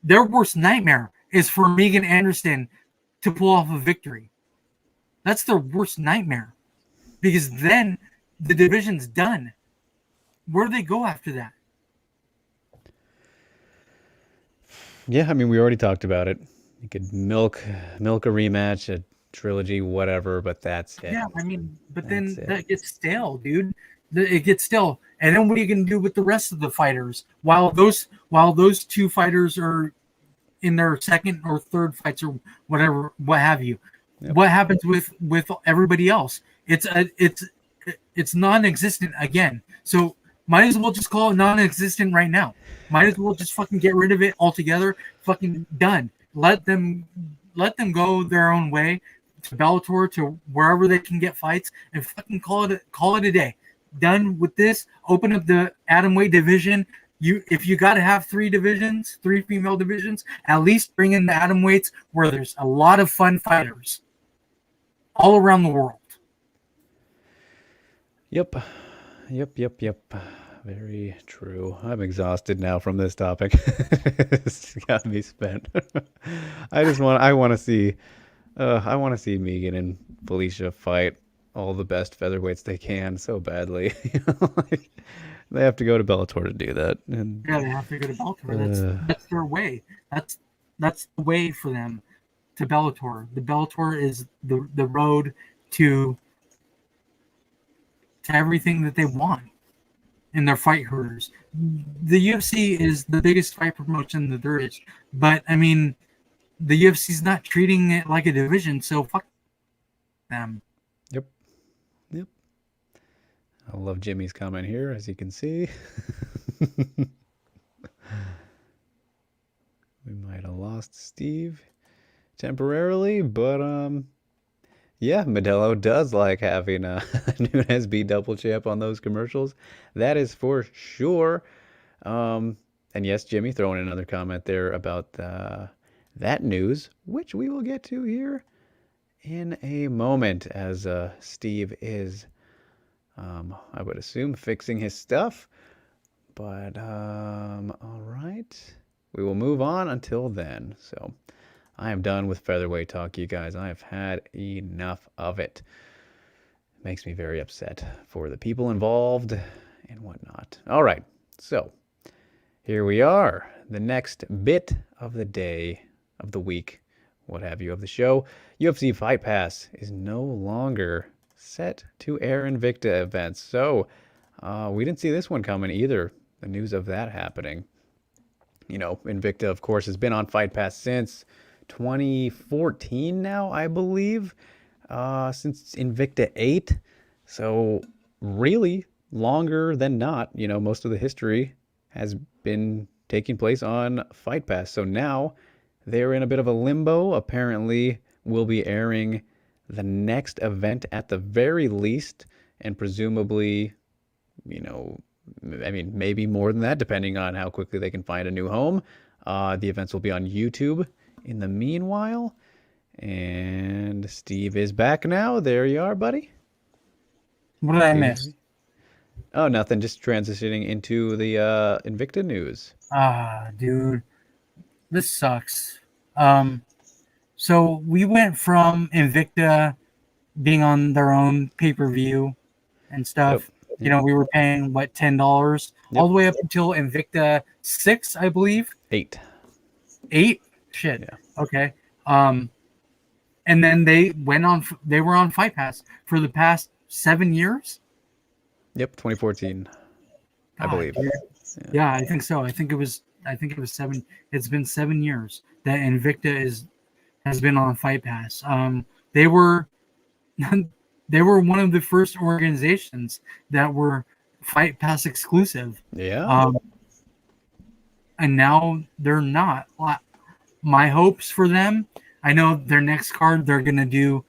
their worst nightmare is for Megan Anderson to pull off a victory. That's their worst nightmare. Because then the division's done. Where do they go after that? Yeah, I mean, we already talked about it. You could milk a rematch, a trilogy, whatever, but that's it. Yeah, I mean, but then that gets stale, dude. It gets stale. And then what are you going to do with the rest of the fighters? While those two fighters are in their second or third fights or whatever, what have you? Yep. What happens with everybody else? It's non-existent again. So might as well just call it non-existent right now. Might as well just fucking get rid of it altogether. Fucking done. Let them go their own way to Bellator, to wherever they can get fights, and fucking call it a day. Done with this. Open up the atomweight division. If you got to have three female divisions, at least bring in the atomweights where there's a lot of fun fighters all around the world. Yep. Very true. I'm exhausted now from this topic. It's got me spent. I want to see Megan and Felicia fight all the best featherweights they can so badly. They have to go to Bellator to do that. And yeah, they have to go to Bellator. That's their way. That's the way for them to Bellator. The Bellator is the road to everything that they want in their fight herders. The UFC is the biggest fight promotion that there is. But I mean, the UFC is not treating it like a division, so fuck them. Yep. I love Jimmy's comment here, as you can see. We might have lost Steve temporarily, but yeah, Modelo does like having Nunes be double champ on those commercials. That is for sure. And yes, Jimmy, throwing in another comment there about that news, which we will get to here in a moment as Steve is, I would assume, fixing his stuff. But, all right. We will move on until then. So I am done with featherweight talk, you guys. I have had enough of it. Makes me very upset for the people involved and whatnot. All right. So here we are. The next bit of the day, of the week, what have you, of the show. UFC Fight Pass is no longer set to air Invicta events. So we didn't see this one coming either. The news of that happening. You know, Invicta, of course, has been on Fight Pass since 2014 now, I believe, since Invicta 8. So really longer than not, you know, most of the history has been taking place on Fight Pass. So now they're in a bit of a limbo. Apparently, we'll be airing the next event at the very least, and presumably, you know, I mean, maybe more than that, depending on how quickly they can find a new home. The events will be on YouTube in the meanwhile. And Steve is back now. There you are, buddy. What did I miss? Oh, nothing. Just transitioning into the Invicta news. Dude, this sucks. So we went from Invicta being on their own pay-per-view and stuff. Yep. You know, we were paying what, $10 Yep. all the way up until Invicta 6, I believe. 8. 8? Shit. Yeah. Okay. And then they were on Fight Pass for the past 7 years. Yep, 2014, I believe. Yeah, I think so. I think it was 7. It's been 7 years that Invicta has been on Fight Pass. They were they were one of the first organizations that were Fight Pass exclusive. Yeah. And now they're not. My hopes for them, I know their next card they're going to do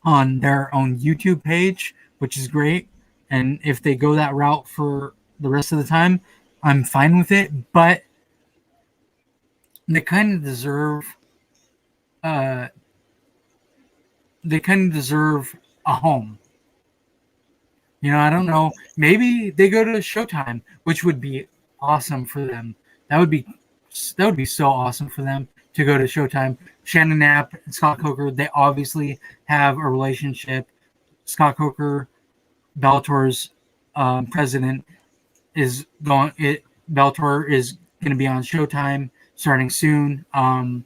on their own YouTube page, which is great. And if they go that route for the rest of the time, I'm fine with it. But they kind of deserve a home. You know, I don't know. Maybe they go to Showtime, which would be awesome for them. That would be so awesome for them to go to Showtime. Shannon Knapp and Scott Coker, they obviously have a relationship. Scott Coker, Bellator's president, Bellator is going to be on Showtime starting soon. How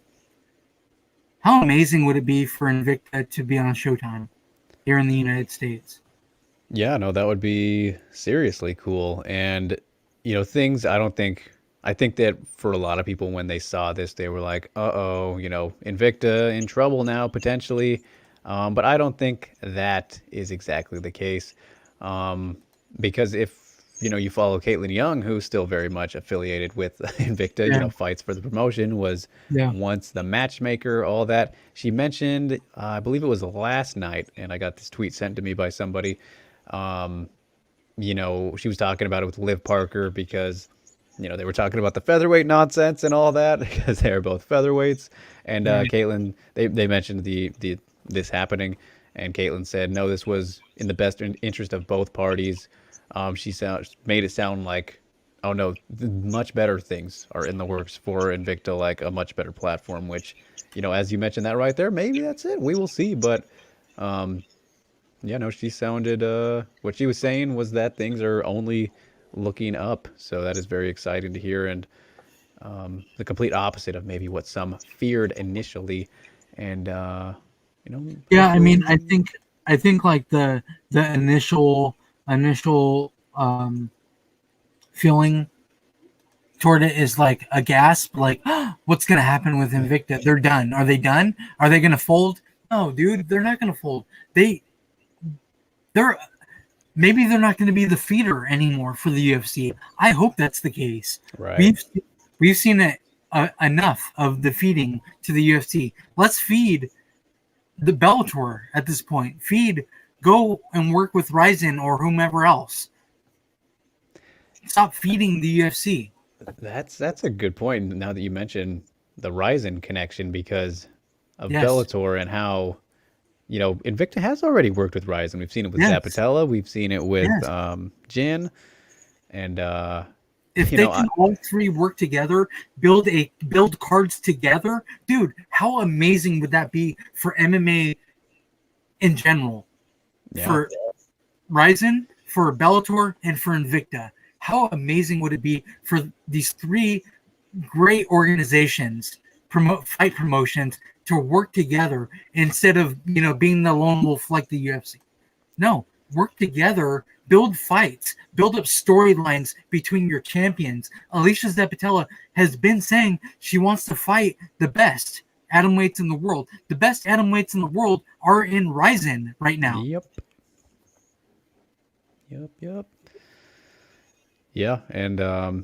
amazing would it be for Invicta to be on Showtime here in the United States? Yeah, no, that would be seriously cool. And, you know, I think that for a lot of people, when they saw this, they were like, uh-oh, you know, Invicta in trouble now, potentially. But I don't think that is exactly the case. Because if, you know, you follow Caitlin Young, who's still very much affiliated with Invicta, you know, fights for the promotion, was once the matchmaker, all that. She mentioned, I believe it was last night, and I got this tweet sent to me by somebody. You know, she was talking about it with Liv Parker because, you know, they were talking about the featherweight nonsense and all that because they're both featherweights. And Caitlin, they mentioned this happening, and Caitlin said, no, this was in the best interest of both parties. She made it sound like, oh no, much better things are in the works for Invicta, like a much better platform, which, you know, as you mentioned that right there, maybe that's it. We will see. But yeah, no, she sounded, what she was saying was that things are only looking up. So that is very exciting to hear. And the complete opposite of maybe what some feared initially. And, you know. Yeah, I mean, I think like the initial feeling toward it is like a gasp, like, oh, what's going to happen with Invicta? They're done. Are they done? Are they going to fold? No, dude, they're not going to fold. Maybe they're not going to be the feeder anymore for the UFC. I hope that's the case. Right. We've seen it enough of the feeding to the UFC. Let's feed the Bellator at this point. Go and work with Ryzen or whomever else. Stop feeding the UFC. That's a good point. Now that you mention the Ryzen connection, because of Yes. Bellator and how Invicta has already worked with Ryzen. We've seen it with Yes. Zapatella. We've seen it with Yes. Jin, and If you they know, can all three work together, build cards together, dude, how amazing would that be for MMA in general? yeah, For Ryzen, for Bellator, and for Invicta. How amazing would it be for these three great organizations, fight promotions, to work together instead of being the lone wolf like the UFC? No, work together, build fights, build up storylines between your champions. Alicia Zapatella has been saying she wants to fight the best atomweights in the world. The best atomweights in the world are in Ryzen right now. yep, yep. Yeah, and I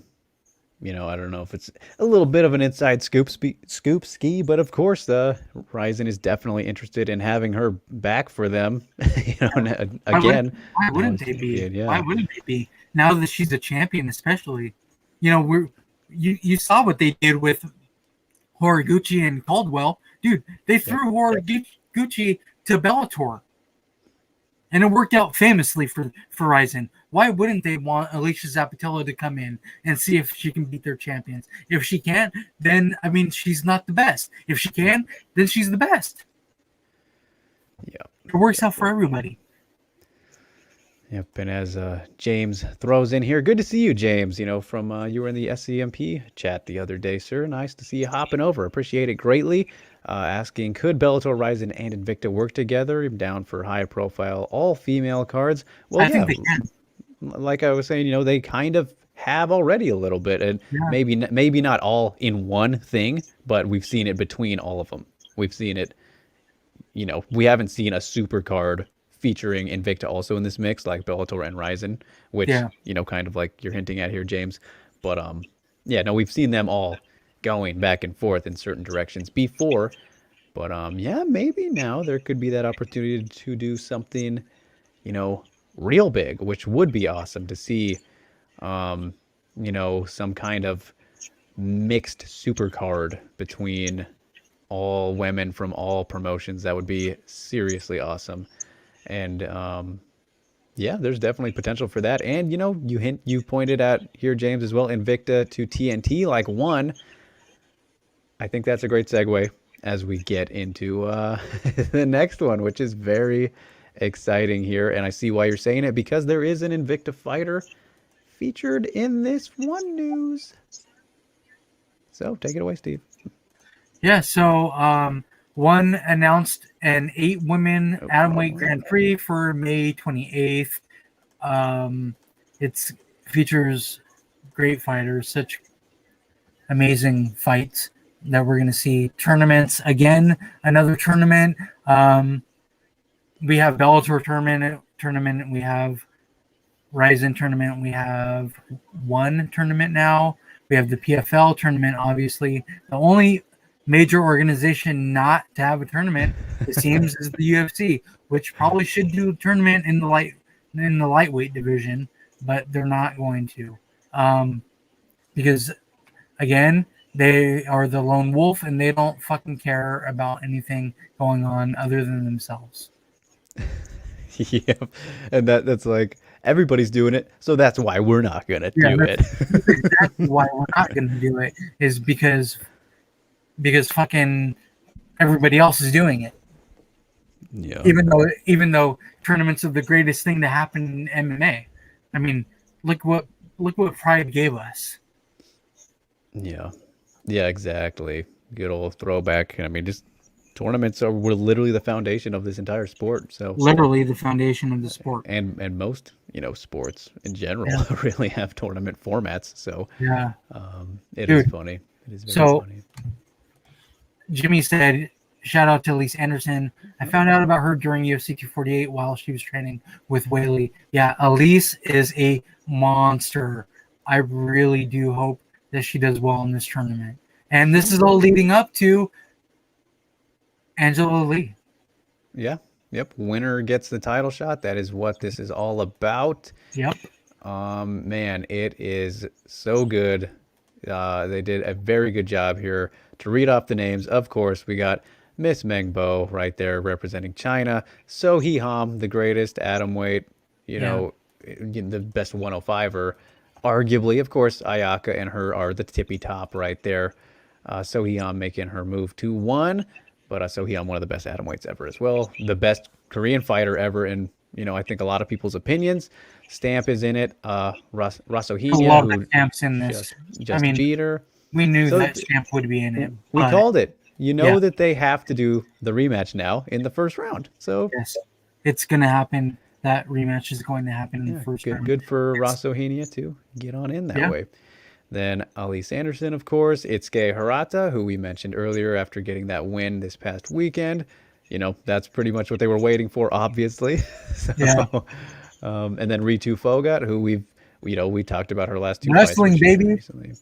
don't know if it's a little bit of an inside scoop ski, but of course, Ryzen is definitely interested in having her back for them. Why would Again, why now wouldn't as they be? champion. Why Yeah, wouldn't they be? Now that she's a champion, especially. You saw what they did with Horiguchi and Caldwell. Dude, they yep. threw Horiguchi to Bellator. And it worked out famously for Ryzen. Why wouldn't they want Alicia Zapatella to come in and see if she can beat their champions? If she can't, then I mean she's not the best. If she can, then she's the best. Yep. It works Yep. out for everybody. Yep. And as James throws in here, good to see you, James. From you were in the SCMP chat the other day, sir. Nice to see you hopping over. Appreciate it greatly. Asking, could Bellator, Ryzen, and Invicta work together? I'm down for high-profile, all-female cards. Well, I yeah. think they can. Like I was saying, they kind of have already a little bit, and Yeah. maybe not all in one thing, but we've seen it between all of them. We've seen it. We haven't seen a super card featuring Invicta also in this mix, like Bellator and Ryzen, which Yeah. kind of like you're hinting at here, James. But yeah, no, we've seen them all going back and forth in certain directions before. But yeah, maybe now there could be that opportunity to do something, real big, which would be awesome to see. Some kind of mixed super card between all women from all promotions. That would be seriously awesome. And yeah, there's definitely potential for that. And you pointed out here, James, as well, Invicta to TNT like one. I think that's a great segue as we get into the next one, which is very exciting here. And I see why you're saying it, because there is an Invicta fighter featured in this one news. So take it away, Steve. Yeah, so one announced an 8-women atomweight Grand Prix for May 28th. It features great fighters, such amazing fights that we're going to see. Tournaments again, another tournament. We have Bellator tournament. We have Ryzen tournament. We have one tournament now. We have the PFL tournament. Obviously, the only major organization not to have a tournament, it seems, is the UFC, which probably should do a tournament in the lightweight division, but they're not going to, because again, they are the lone wolf and they don't fucking care about anything going on other than themselves. Yep. And that's like everybody's doing it, so that's why we're not gonna do it. That's exactly why we're not going to do it, is because fucking everybody else is doing it. Yeah. Even though tournaments are the greatest thing to happen in MMA. I mean, look what Pride gave us. Yeah. Yeah, exactly. Good old throwback. I mean, just tournaments were literally the foundation of this entire sport. So, Literally the foundation of the sport. and most, sports in general Yeah. really have tournament formats. So, Yeah. it is Dude, funny. It is very so funny. Jimmy said, shout out to Elise Anderson. I found out about her during UFC 248 while she was training with Whaley. Yeah, Elise is a monster. I really do hope that she does well in this tournament. And this is all leading up to Angela Lee. Yeah. Yep. Winner gets the title shot. That is what this is all about. Yep. Man, it is so good. They did a very good job here to read off the names. Of course, we got Miss Mengbo right there representing China. So Hee Ham, the greatest atomweight, Yeah. the best 105er. Arguably, of course, Ayaka and her are the tippy top right there. So Hee Ham making her move to one, but So Hee Ham one of the best atomweights ever as well. The best Korean fighter ever in, I think a lot of people's opinions. Stamp is in it. A Rasohinia, lot of who stamps in this. just I just mean, beat her. we knew So that stamp would be in it, we but called it. You yeah, know that they have to do the rematch now in the first round. So yes, it's going to happen. That rematch is going to happen in the yeah, first good round. good for It's, Rasohinia to get on in that yeah, way. Then Ali Sanderson, of course. Itsuke Hirata, who we mentioned earlier after getting that win this past weekend. That's pretty much what they were waiting for, obviously. yeah. So, and then Ritu Fogat, who we talked about her last two fights where Wrestling, she's had baby. recently.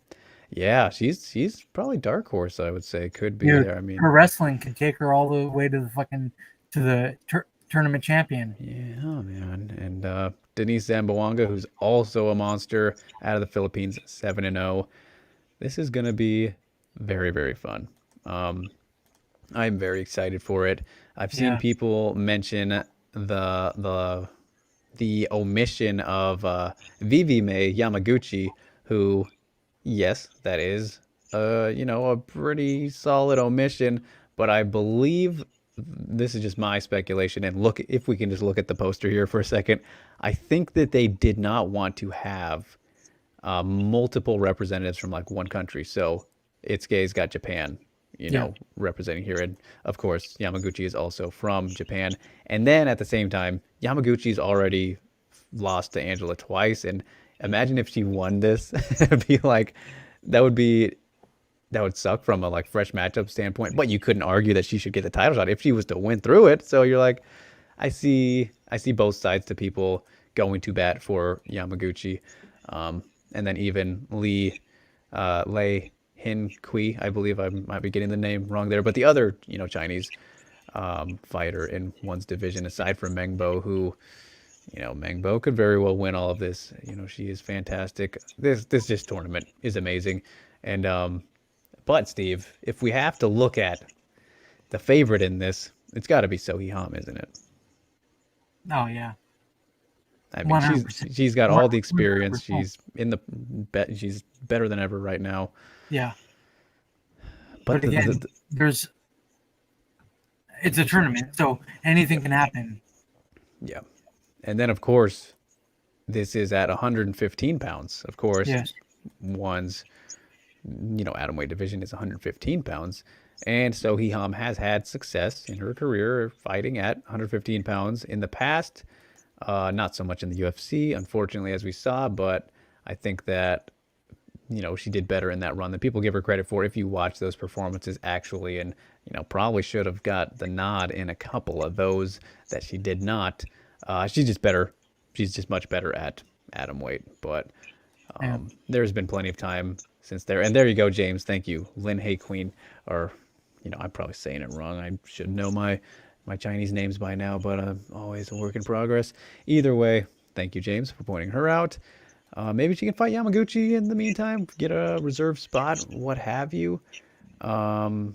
Yeah, she's probably dark horse, I would say, could be Dude, there. I mean, her wrestling can take her all the way to the fucking to the tournament champion. yeah, man. And Denise Zamboanga, who's also a monster out of the Philippines, 7-0. This is gonna be very, very fun. Um, I'm very excited for it. I've seen Yeah, people mention the the omission of Vivime Yamaguchi, who, yes, that is a pretty solid omission, but I believe this is just my speculation. And look, if we can just look at the poster here for a second, I think that they did not want to have multiple representatives from like one country. So Itsuke's got Japan, yeah, representing here. And of course, Yamaguchi is also from Japan. And then at the same time, Yamaguchi's already lost to Angela twice. And imagine if she won this. It'd be like, that would be that would suck from a like fresh matchup standpoint, but you couldn't argue that she should get the title shot if she was to win through it. So you're like, I see both sides to people going to bat for Yamaguchi, and then even Lei Hin Kui, I believe I might be getting the name wrong there, but the other Chinese fighter in one's division aside from Mengbo, who Mengbo could very well win all of this. She is fantastic. This just tournament is amazing, and but Steve, if we have to look at the favorite in this, it's got to be Sohee Ham, isn't it? oh yeah, I mean, 100%. she's got all the experience. 100%. She's better than ever right now. Yeah, But but again, it's a tournament, so anything can happen. yeah, and then of course this is at 115 pounds. Of course, Yes, one's atomweight division is 115 pounds, and so Ham has had success in her career fighting at 115 pounds in the past. Not so much in the UFC, unfortunately, as we saw, but I think that she did better in that run than people give her credit for. If you watch those performances actually, and probably should have got the nod in a couple of those that she did not. She's just better. She's just much better at atom weight. But yeah, there's been plenty of time since there. And there you go, James. Thank you, Lin Hei Queen. Or, I'm probably saying it wrong. I should know my Chinese names by now, but always a work in progress. Either way, thank you, James, for pointing her out. Maybe she can fight Yamaguchi in the meantime, get a reserve spot, what have you. Um,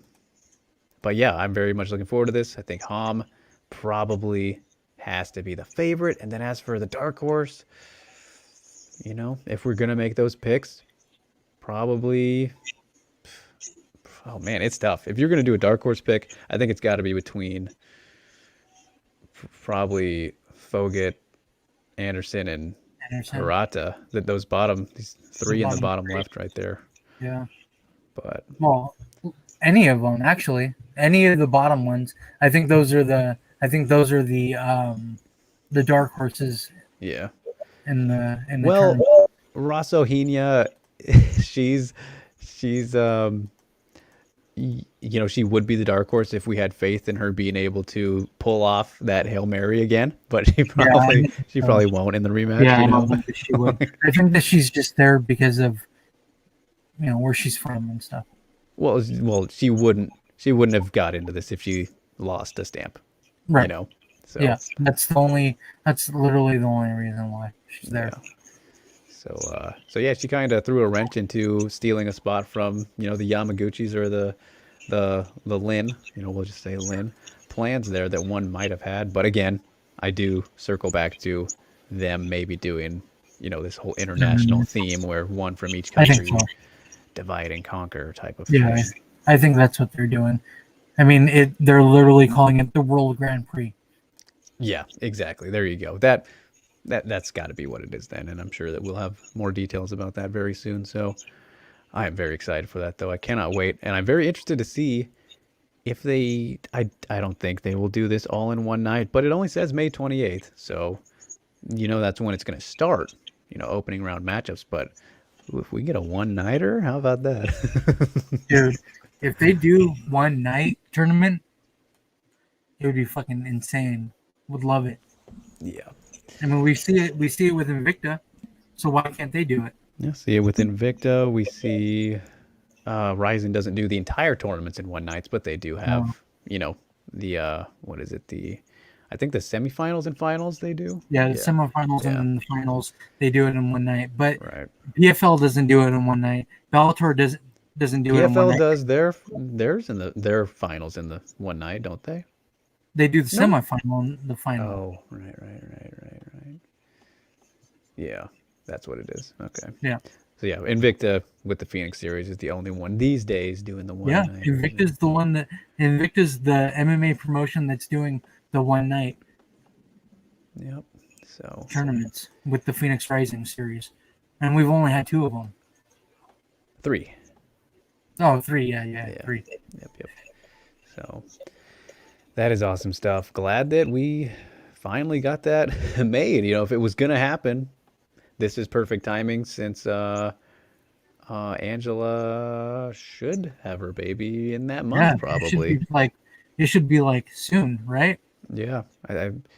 but yeah, I'm very much looking forward to this. I think Ham probably has to be the favorite. And then as for the dark horse, if we're going to make those picks, probably. Oh man, it's tough. If you're going to do a dark horse pick, I think it's got to be between probably Fogut, Anderson, and Anderson. Hirata. These three in the bottom left right there. Yeah. But Well, any of them actually. Any of the bottom ones. I think those are the. I think those are the dark horses yeah. in the Well, tournament. Rasohinia, she's she would be the dark horse if we had faith in her being able to pull off that Hail Mary again, but she probably won't in the rematch. Yeah, I don't think that she would. I think that she's just there because of where she's from and stuff. Well, she wouldn't have got into this if she lost a stamp. Right. So Yeah, that's literally the only reason why she's there. yeah. So yeah, she kind of threw a wrench into stealing a spot from the Yamaguchis or the Lin, we'll just say Lin plans there that one might have had. But again, I do circle back to them maybe doing this whole international Mhm. theme where one from each I think so. country divide and conquer type of Yeah, thing. I think that's what they're doing. I mean, they're literally calling it the World Grand Prix. Yeah, exactly. There you go. That's got to be what it is then, and I'm sure that we'll have more details about that very soon. So I am very excited for that, though. I cannot wait, and I'm very interested to see if they. I don't think they will do this all in one night, but it only says May 28th, so that's when it's going to start. Opening round matchups. But if we get a one nighter, how about that? Dude, if they do one night tournament, it would be fucking insane. Would love it. Yeah. I mean, we see it with Invicta, so why can't they do it? Yeah. See it with Invicta. We see Ryzen doesn't do the entire tournaments in one nights, but they do No. have, the what is it? I think the semifinals and finals they do. Yeah, the Yeah. semifinals and Yeah. then the finals, they do it in one night. But Right. PFL doesn't do it in one night. Bellator doesn't do it in one PFL night. does theirs in their finals in the one night, don't they? They do the No. semifinal and the final. Oh, right. Yeah, that's what it is. Okay. Yeah. So yeah, Invicta with the Phoenix series is the only one these days doing the one Yeah. nighters. Invicta's the MMA promotion that's doing the one night Yep. So tournaments with the Phoenix Rising series. And we've only had two of them. 3. Oh, three. Yeah, Yeah. three. Yep. So that is awesome stuff. Glad that we finally got that made. If it was gonna happen, this is perfect timing since Angela should have her baby in that Yeah, month, probably. it should be like soon, right? Yeah,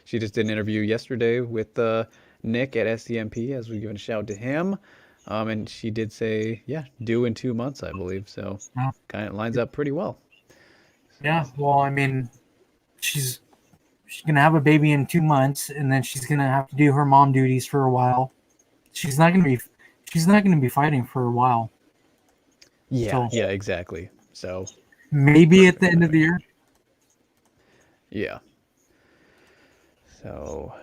she just did an interview yesterday with Nick at SCMP, as we give a shout to him. And she did say, yeah, due in 2 months, I believe. So Yeah. kind of lines up pretty well. Yeah. So Well, I mean, she's she's gonna have a baby in 2 months, and then she's gonna have to do her mom duties for a while. She's not gonna be she's not gonna be fighting for a while. yeah, So yeah, exactly. So maybe at the perfect end of the timing. year. Yeah. So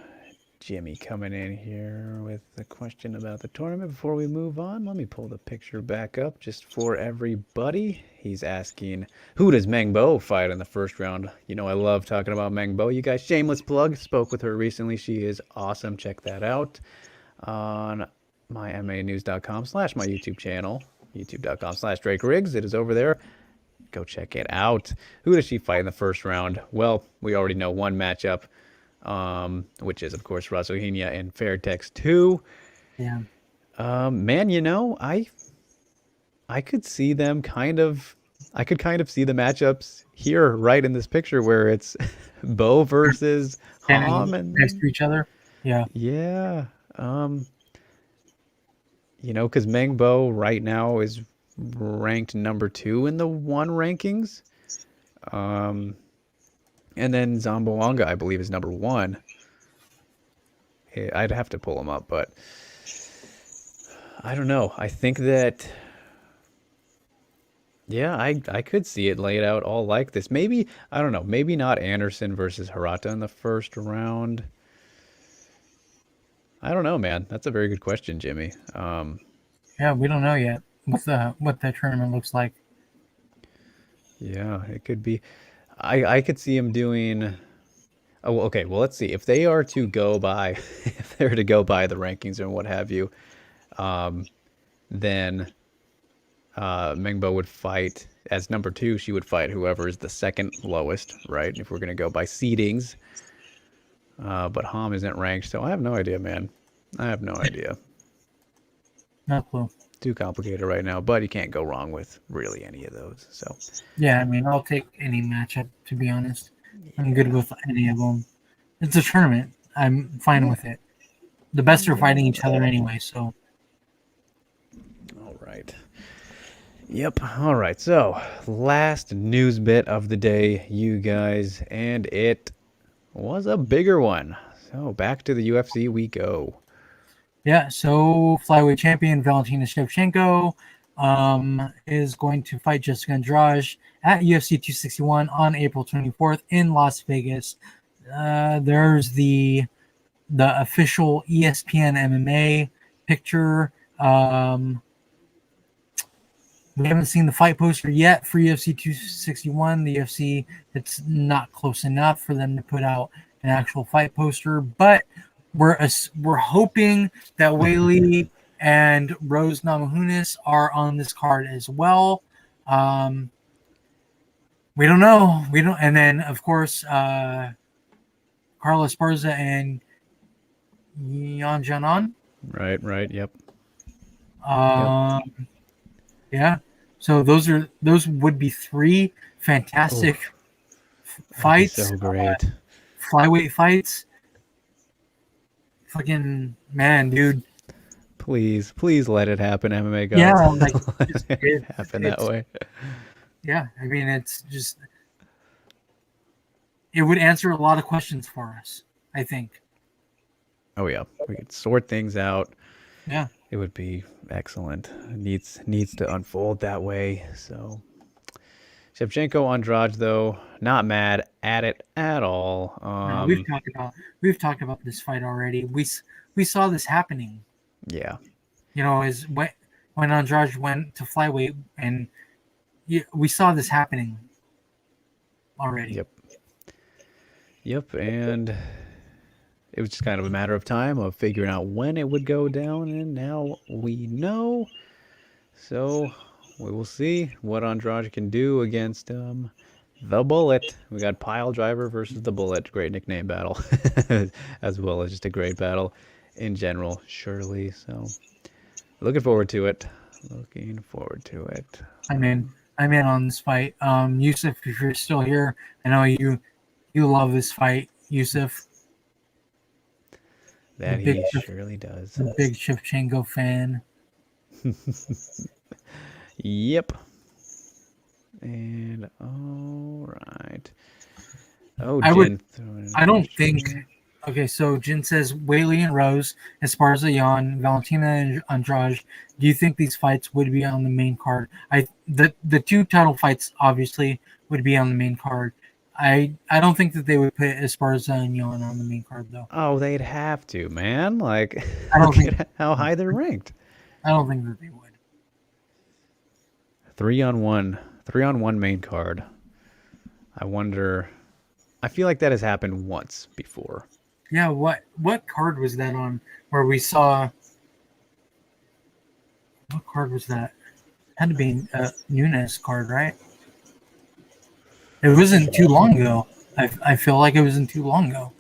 Jimmy coming in here with a question about the tournament. Before we move on, let me pull the picture back up just for everybody. He's asking, who does Meng Bo fight in the first round? I love talking about Meng Bo. You guys, shameless plug. Spoke with her recently. She is awesome. Check that out on mymanews.com/my YouTube channel, youtube.com/Drake Riggs. It is over there. Go check it out. Who does she fight in the first round? Well, we already know one matchup, which is, of course, Rasohinia and Fairtex 2. Yeah. Man, I could see them I could kind of see the matchups here, right in this picture, where it's Bo versus Standing Holm, next and to each other. Yeah. yeah, because Meng Bo right now is ranked number 2 in the one rankings. And then Zamboanga, I believe, is number 1. I'd have to pull him up, but I don't know. I think that, yeah, I could see it laid out all like this. Maybe, I don't know, maybe not Anderson versus Hirata in the first round. I don't know, man. That's a very good question, Jimmy. Yeah, we don't know yet what that tournament looks like. Yeah, it could be. I could see him doing. Oh, okay. Well, let's see. If they are to go by, if they're to go by the rankings and what have you, then Mengbo would fight as number 2. She would fight whoever is the second lowest, right? If we're gonna go by seedings, but Ham isn't ranked, so I have no idea, man. I have no idea. No clue. Too complicated right now, but you can't go wrong with really any of those. So Yeah, I mean, I'll take any matchup, to be honest. I'm good yeah, with any of them. It's a tournament. I'm fine yeah. with it. The best are fighting each other anyway, so All right. Yep. All right. So last news bit of the day, you guys, and it was a bigger one. So back to the UFC we go. Yeah, so flyweight champion Valentina Shevchenko is going to fight Jessica Andrade at UFC 261 on April 24th in Las Vegas. There's the official ESPN MMA picture. We haven't seen the fight poster yet for UFC 261. The UFC, it's not close enough for them to put out an actual fight poster, but we're hoping that Whaley and Rose Namajunas are on this card as well. We don't know. We don't. And then of course, Carlos Esparza and Yan Janan. Right. Yep. Um, yeah. So those would be three fantastic Oof, that'd be fights, so great. flyweight fights. Fucking man, dude. Please let it happen, MMA Yeah, gods. like Let it happen that way. yeah. I mean, it's just it would answer a lot of questions for us. I think. Oh yeah, we could sort things out. Yeah. It would be excellent. Needs to unfold that way. So Shevchenko Andrade though, not mad at it at all. No, we've talked about this fight already. We saw this happening. Yeah. You know, is when Andrade went to flyweight, and we saw this happening already. Yep, and it was just kind of a matter of time of figuring out when it would go down, and now we know. So we will see what Andrade can do against the Bullet. We got Pile Driver versus the Bullet. Great nickname battle, as well as just a great battle in general, surely. So looking forward to it. Looking forward to it. I'm in on this fight. Yusuf, if you're still here, I know you love this fight, Yusuf. That he surely does. The big Shevchenko fan. Yep. And all right. Oh, I don't think. Okay, so Jin says Whaley and Rose, Esparza, Yan, Valentina and Andrade. Do you think these fights would be on the main card? The two title fights obviously would be on the main card. I don't think that they would put Esparza and Yan on the main card though. Oh, they'd have to, man. Like, I don't look think at how high they're ranked. I don't think that they would. 3-on-1 main card. I wonder. I feel like that has happened once before. Yeah, what card was that on? Where we saw. What card was that? Had to be a Nunes card, right? It wasn't too long ago. I feel like it wasn't too long ago.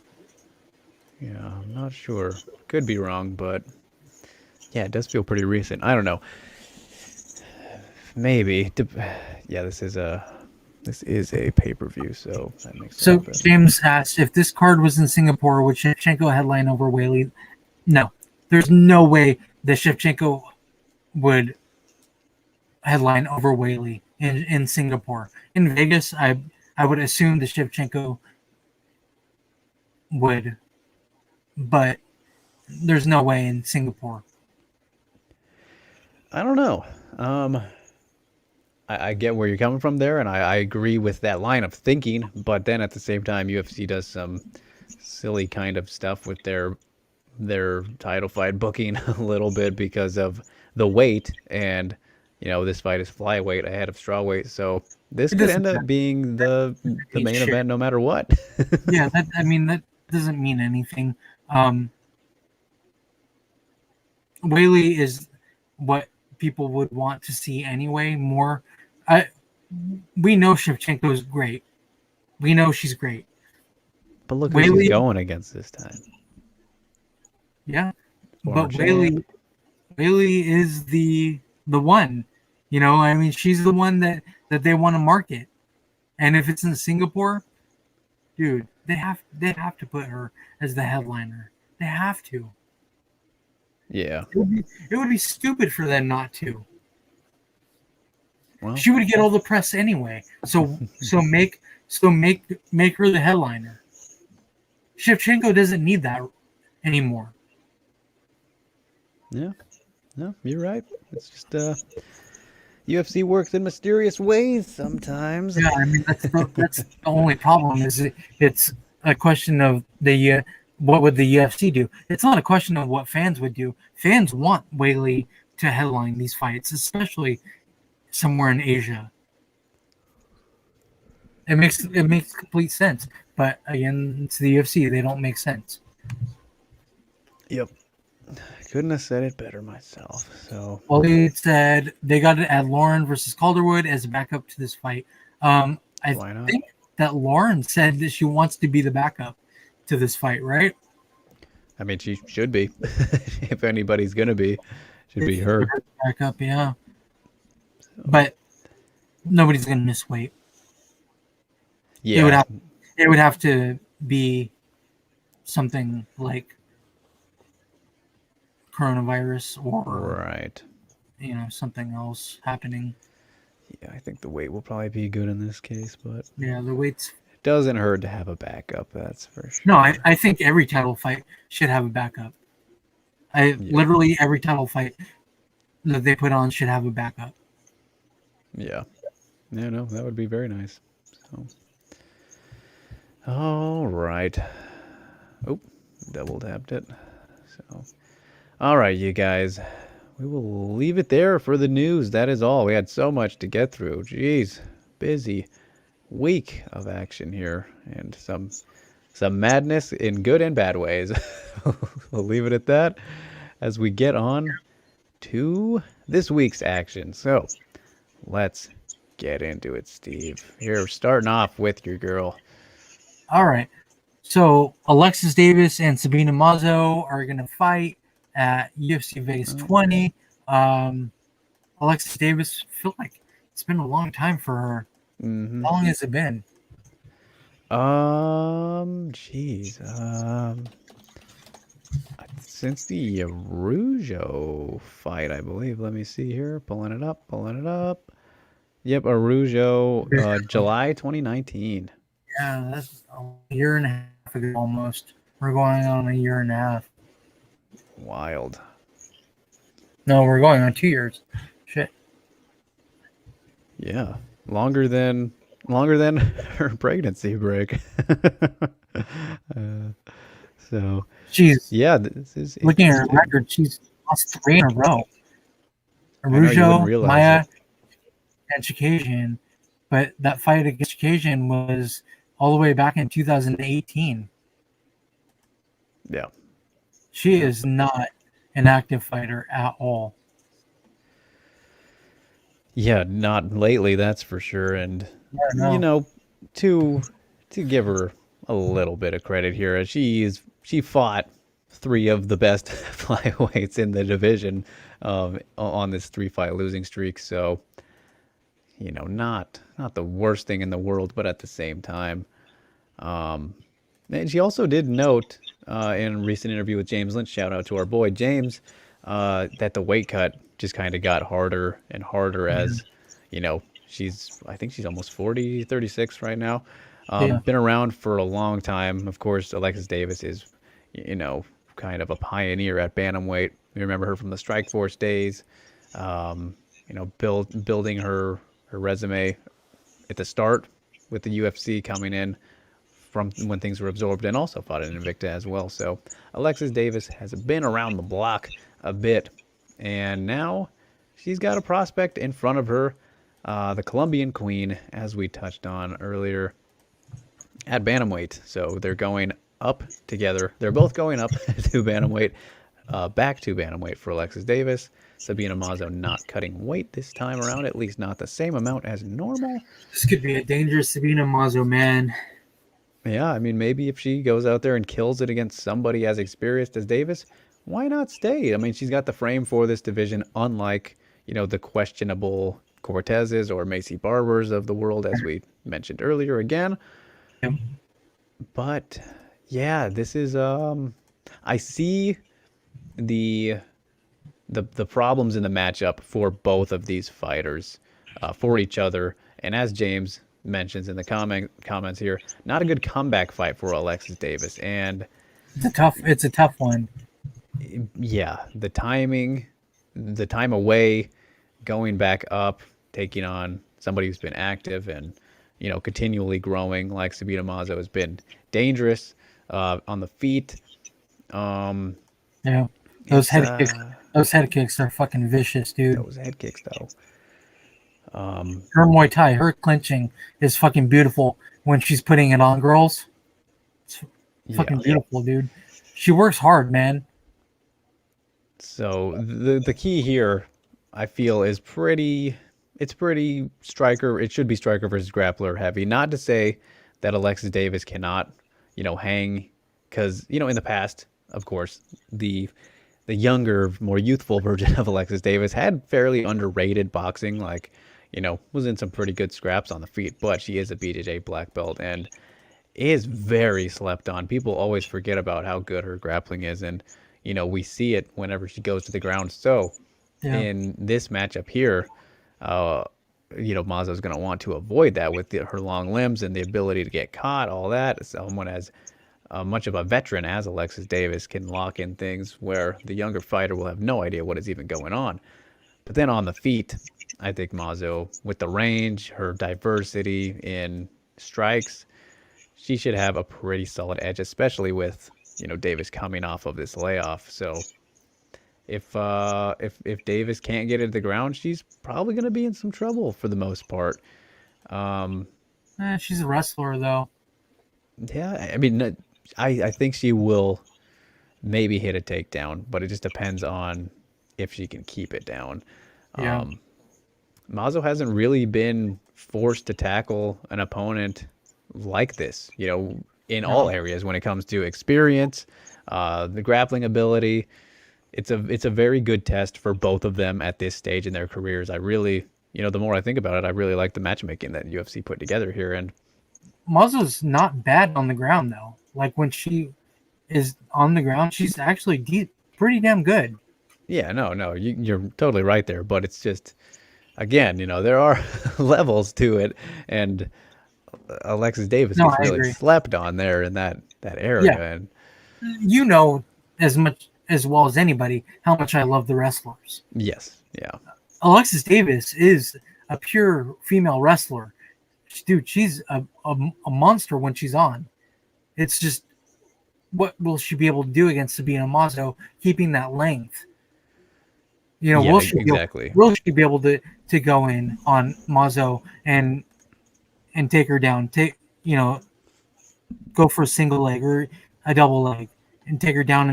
Yeah, I'm not sure. Could be wrong, but yeah, it does feel pretty recent. I don't know. Maybe. Yeah, this is a pay-per-view, so that makes So sense. James asked if this card was in Singapore, would Shevchenko headline over Whaley? No, there's no way that Shevchenko would headline over Whaley in Singapore. In Vegas, I would assume that Shevchenko would, but there's no way in Singapore. I don't know. I get where you're coming from there, and I agree with that line of thinking. But then at the same time, UFC does some silly kind of stuff with their title fight booking a little bit because of the weight, and this fight is flyweight ahead of strawweight, so this could end up being the main event no matter what. Yeah, that doesn't mean anything. Whaley is what people would want to see anyway. We know Shevchenko is great. We know she's great. But look who she's going against this time. Yeah, but Whaley is the one. I mean, she's the one that they want to market. And if it's in Singapore, dude, they have to put her as the headliner. They have to. Yeah. It would be stupid for them not to. Well, she would get all the press anyway. So make her the headliner. Shevchenko doesn't need that anymore. Yeah. No, you're right. It's just UFC works in mysterious ways sometimes. Yeah, I mean that's the only problem is it's a question of the what would the UFC do? It's not a question of what fans would do. Fans want Whaley to headline these fights, especially somewhere in Asia. It makes complete sense, but again, it's the UFC. They don't make sense. Yep. Couldn't have said it better myself. So Whaley said they got to add Lauren versus Calderwood as a backup to this fight. I why not? think that Lauren said that she wants to be the backup to this fight, right? I mean, she should be. If anybody's gonna be, should It be should be her. her backup, yeah. So But nobody's gonna miss weight. It would yeah, have it would have to be something like coronavirus or right. something else happening. Yeah, I think the weight will probably be good in this case, but Yeah, the weights. it doesn't hurt to have a backup. That's for No, I, sure. I think every title fight should have a backup. I Yep. literally every title fight that they put on should have a backup. Yeah. Yeah. No, that would be very nice. So, all right. Oh, double tapped it. So, all right, you guys. We will leave it there for the news. That is all. We had so much to get through. Jeez, busy week of action here, and some madness in good and bad ways. We'll leave it at that as we get on to this week's action. So let's get into it, Steve. Here, starting off with your girl. All right. So Alexis Davis and Sabina Mazo are going to fight at UFC Vegas Oh, 20. Um, Alexis Davis, feel like it's been a long time for her. mm-hmm. How long has it been? Jeez. Since the Arujo fight, I believe. Let me see here. Pulling it up, pulling it up. Yep, Arujo, July 2019. Yeah, that's a year and a half ago almost. We're going on a year and a half. Wild. No, we're going on 2 years. Shit. Yeah, longer than her pregnancy break. uh, so She's yeah, this is looking at her interesting. record. She's lost 3 in a row. I know you wouldn't Arujo, realize Maya, it. and Chikajian. But that fight against Chikajian was all the way back in 2018. Yeah, She yeah, is not an active fighter at all. yeah. Not lately, that's for sure. And Yeah, you no. know, to to give her a little bit of credit here, as she fought three of the best flyweights in the division on this three-fight losing streak. So not the worst thing in the world, but at the same time, and she also did note in a recent interview with James Lynch, shout out to our boy James, that the weight cut just kind of got harder and harder Yeah. as, I think she's almost 40, 36 right now. Yeah. Been around for a long time. Of course, Alexis Davis is, you know, kind of a pioneer at bantamweight. We remember her from the Strikeforce days. Building her resume at the start with the UFC coming in from when things were absorbed, and also fought in Invicta as well. So Alexis Davis has been around the block a bit, and now she's got a prospect in front of her, the Colombian Queen, as we touched on earlier, at bantamweight. So they're going up together. They're both going up to bantamweight, back to bantamweight for Alexis Davis. Sabina Mazo not cutting weight this time around, at least not the same amount as normal. This could be a dangerous Sabina Mazo, man. Yeah, I mean, maybe if she goes out there and kills it against somebody as experienced as Davis, why not stay? I mean, she's got the frame for this division, unlike, the questionable Cortezes or Macy Barbers of the world, as we mentioned earlier again. Yeah. But yeah, this is I see the the problems in the matchup for both of these fighters, for each other. And as James mentions in the comments here, not a good comeback fight for Alexis Davis. And It's a tough one. Yeah, the time away, going back up, taking on somebody who's been active and continually growing like Sabina Mazo has been dangerous on the feet. Um, Yeah, those it's head kicks, those head kicks are fucking vicious, dude. those head kicks though. Her Muay Thai, her clinching is fucking beautiful when she's putting it on girls. It's fucking Yeah. beautiful, dude. She works hard, man. So the key here, I feel, is pretty. It's pretty striker. It should be striker versus grappler heavy. Not to say that Alexis Davis cannot, hang, because in the past, of course, the younger, more youthful version of Alexis Davis had fairly underrated boxing. Like, was in some pretty good scraps on the feet. But she is a BJJ black belt and is very slept on. People always forget about how good her grappling is, and we see it whenever she goes to the ground. So Yeah. in this matchup here, uh, Mazo's going to want to avoid that with her long limbs and the ability to get caught. All that, someone as much of a veteran as Alexis Davis can lock in things where the younger fighter will have no idea what is even going on. But then on the feet, I think Mazo, with the range, her diversity in strikes, she should have a pretty solid edge, especially with Davis coming off of this layoff. So if Davis can't get it to the ground, she's probably going to be in some trouble for the most part. She's a wrestler, though. Yeah, I mean, I think she will maybe hit a takedown, but it just depends on if she can keep it down. Yeah. Mazo hasn't really been forced to tackle an opponent like this, in all No. areas when it comes to experience, the grappling ability. It's a very good test for both of them at this stage in their careers. I really, the more I think about it, I really like the matchmaking that UFC put together here. And Muzzle's not bad on the ground, though. Like when she is on the ground, she's actually pretty damn good. yeah, no, you're totally right there. But it's just, again, there are levels to it, and Alexis Davis No, gets I really agree. slept on there in that Yeah, area. And you know as much as well as anybody how much I love the wrestlers. yes, yeah, Alexis Davis is a pure female wrestler. Dude, she's a monster when she's on. It's just what will she be able to do against Sabina Mazo, keeping that length? You know, yeah, exactly. will she be able to go in on Mazo and take her down? Go for a single leg or a double leg and take her down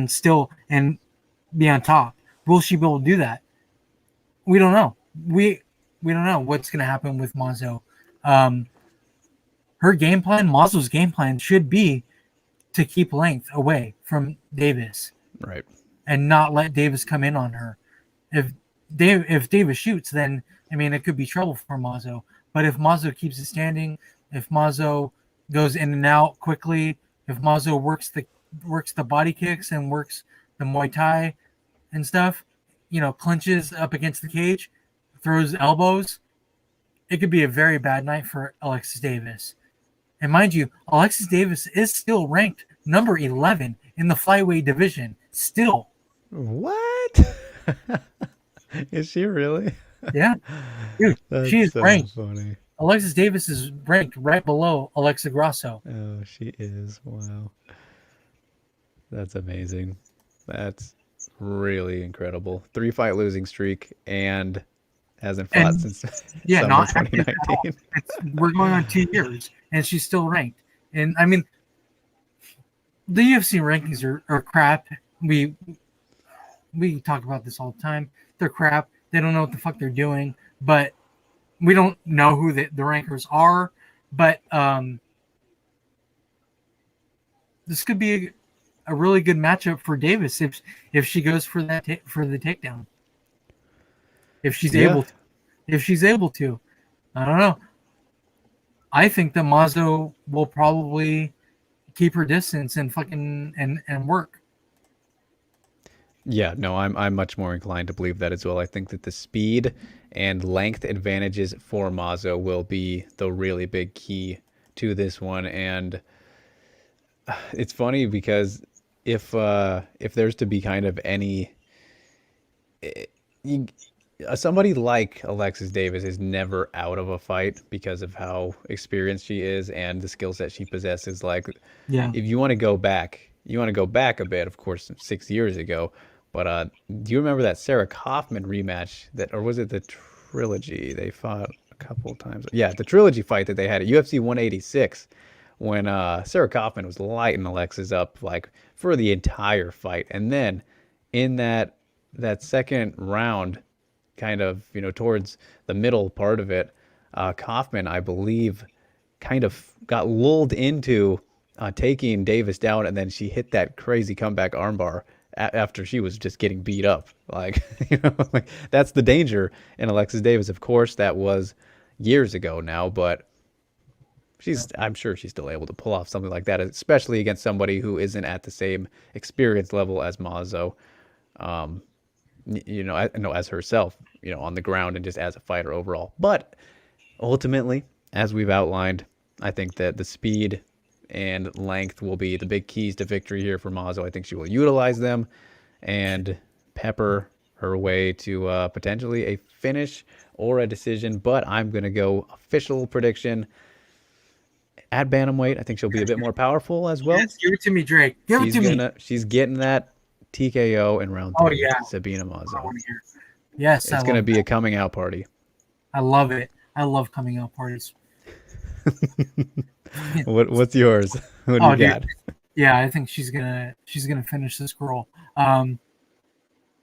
and be on top. Will she be able to do that? We don't know. We don't know what's going to happen with Mazo. Um, her game plan, Mazo's game plan, should be to keep length away from Davis Right. and not let Davis come in on her. If if Davis shoots, then I mean it could be trouble for Mazo. But if Mazo keeps it standing, if Mazo goes in and out quickly, if Mazo works the body kicks and works the Muay Thai and stuff, clinches up against the cage, throws elbows, it could be a very bad night for Alexis Davis. And mind you, Alexis Davis is still ranked number 11 in the flyweight division. Still. What? Is she really? Yeah. Dude, she That's is so ranked. funny. Alexis Davis is ranked right below Alexa Grasso. Oh, she is. Wow. That's amazing. That's really incredible. 3-fight losing streak and hasn't fought And since yeah, summer not active at all. 2019. We're going on 2 years, and she's still ranked. And I mean, the UFC rankings are crap. We talk about this all the time. They're crap. They don't know what the fuck they're doing. But we don't know who the rankers are. But this could be a really good matchup for Davis if she goes for for the takedown. If she's Yeah. able to. If she's able to. I don't know. I think that Mazo will probably keep her distance and fucking and work. Yeah, no, I'm much more inclined to believe that as well. I think that the speed and length advantages for Mazo will be the really big key to this one. And it's funny because if there's to be kind of any, you, somebody like Alexis Davis is never out of a fight because of how experienced she is and the skill set she possesses. Like, Yeah. if you want to go back, a bit, of course, 6 years ago. But do you remember that Sarah Kaufman rematch that, or was it the trilogy they fought a couple of times? Yeah, the trilogy fight that they had at UFC 186 when Sarah Kaufman was lighting Alexis up like for the entire fight, and then in that second round, kind of, towards the middle part of it, Kaufman, I believe, kind of got lulled into taking Davis down, and then she hit that crazy comeback armbar after she was just getting beat up. Like, like that's the danger in Alexis Davis. Of course, that was years ago now, but I'm sure she's still able to pull off something like that, especially against somebody who isn't at the same experience level as Mazo. No, as herself, on the ground and just as a fighter overall. But ultimately, as we've outlined, I think that the speed and length will be the big keys to victory here for Mazo. I think she will utilize them and pepper her way to potentially a finish or a decision. But I'm going to go official prediction at bantamweight. I think she'll be a bit more powerful as well. Yes, give it to me, Drake. Give it to me. She's getting that TKO in round 3. Oh yeah, Sabina Mazo. Yes, It's going to be a coming out party. I love it. I love coming out parties. What's yours? What do you got? Yeah, I think she's gonna finish this girl.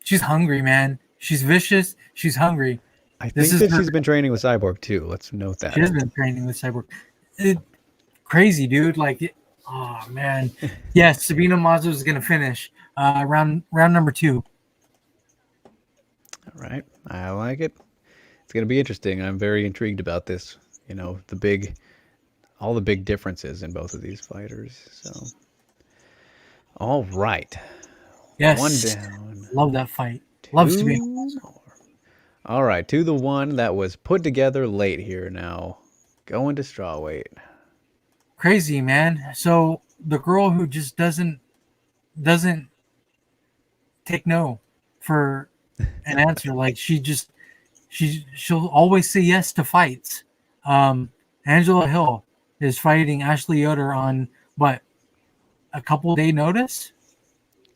She's hungry, man. She's vicious. She's hungry. I think that she's been training with Cyborg too. Let's note that. She has been training with Cyborg. Crazy, dude. Like, oh man. Yes, Sabina Mazo is gonna finish round number 2. All right, I like it. It's gonna be interesting. I'm very intrigued about this. All the big differences in both of these fighters. So, all right. Yes. 1 down. Love that fight. Loves to be. All right, to the one that was put together late here now. Going to strawweight. Crazy, man. So the girl who just doesn't take no for an answer. Like she'll always say yes to fights. Angela Hill is fighting Ashley Yoder on what, a couple day notice?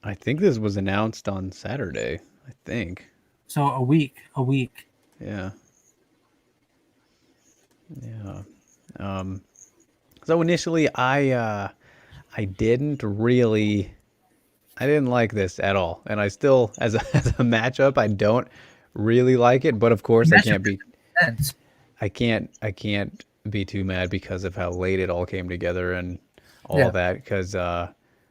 I think this was announced on Saturday. I think. So a week. Yeah. So initially, I didn't like this at all, and I still, as a matchup, I don't really like it. But of course, I can't be too mad because of how late it all came together and all that. Because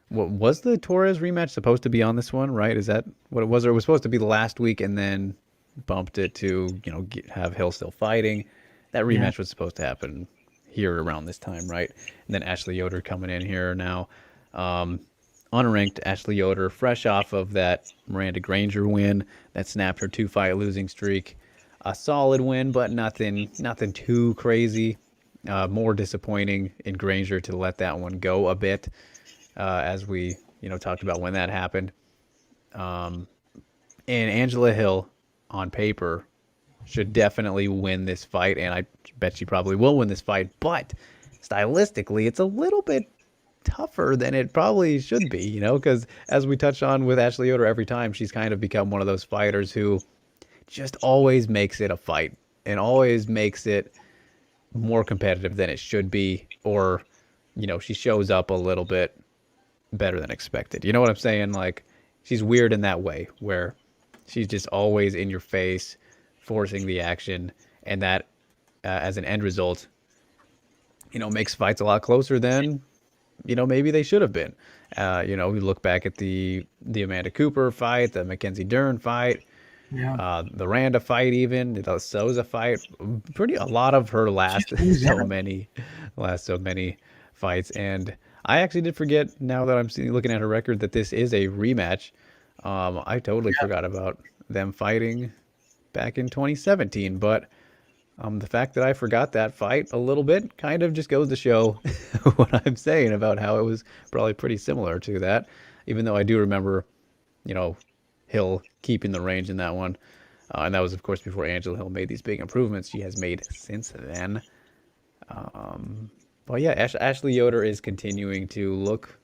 what was the Torres rematch supposed to be on this one? Right? Is that what it was? Or it was supposed to be the last week, and then bumped it to have Hill still fighting. That rematch was supposed to happen here around this time, right? And then Ashley Yoder coming in here now, unranked Ashley Yoder, fresh off of that Miranda Granger win that snapped her 2-fight losing streak. A solid win, but nothing too crazy. More disappointing in Granger to let that one go a bit, as we talked about when that happened. And Angela Hill, on paper, should definitely win this fight, and I bet she probably will win this fight, but stylistically it's a little bit tougher than it probably should be, because as we touch on with Ashley Yoder every time, she's kind of become one of those fighters who just always makes it a fight and always makes it more competitive than it should be, or she shows up a little bit better than expected. You know what I'm saying? Like, she's weird in that way where she's just always in your face, forcing the action, and that as an end result makes fights a lot closer than maybe they should have been. We look back at the Amanda Cooper fight, the Mackenzie Dern fight, the Randa fight, even the Souza fight, a lot of her last so many fights. And I actually did forget, now that I'm looking at her record, that this is a rematch. I totally forgot about them fighting back in 2017, but the fact that I forgot that fight a little bit kind of just goes to show what I'm saying about how it was probably pretty similar to that. even though I do remember, you know, Hill keeping the range in that one. And that was, of course, before Angela Hill made these big improvements she has made since then. But yeah, Ashley Yoder is continuing to look,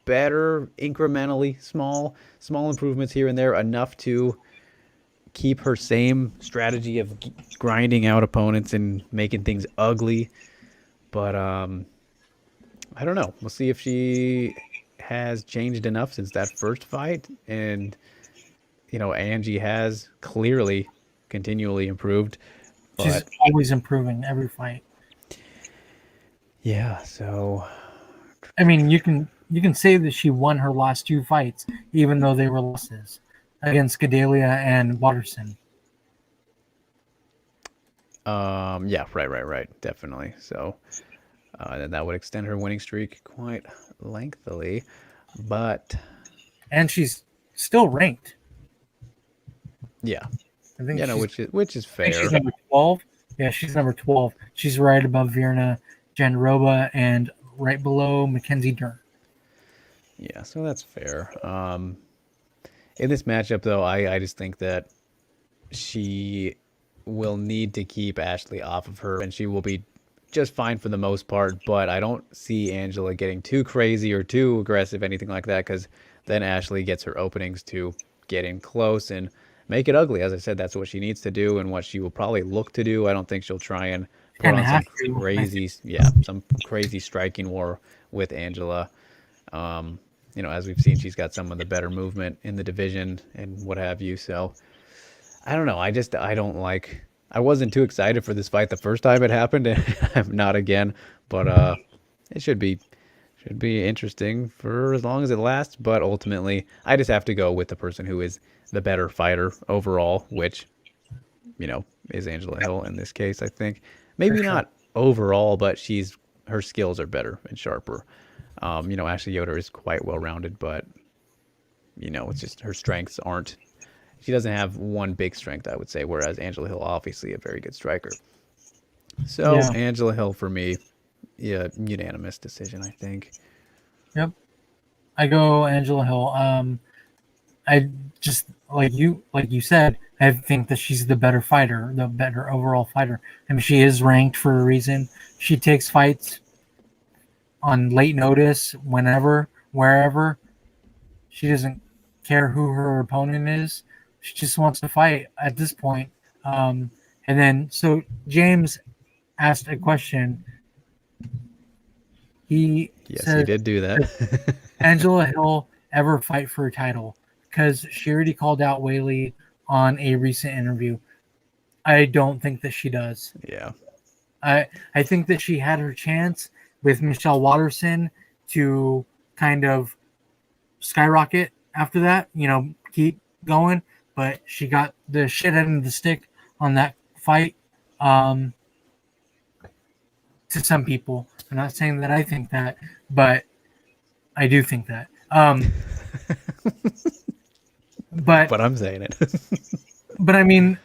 better incrementally, small improvements here and there, enough to keep her same strategy of grinding out opponents and making things ugly. But I don't know. We'll see if she has changed enough since that first fight. And, Angie has clearly continually improved. She's But always improving every fight. yeah, so I mean, you can say that she won her last two fights, even though they were losses against Gedalia and Watterson. yeah, right, definitely. So then that would extend her winning streak quite lengthily. But And she's still ranked. yeah, I think no, she's which is I think she's fair. number 12. Yeah, she's number 12. She's right above Virna Jandiroba and right below Mackenzie Dern. Yeah, so that's fair. In this matchup, though, I just think that she will need to keep Ashley off of her, and she will be just fine for the most part. But I don't see Angela getting too crazy or too aggressive, anything like that, because then Ashley gets her openings to get in close and make it ugly. As I said, that's what she needs to do and what she will probably look to do. I don't think she'll try and put And on have some to. crazy, some crazy striking war with Angela. As we've seen, she's got some of the better movement in the division and what have you. So I don't know. I don't like. I wasn't too excited for this fight the first time it happened, and I'm not again. But it should be interesting for as long as it lasts. But ultimately, I just have to go with the person who is the better fighter overall, which is Angela Hill in this case. I think For maybe sure. not overall, but her skills are better and sharper. Ashley Yoder is quite well rounded, but it's just her strengths aren't. She doesn't have one big strength, I would say, whereas Angela Hill, obviously a very good striker. So Yeah. Angela Hill for me, yeah, unanimous decision, I think. Yep. I go Angela Hill. I just like you said, I think that she's the better fighter, the better overall fighter. I mean, she is ranked for a reason. She takes fights on late notice, whenever, wherever. She doesn't care who her opponent is. She just wants to fight at this point. Um, and then, so James asked a question. He Yes, he said, did do "Does that. Angela Hill ever fight for a title?" Because she already called out Whaley on a recent interview. I don't think that she does. Yeah. I think that she had her chance with Michelle Watterson to kind of skyrocket after that, keep going. But she got the shit end of the stick on that fight. Um, to some people, I'm not saying that I think that, but I do think that. But But I'm saying it. but I mean,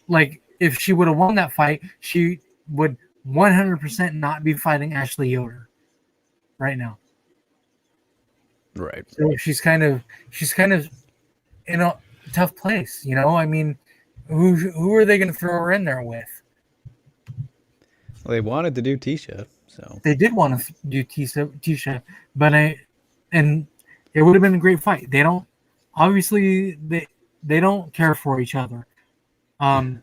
like if she would have won that fight, she would 100% not be fighting Ashley Yoder right now. Right. So she's kind of in a tough place. I mean, who are they going to throw her in there with? Well, they wanted to do Tisha, so They did want to do Tisha, but and it would have been a great fight. They don't obviously they don't care for each other. Um,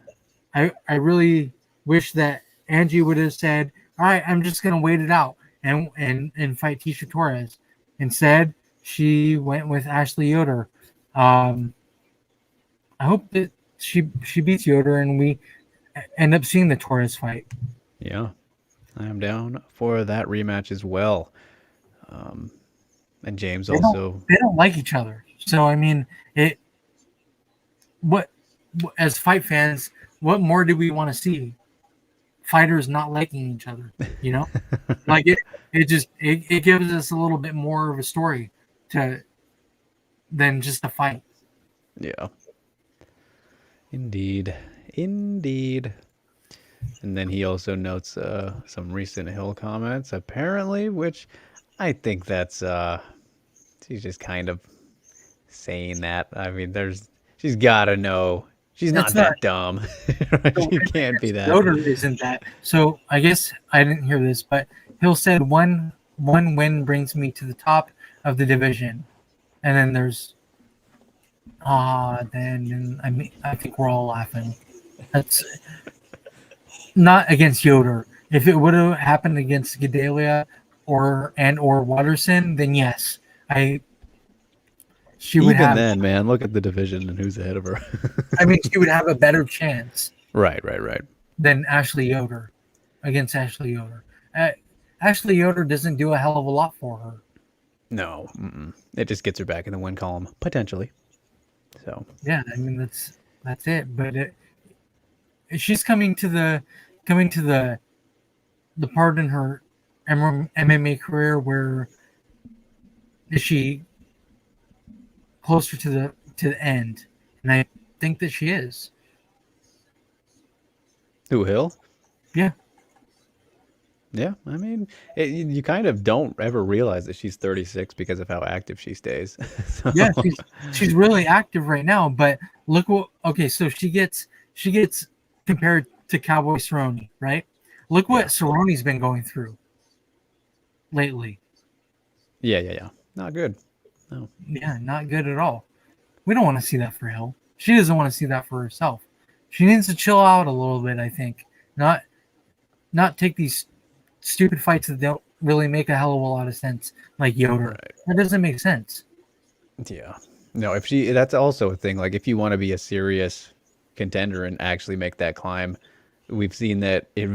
I really wish that Angie would have said, "All right, I'm just gonna wait it out and fight Tisha Torres." Instead, she went with Ashley Yoder. Um, I hope that she beats Yoder and we end up seeing the Torres fight. yeah, I am down for that rematch as well. Um, and James They don't also, they don't like each other, so I mean, it. What as fight fans, what more do we want to see? Fighters not liking each other, you know? Like it gives us a little bit more of a story to than just a fight. yeah, indeed, indeed. And then he also notes some recent Hill comments, apparently, which I think that's she's just kind of saying that. I mean, she's got to know. She's It's not not. that dumb. So She can't be that. Yoder isn't that. So I guess I didn't hear this, but Hill said one win brings me to the top of the division, and then there's then I mean I think we're all laughing. That's not against Yoder. If it would have happened against Gedalia or Watterson, then yes, I she would Even have. then, man, look at the division and who's ahead of her. I mean, she would have a better chance Right. than Ashley Yoder against Ashley Yoder. Ashley Yoder doesn't do a hell of a lot for her. No, it just gets her back in the win column potentially. So Yeah, I mean that's it. But she's coming to the part in her MMA career where is she closer to the end, and I think that she is. who Hill? Yeah, Yeah, I mean, you kind of don't ever realize that she's 36 because of how active she stays. So, yeah, she's really active right now. But look what okay, so she gets compared to Cowboy Cerrone, right? Look what yeah, Cerrone's been going through lately. yeah. Not good. No. Yeah, not good at all. We don't want to see that for Hill. She doesn't want to see that for herself. She needs to chill out a little bit, I think. Not take these stupid fights that don't really make a hell of a lot of sense, like Yoder. Right. That doesn't make sense. Yeah. No, that's also a thing. Like, if you want to be a serious contender and actually make that climb, we've seen that it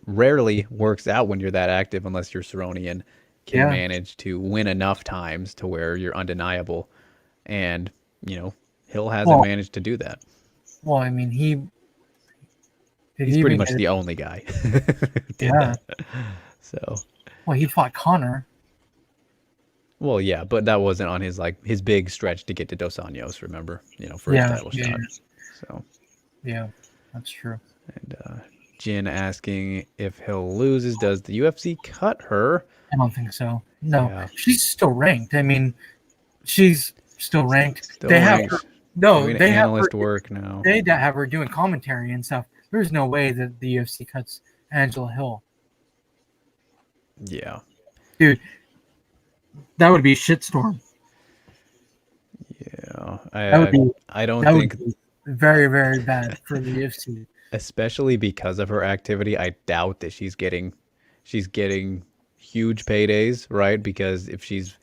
rarely works out when you're that active unless you're Cerrone and can Yeah. manage to win enough times to where you're undeniable. And, Hill hasn't Well, managed to do that. well, I mean, he did He's he pretty even much get it? the only guy who did Yeah. that. So, Well, he fought Connor. well, yeah, but that wasn't on his big stretch to get to Dos Anjos, remember? For his Yeah, title yeah, shot. So, yeah. That's true. and Jin asking if Hill loses, does the UFC cut her? I don't think so. No, Yeah, she's still ranked. I mean, she's still ranked. still They have her. ranked, No, doing they have her. analyst work now. They have her doing commentary and stuff. There's no way that the UFC cuts Angela Hill, Yeah, dude. That would be a shitstorm. yeah. That would be I don't that would think, be very very bad for the UFC. especially because of her activity, I doubt that she's getting huge paydays, right? Because if she's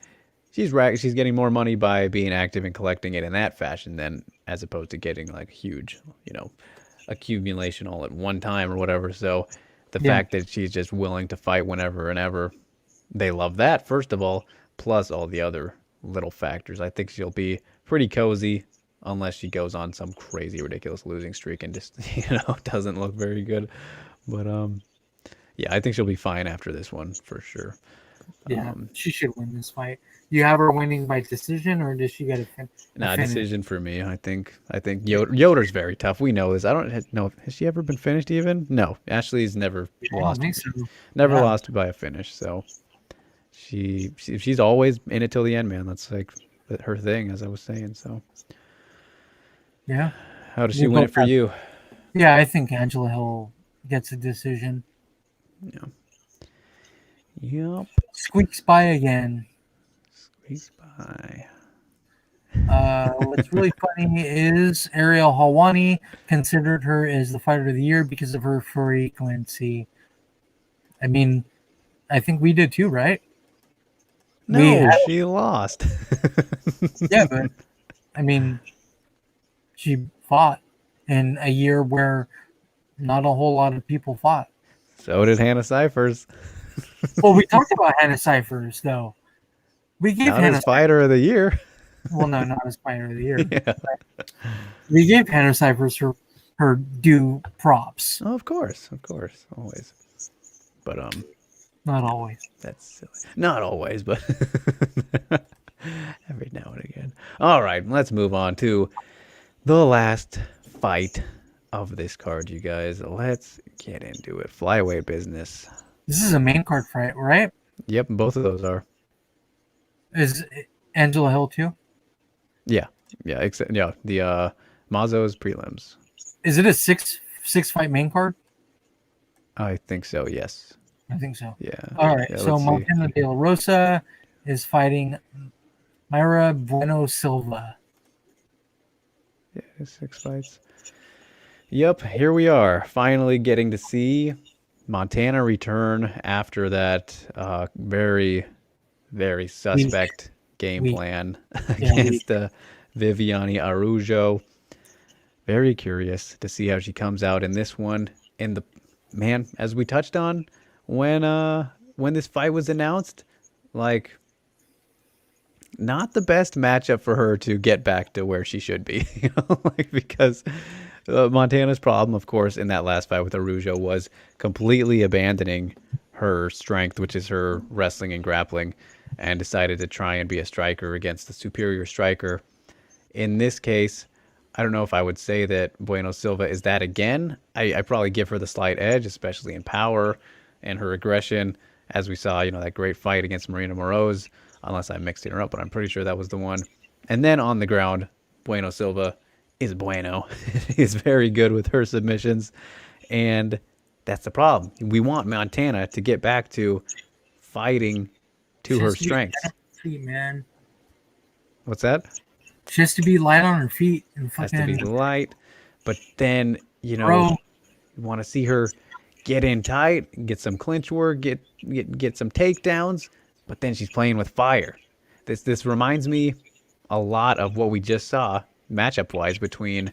getting more money by being active and collecting it in that fashion than as opposed to getting like huge, accumulation all at one time or whatever. So the Yeah, fact that she's just willing to fight whenever and ever, they love that, first of all, plus all the other little factors. I think she'll be pretty cozy unless she goes on some crazy ridiculous losing streak and just, doesn't look very good. But yeah, I think she'll be fine after this one for sure. yeah. She should win this fight. You have her winning by decision, or does she get a Nah, finish? decision for me. I think Yoder's very tough. We know this. I don't know. Has she ever been finished even? No. Ashley's never I don't lost. think so. Never Yeah. lost by a finish. So she's always in it till the end, man. That's like her thing, as I was saying. So Yeah. how does she We'll win go it for back. you? Yeah, I think Angela Hill gets a decision. Yeah. Yep. Squeaks by again. Squeaks by. What's really funny is Ariel Helwani considered her as the fighter of the year because of her frequency. I mean, I think we did too, right? We No, had, she lost. yeah, but I mean, she fought in a year where not a whole lot of people fought. So did Hannah Cyphers. Well, we talked about Hannah Cyphers, though. We gave Not as Hannah, fighter of the year. well, no, not as fighter of the year. Yeah. We gave Hannah Cyphers her due props. Oh, of course, always. But Not always. that's silly. Not always, but every now and again. All right, let's move on to the last fight of this card, you guys. Let's get into it. Flyweight business. This is a main card fight, right? Yep, both of those are. Is Angela Hill too? Yeah, the Mazo's prelims. Is it a six fight main card? I think so. Yes. I think so. Yeah. All right. Yeah. So Let's see. Montana De La Rosa is fighting Myra Bueno Silva. Yeah, 6 fights. Yep. Here we are, finally getting to see Montana return after that very, very Weak, suspect game weak, plan yeah, weak. against Viviane Araujo. Very curious to see how she comes out in this one. And the man, as we touched on, when this fight was announced, like not the best matchup for her to get back to where she should be, like because Montana's problem, of course, in that last fight with Araujo was completely abandoning her strength, which is her wrestling and grappling, and decided to try and be a striker against the superior striker. In this case, I don't know if I would say that Bueno Silva is that again. I probably give her the slight edge, especially in power and her aggression, as we saw, that great fight against Marina Moroz, unless I'm mixing her up, but I'm pretty sure that was the one. And then on the ground, Bueno Silva is bueno. He's very good with her submissions, and that's the problem. We want Montana to get back to fighting to She her has to be light on strengths. her feet, man. What's that? She has to be light on her feet and Has to be fucking light, but then bro. you want to see her get in tight, get some clinch work, get some takedowns, but then she's playing with fire. This reminds me a lot of what we just saw matchup wise between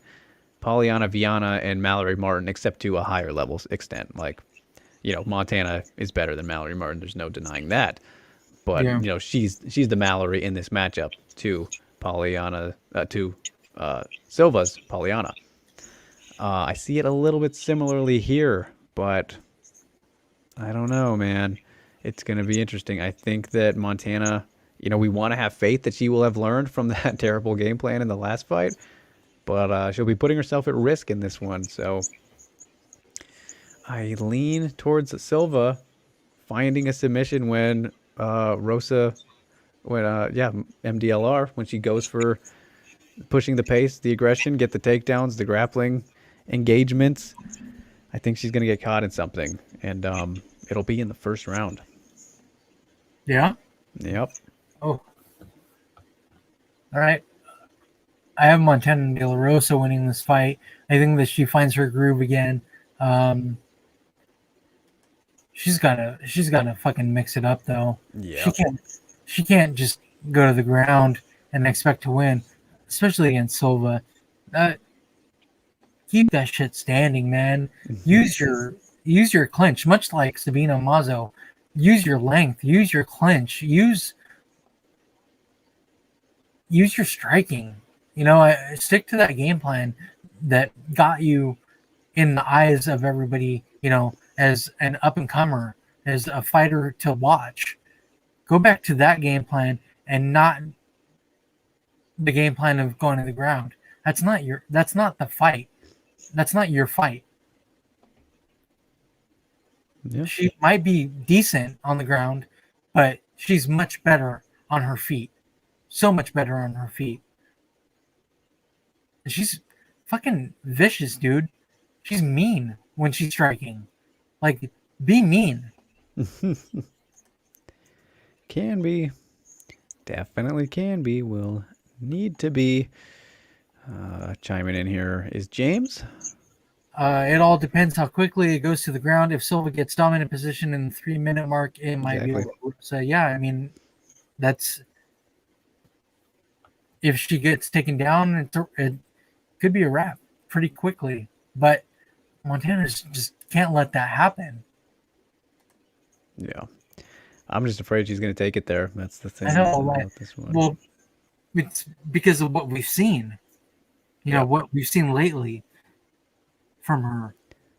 Polyana Viana and Mallory Martin, except to a higher level extent. Like, Montana is better than Mallory Martin. There's no denying that. But Yeah. she's the Mallory in this matchup to Polyana to Silva's Polyana. I see it a little bit similarly here, but I don't know, man. It's going to be interesting. I think that Montana, we want to have faith that she will have learned from that terrible game plan in the last fight, but she'll be putting herself at risk in this one. So I lean towards Silva finding a submission when Rosa, MDLR, when she goes for pushing the pace, the aggression, get the takedowns, the grappling engagements. I think she's going to get caught in something, and it'll be in the first round. Yeah. Yep. Oh. All right. I have Montana De La Rosa winning this fight. I think that she finds her groove again. She's gotta fucking mix it up though. Yeah. She can't just go to the ground and expect to win, especially against Silva. Keep that shit standing, man. Use your clinch, much like Sabina Mazo. Use your length, use your clinch, use your striking. Stick to that game plan that got you in the eyes of everybody, as an up and comer, as a fighter to watch. Go back to that game plan and not the game plan of going to the ground. That's not the fight. That's not your fight. Yeah. She might be decent on the ground, but she's much better on her feet. So much better on her feet. She's fucking vicious, dude. She's mean when she's striking. Like, be mean. Can be. Definitely can be. Will need to be. Chiming in here is James. It all depends how quickly it goes to the ground. If Silva gets dominant position in the 3-minute mark, it might be over. So, yeah, I mean, that's... If she gets taken down, it could be a wrap pretty quickly. But Montana just can't let that happen. Yeah. I'm just afraid she's going to take it there. That's the thing. I know, about this one. Well, it's because of what we've seen. What we've seen lately from her.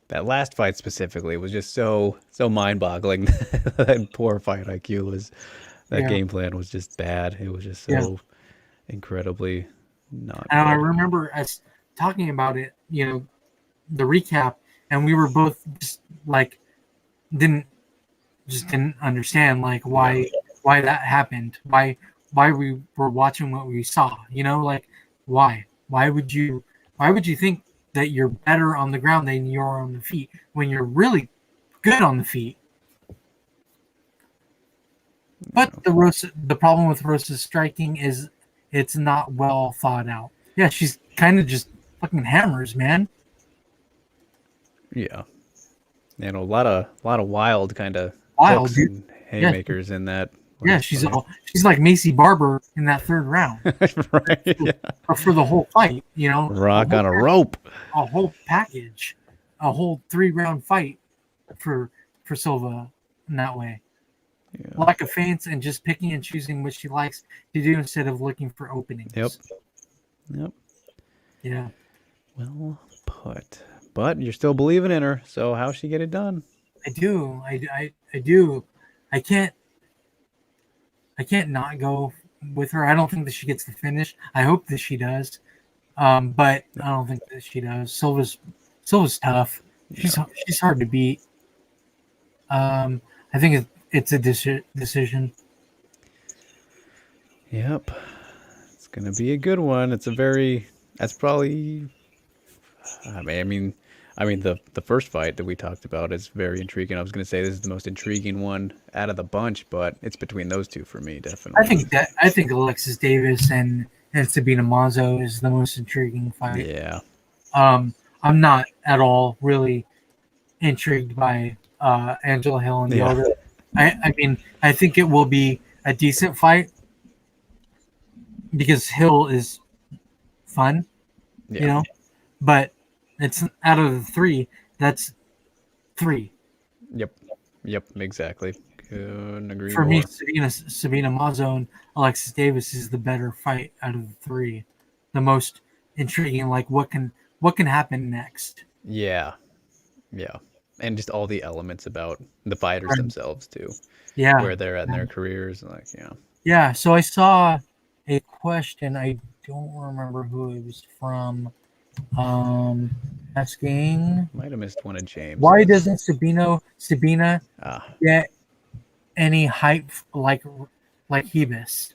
That last fight specifically was just so mind-boggling. That poor fight IQ was. That game plan was just bad. It was just so incredibly not. And I remember us talking about it. The recap, and we were both just like didn't understand like why that happened. Why we were watching what we saw. You know, like why? Why would you think that you're better on the ground than you're on the feet when you're really good on the feet? But the problem with Rosa's striking is it's not well thought out. Yeah, she's kind of just fucking hammers, man. Yeah. And a lot of wild kind of Wild, hooks dude. and Yeah, haymakers in that yeah, last fight. she's like Macy Barber in that third round. Right. Yeah. For the whole fight, you know, Rock on a rope. a whole package, a whole 3-round fight for Silva in that way. Yeah. Lack of feints and just picking and choosing what she likes to do instead of looking for openings. Yep. Yeah. Well put. But you're still believing in her, so how'll she get it done? I do. I do. I can't not go with her. I don't think that she gets the finish. I hope that she does. But I don't think that she does. Silva's tough. She's hard to beat. I think it's a decision. Yep. It's gonna be a good one. That's probably I mean the first fight that we talked about is very intriguing. I was gonna say this is the most intriguing one out of the bunch, but it's between those two for me, definitely. I think Alexis Davis and Sabina Mazo is the most intriguing fight. Yeah. I'm not at all really intrigued by Angela Hill and the other. I mean, I think it will be a decent fight because Hill is fun, you know, but it's out of the three. That's 3. Yep, exactly. Couldn't agree For more. me, Sabina Mazo and Alexis Davis is the better fight out of the 3. The most intriguing, like what can happen next. Yeah. And just all the elements about the fighters themselves too. Yeah. Where they're at in their careers, like Yeah, so I saw a question. I don't remember who it was from. Asking, might have missed one of James. Why doesn't Sabina get any hype like Hebus?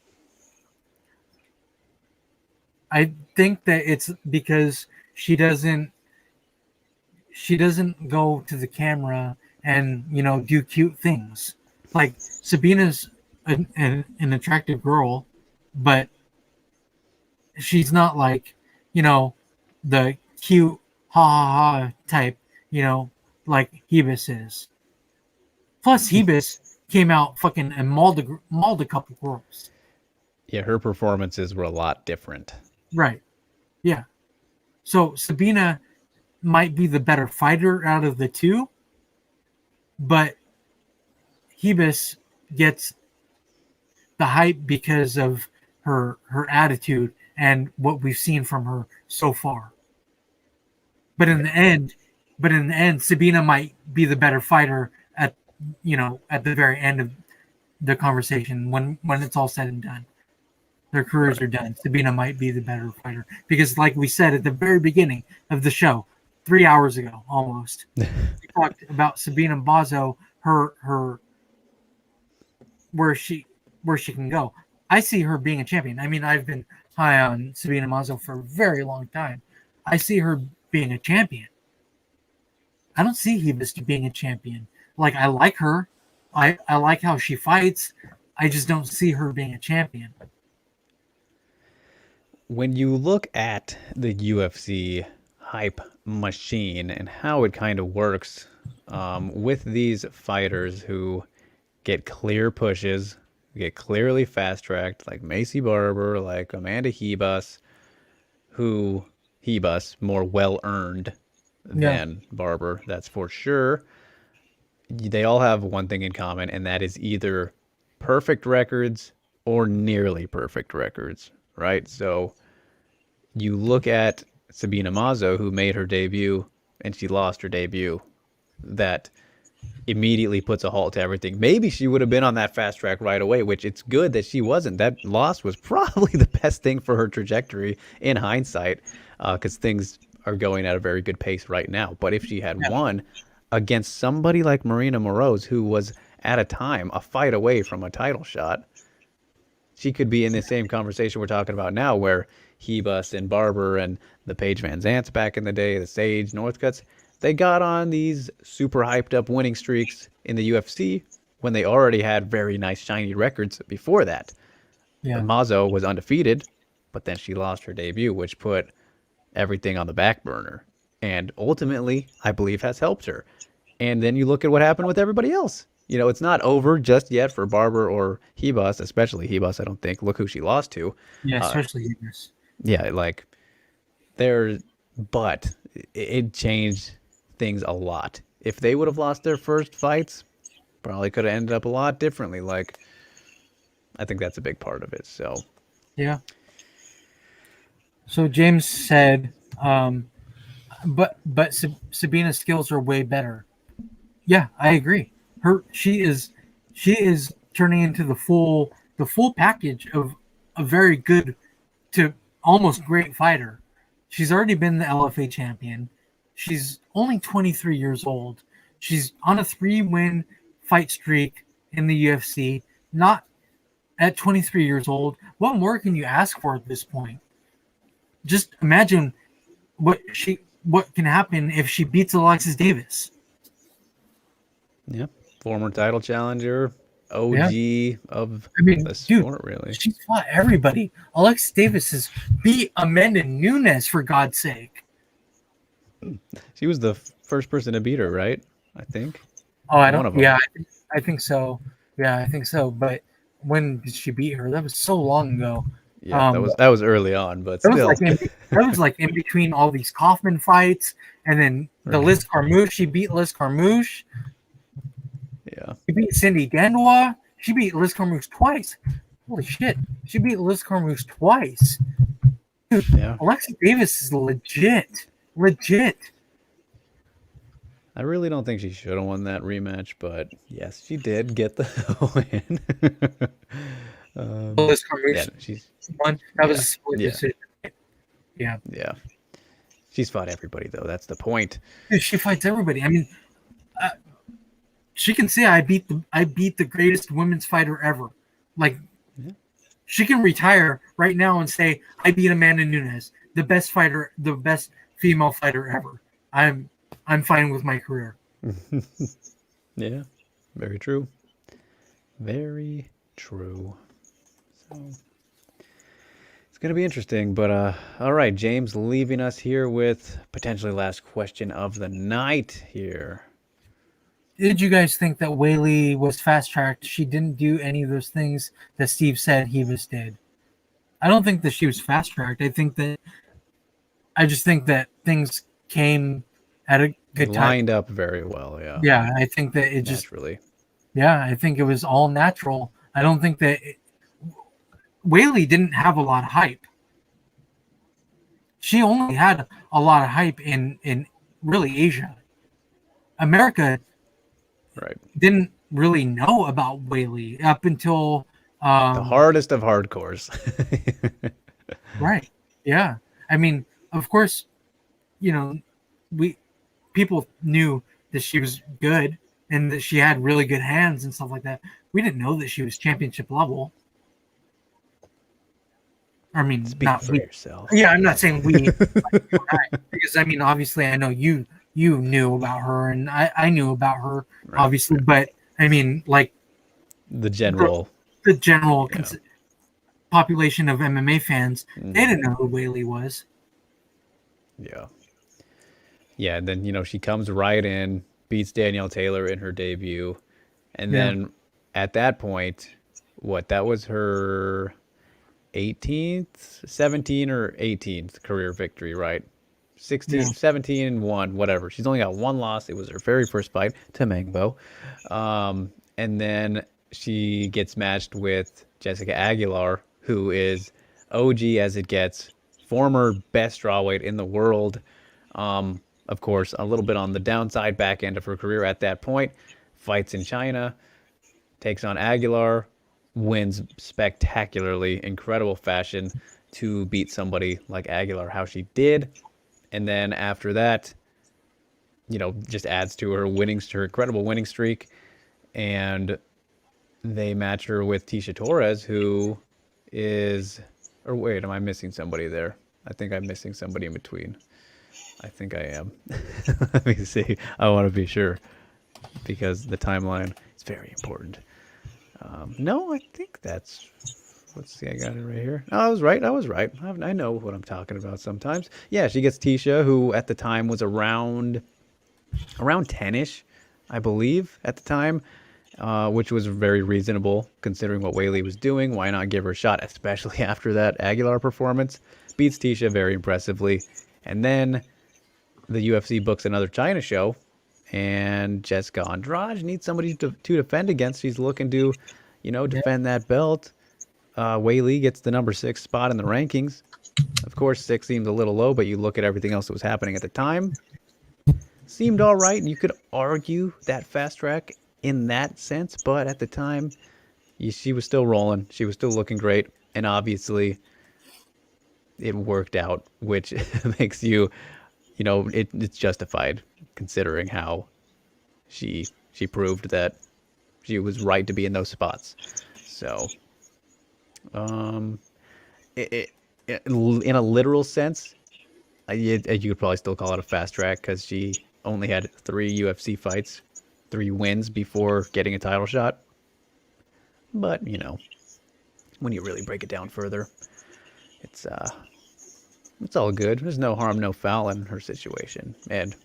I think that it's because she doesn't go to the camera and do cute things. Like Sabina's an attractive girl, but she's not like the cute ha ha ha type, like Hebus is. Plus, Hebus came out fucking and mauled a couple girls. Yeah, her performances were a lot different. Right. Yeah. So Sabina might be the better fighter out of the two, but Hebus gets the hype because of her attitude and what we've seen from her so far. But in the end, Sabina might be the better fighter at the very end of the conversation when it's all said and done. Their careers are done. Sabina might be the better fighter because, like we said at the very beginning of the show, 3 hours ago almost, we talked about Sabina Mazo, her where she can go. I see her being a champion. I mean, I've been high on Sabina Mazo for a very long time. I see her being a champion. I don't see Hebus being a champion. Like, I like her. I like how she fights. I just don't see her being a champion. When you look at the UFC hype machine and how it kind of works with these fighters who get clear pushes, get clearly fast-tracked, like Macy Barber, like Amanda Hebus, who Hebus more well-earned than Barber, that's for sure. They all have one thing in common, and that is either perfect records or nearly perfect records, right? So you look at Sabina Mazo, who made her debut, and she lost her debut. That immediately puts a halt to everything. Maybe she would have been on that fast track right away, which it's good that she wasn't. That loss was probably the best thing for her trajectory in hindsight, because things are going at a very good pace right now. But if she had won against somebody like Marina Moroz, who was at a time a fight away from a title shot, she could be in the same conversation we're talking about now, where Hebus and Barber and the Paige Van Zants back in the day, the Sage, Northcuts, they got on these super hyped up winning streaks in the UFC when they already had very nice shiny records before that. Yeah. Mazo was undefeated, but then she lost her debut, which put everything on the back burner. And ultimately, I believe has helped her. And then you look at what happened with everybody else. You know, it's not over just yet for Barber or Hebus, especially Hebus, I don't think. Look who she lost to. Yeah, especially Yanas. Yeah, like, there, but it changed things a lot. If they would have lost their first fights, probably could have ended up a lot differently. Like, I think that's a big part of it. So, Yeah. So James said, but Sabina's skills are way better. Yeah, I agree. She is turning into the full package of a very good to almost great fighter. She's already been the LFA champion. She's only 23 years old. She's on a 3-win fight streak in the UFC. Not at 23 years old. What more can you ask for at this point? Just imagine what can happen if she beats Alexis Davis. yeah, former title challenger, Yeah. OG of I mean, the dude, sport, really. she's fought everybody. Alexis Davis has beat Amanda Nunes, for God's sake. She was the first person to beat her, right? I think. Oh, I One don't. of them. Yeah, I think so. Yeah, I think so. But when did she beat her? That was so long ago. Yeah, that Um, was early on, but that was still. like in between all these Kaufman fights, and then the Right. Liz Carmouche. She beat Liz Carmouche. Yeah. She beat Cindy Dandois. She beat Liz Carmouche twice. Holy shit! She beat Liz Carmouche twice. Yeah. Alexis Davis is legit. Legit. I really don't think she should have won that rematch, but yes, she did get the win. Liz Yeah, Carmouche she's won. That was yeah, a split yeah, decision. Yeah. yeah. She's fought everybody though. That's the point. Dude, she fights everybody. I mean, she can say I beat the greatest women's fighter ever. Like, Yeah. she can retire right now and say I beat Amanda Nunes, the best fighter, the best female fighter ever. I'm fine with my career. Yeah. Very true. Very true. So it's gonna be interesting, but all right, James, leaving us here with potentially last question of the night here. Did you guys think that Whaley was fast tracked? She didn't do any of those things that Steve said he was did. I don't think that she was fast tracked. I just think that things came at a They good time. lined up very well, yeah, Yeah, I think that it just naturally. yeah, I think it was all natural. I don't think that Whaley didn't have a lot of hype. She only had a lot of hype in really Asia. America Right. didn't really know about Whaley up until The um, hardest of hardcores. right. Yeah. I mean, of course, you know, we people knew that she was good and that she had really good hands and stuff like that. We didn't know that she was championship level. I mean, Speak not for we. yourself. Yeah, I'm not saying we, like, because I mean, obviously, I know you knew about her, and I knew about her, Right. obviously, but I mean, like The the, general. the general Yeah. population of MMA fans, they Hmm. didn't know who Whaley was. Yeah. Yeah. And then, she comes right in, beats Danielle Taylor in her debut. And Yeah, then at that point, that was her 18th, 17 or 18th career victory, right? yeah, 16, 17 and 1, whatever. She's only got one loss. It was her very first fight to Mangbo. And then she gets matched with Jessica Aguilar, who is OG as it gets, former best strawweight in the world. Of course, a little bit on the downside back end of her career at that point. Fights in China, takes on Aguilar, wins spectacularly, incredible fashion to beat somebody like Aguilar, how she did. And then after that, just adds to her incredible winning streak. And they match her with Tisha Torres, who is, or wait, am I missing somebody there? I think I'm missing somebody in between. I think I am. Let me see. I want to be sure because the timeline is very important. No, I think that's. Let's see. I got it right here. Oh, I was right. I was right. I know what I'm talking about sometimes. Yeah, she gets Tisha, who at the time was around 10ish, I believe, at the time, which was very reasonable considering what Whaley was doing. Why not give her a shot, especially after that Aguilar performance? Beats Tisha very impressively. And then the UFC books another China show, and Jessica Andrade needs somebody to defend against. She's looking to, Yeah. defend that belt. Whaley gets the number 6 spot in the rankings. Of course, 6 seems a little low, but you look at everything else that was happening at the time, seemed all right. You could argue that fast track in that sense, but at the time, she was still rolling. She was still looking great, and obviously, it worked out, which makes you, it's justified considering how she proved that she was right to be in those spots. So, um, in a literal sense, you could probably still call it a fast track because she only had 3 UFC fights, 3 wins before getting a title shot. But when you really break it down further, it's all good. There's no harm, no foul in her situation, and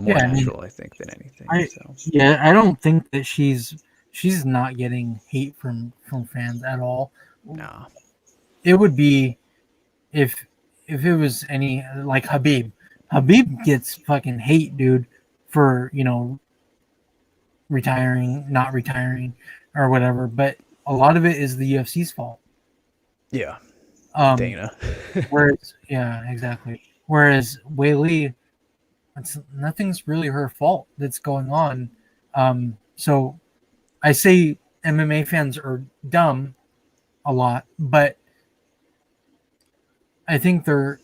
more Yeah, I mean, natural, I think, than anything. I So yeah, I don't think that she's not getting hate from fans at all. nah, It would be if it was any like Habib. Habib gets fucking hate, dude, for retiring, not retiring, or whatever. But a lot of it is the UFC's fault. yeah, Um, Dana. whereas, yeah, exactly. Whereas Wei it's nothing's really her fault that's going on. So I say MMA fans are dumb a lot, but I think they're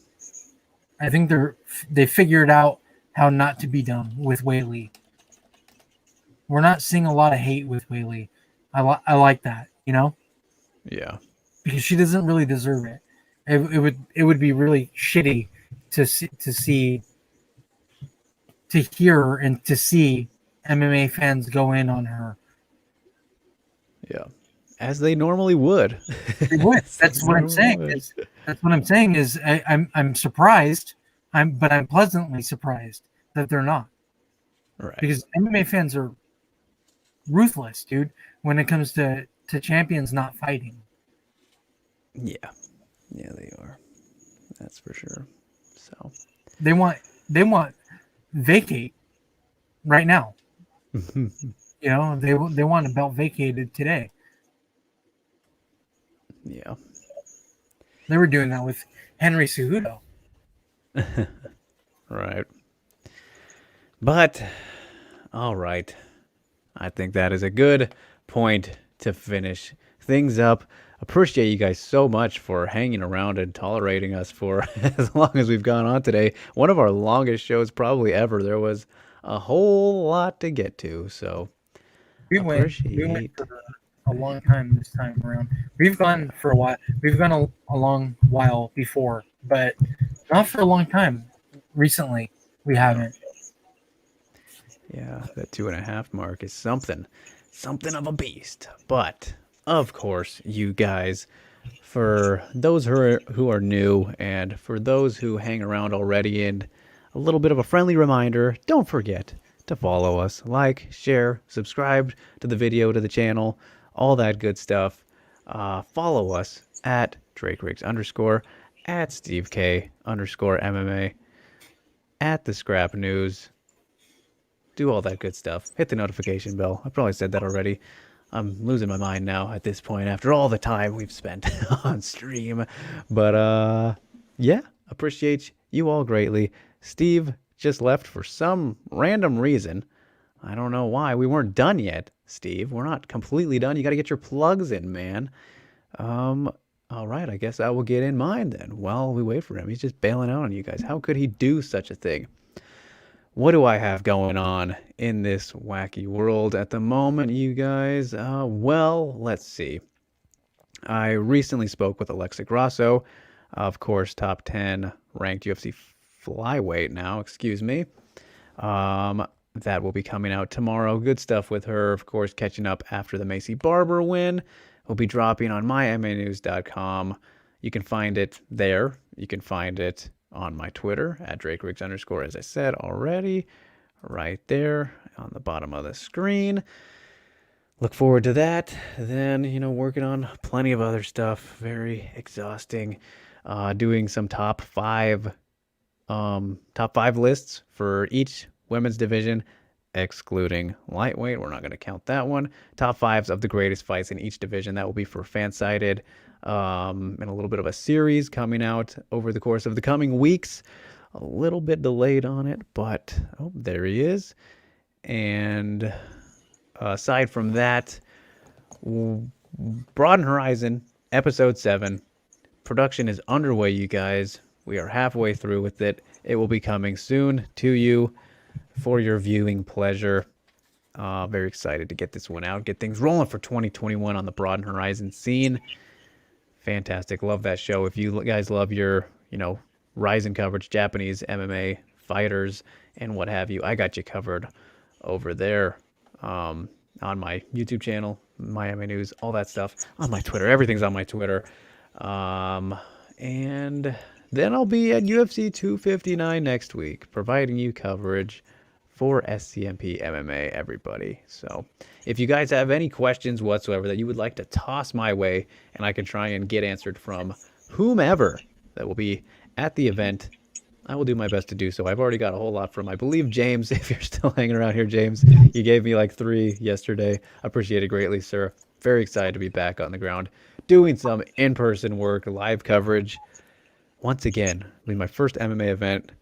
they figured out how not to be dumb with Whaley. We're not seeing a lot of hate with Whaley. I like that, Yeah, because she doesn't really deserve it. It would be really shitty to hear and to see MMA fans go in on her. yeah, as they normally would. They would. As they That's what I'm normally saying. would. That's what I'm saying is I'm surprised. I'm pleasantly surprised that they're not, Right. because MMA fans are ruthless, dude. When it comes to champions not fighting, Yeah, yeah, they are. That's for sure. So. they want they want vacate right now. They want a belt vacated today. Yeah. They were doing that with Henry Cejudo. Right. But, all right. I think that is a good point to finish things up. Appreciate you guys so much for hanging around and tolerating us for as long as we've gone on today. One of our longest shows probably ever. There was a whole lot to get to, so We went appreciate. for a long time this time around. We've Yeah, gone for a while. We've gone a long while before, but not for a long time. Recently, we yeah, haven't. yeah. That 2.5 mark is something of a beast. But of course, you guys, for those who are new and for those who hang around already, and a little bit of a friendly reminder, don't forget to follow us, like, share, subscribe to the video, to the channel, all that good stuff. Follow us at Drake Riggs _, at Steve K _MMA, at the Scrap News. Do all that good stuff. Hit the notification bell. I probably said that already. I'm losing my mind now at this point after all the time we've spent on stream. But yeah, appreciate you all greatly. Steve just left for some random reason. I don't know why. We weren't done yet, Steve. We're not completely done. You got to get your plugs in, man. All right, I guess I will get in mine then while we wait for him. He's just bailing out on you guys. How could he do such a thing? What do I have going on in this wacky world at the moment, you guys? Well, let's see. I recently spoke with Alexa Grasso, of course, top 10 ranked UFC flyweight now, excuse me. That will be coming out tomorrow. Good stuff with her, of course, catching up after the Macy Barber win. Will be dropping on myMMAnews.com. You can find it there. You can find it on my Twitter at @DrakeRiggs_, as I said already, right there on the bottom of the screen. Look forward to that. Then, working on plenty of other stuff. Very exhausting. Doing some top five lists for each women's division, excluding lightweight. We're not going to count that one. Top fives of the greatest fights in each division. That will be for Fansided. And a little bit of a series coming out over the course of the coming weeks. A little bit delayed on it, but there he is. And aside from that, Broaden Horizon, episode 7. Production is underway, you guys. We are halfway through with it. It will be coming soon to you for your viewing pleasure. Very excited to get this one out, get things rolling for 2021 on the Broaden Horizon scene. Fantastic. Love that show. If you guys love your, Rising coverage, Japanese MMA fighters and what have you, I got you covered over there on my YouTube channel, Miami News, all that stuff, on my Twitter. Everything's on my Twitter. And then I'll be at UFC 259 next week, providing you coverage for SCMP MMA, everybody. So if you guys have any questions whatsoever that you would like to toss my way, and I can try and get answered from whomever that will be at the event, I will do my best to do so. I've already got a whole lot from, I believe, James. If you're still hanging around here, James, you gave me like 3 yesterday. Appreciate it greatly, sir. Very excited to be back on the ground, doing some in-person work, live coverage. Once again, it'll be my first MMA event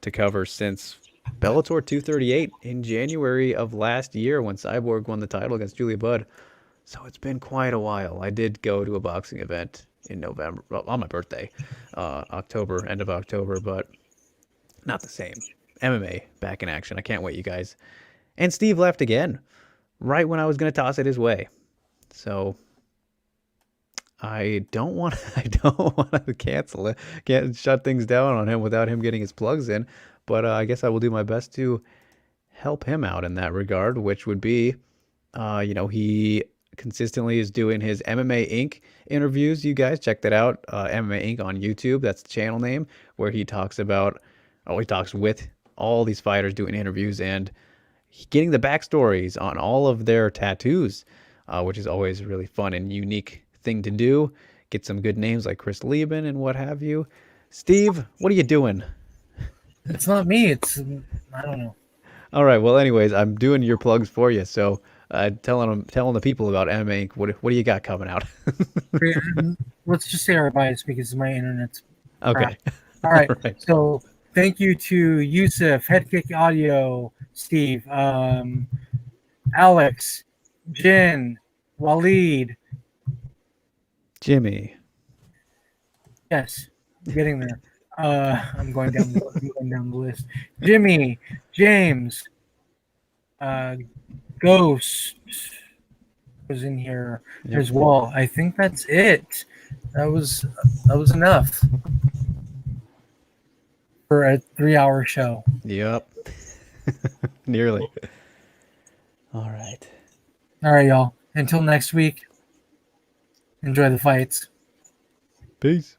to cover since Bellator 238 in January of last year when Cyborg won the title against Julia Budd. So it's been quite a while. I did go to a boxing event in November, on my birthday, October, end of October, but not the same. MMA back in action. I can't wait, you guys. And Steve left again, right when I was going to toss it his way. So I don't want to cancel it. Can't shut things down on him without him getting his plugs in. But I guess I will do my best to help him out in that regard, which would be, he consistently is doing his MMA Inc. interviews. You guys check that out. MMA Inc. on YouTube. That's the channel name, where he talks with all these fighters doing interviews and getting the backstories on all of their tattoos, which is always a really fun and unique thing to do. Get some good names like Chris Lieben and what have you. Steve, what are you doing? It's not me. I don't know. All right. Well, anyways, I'm doing your plugs for you. So telling the people about MMA Inc. What do you got coming out? Let's just say our bias because my internet's okay. crap. All right. All right. So thank you to Yusuf, Headkick Audio, Steve, Alex, Jen, Waleed, Jimmy. Yes, getting there. I'm going down the list. Jimmy, James, Ghost was in here as well. I think that's it. That was enough for a 3-hour show. Yep. Nearly. All right, y'all. Until next week. Enjoy the fights. Peace.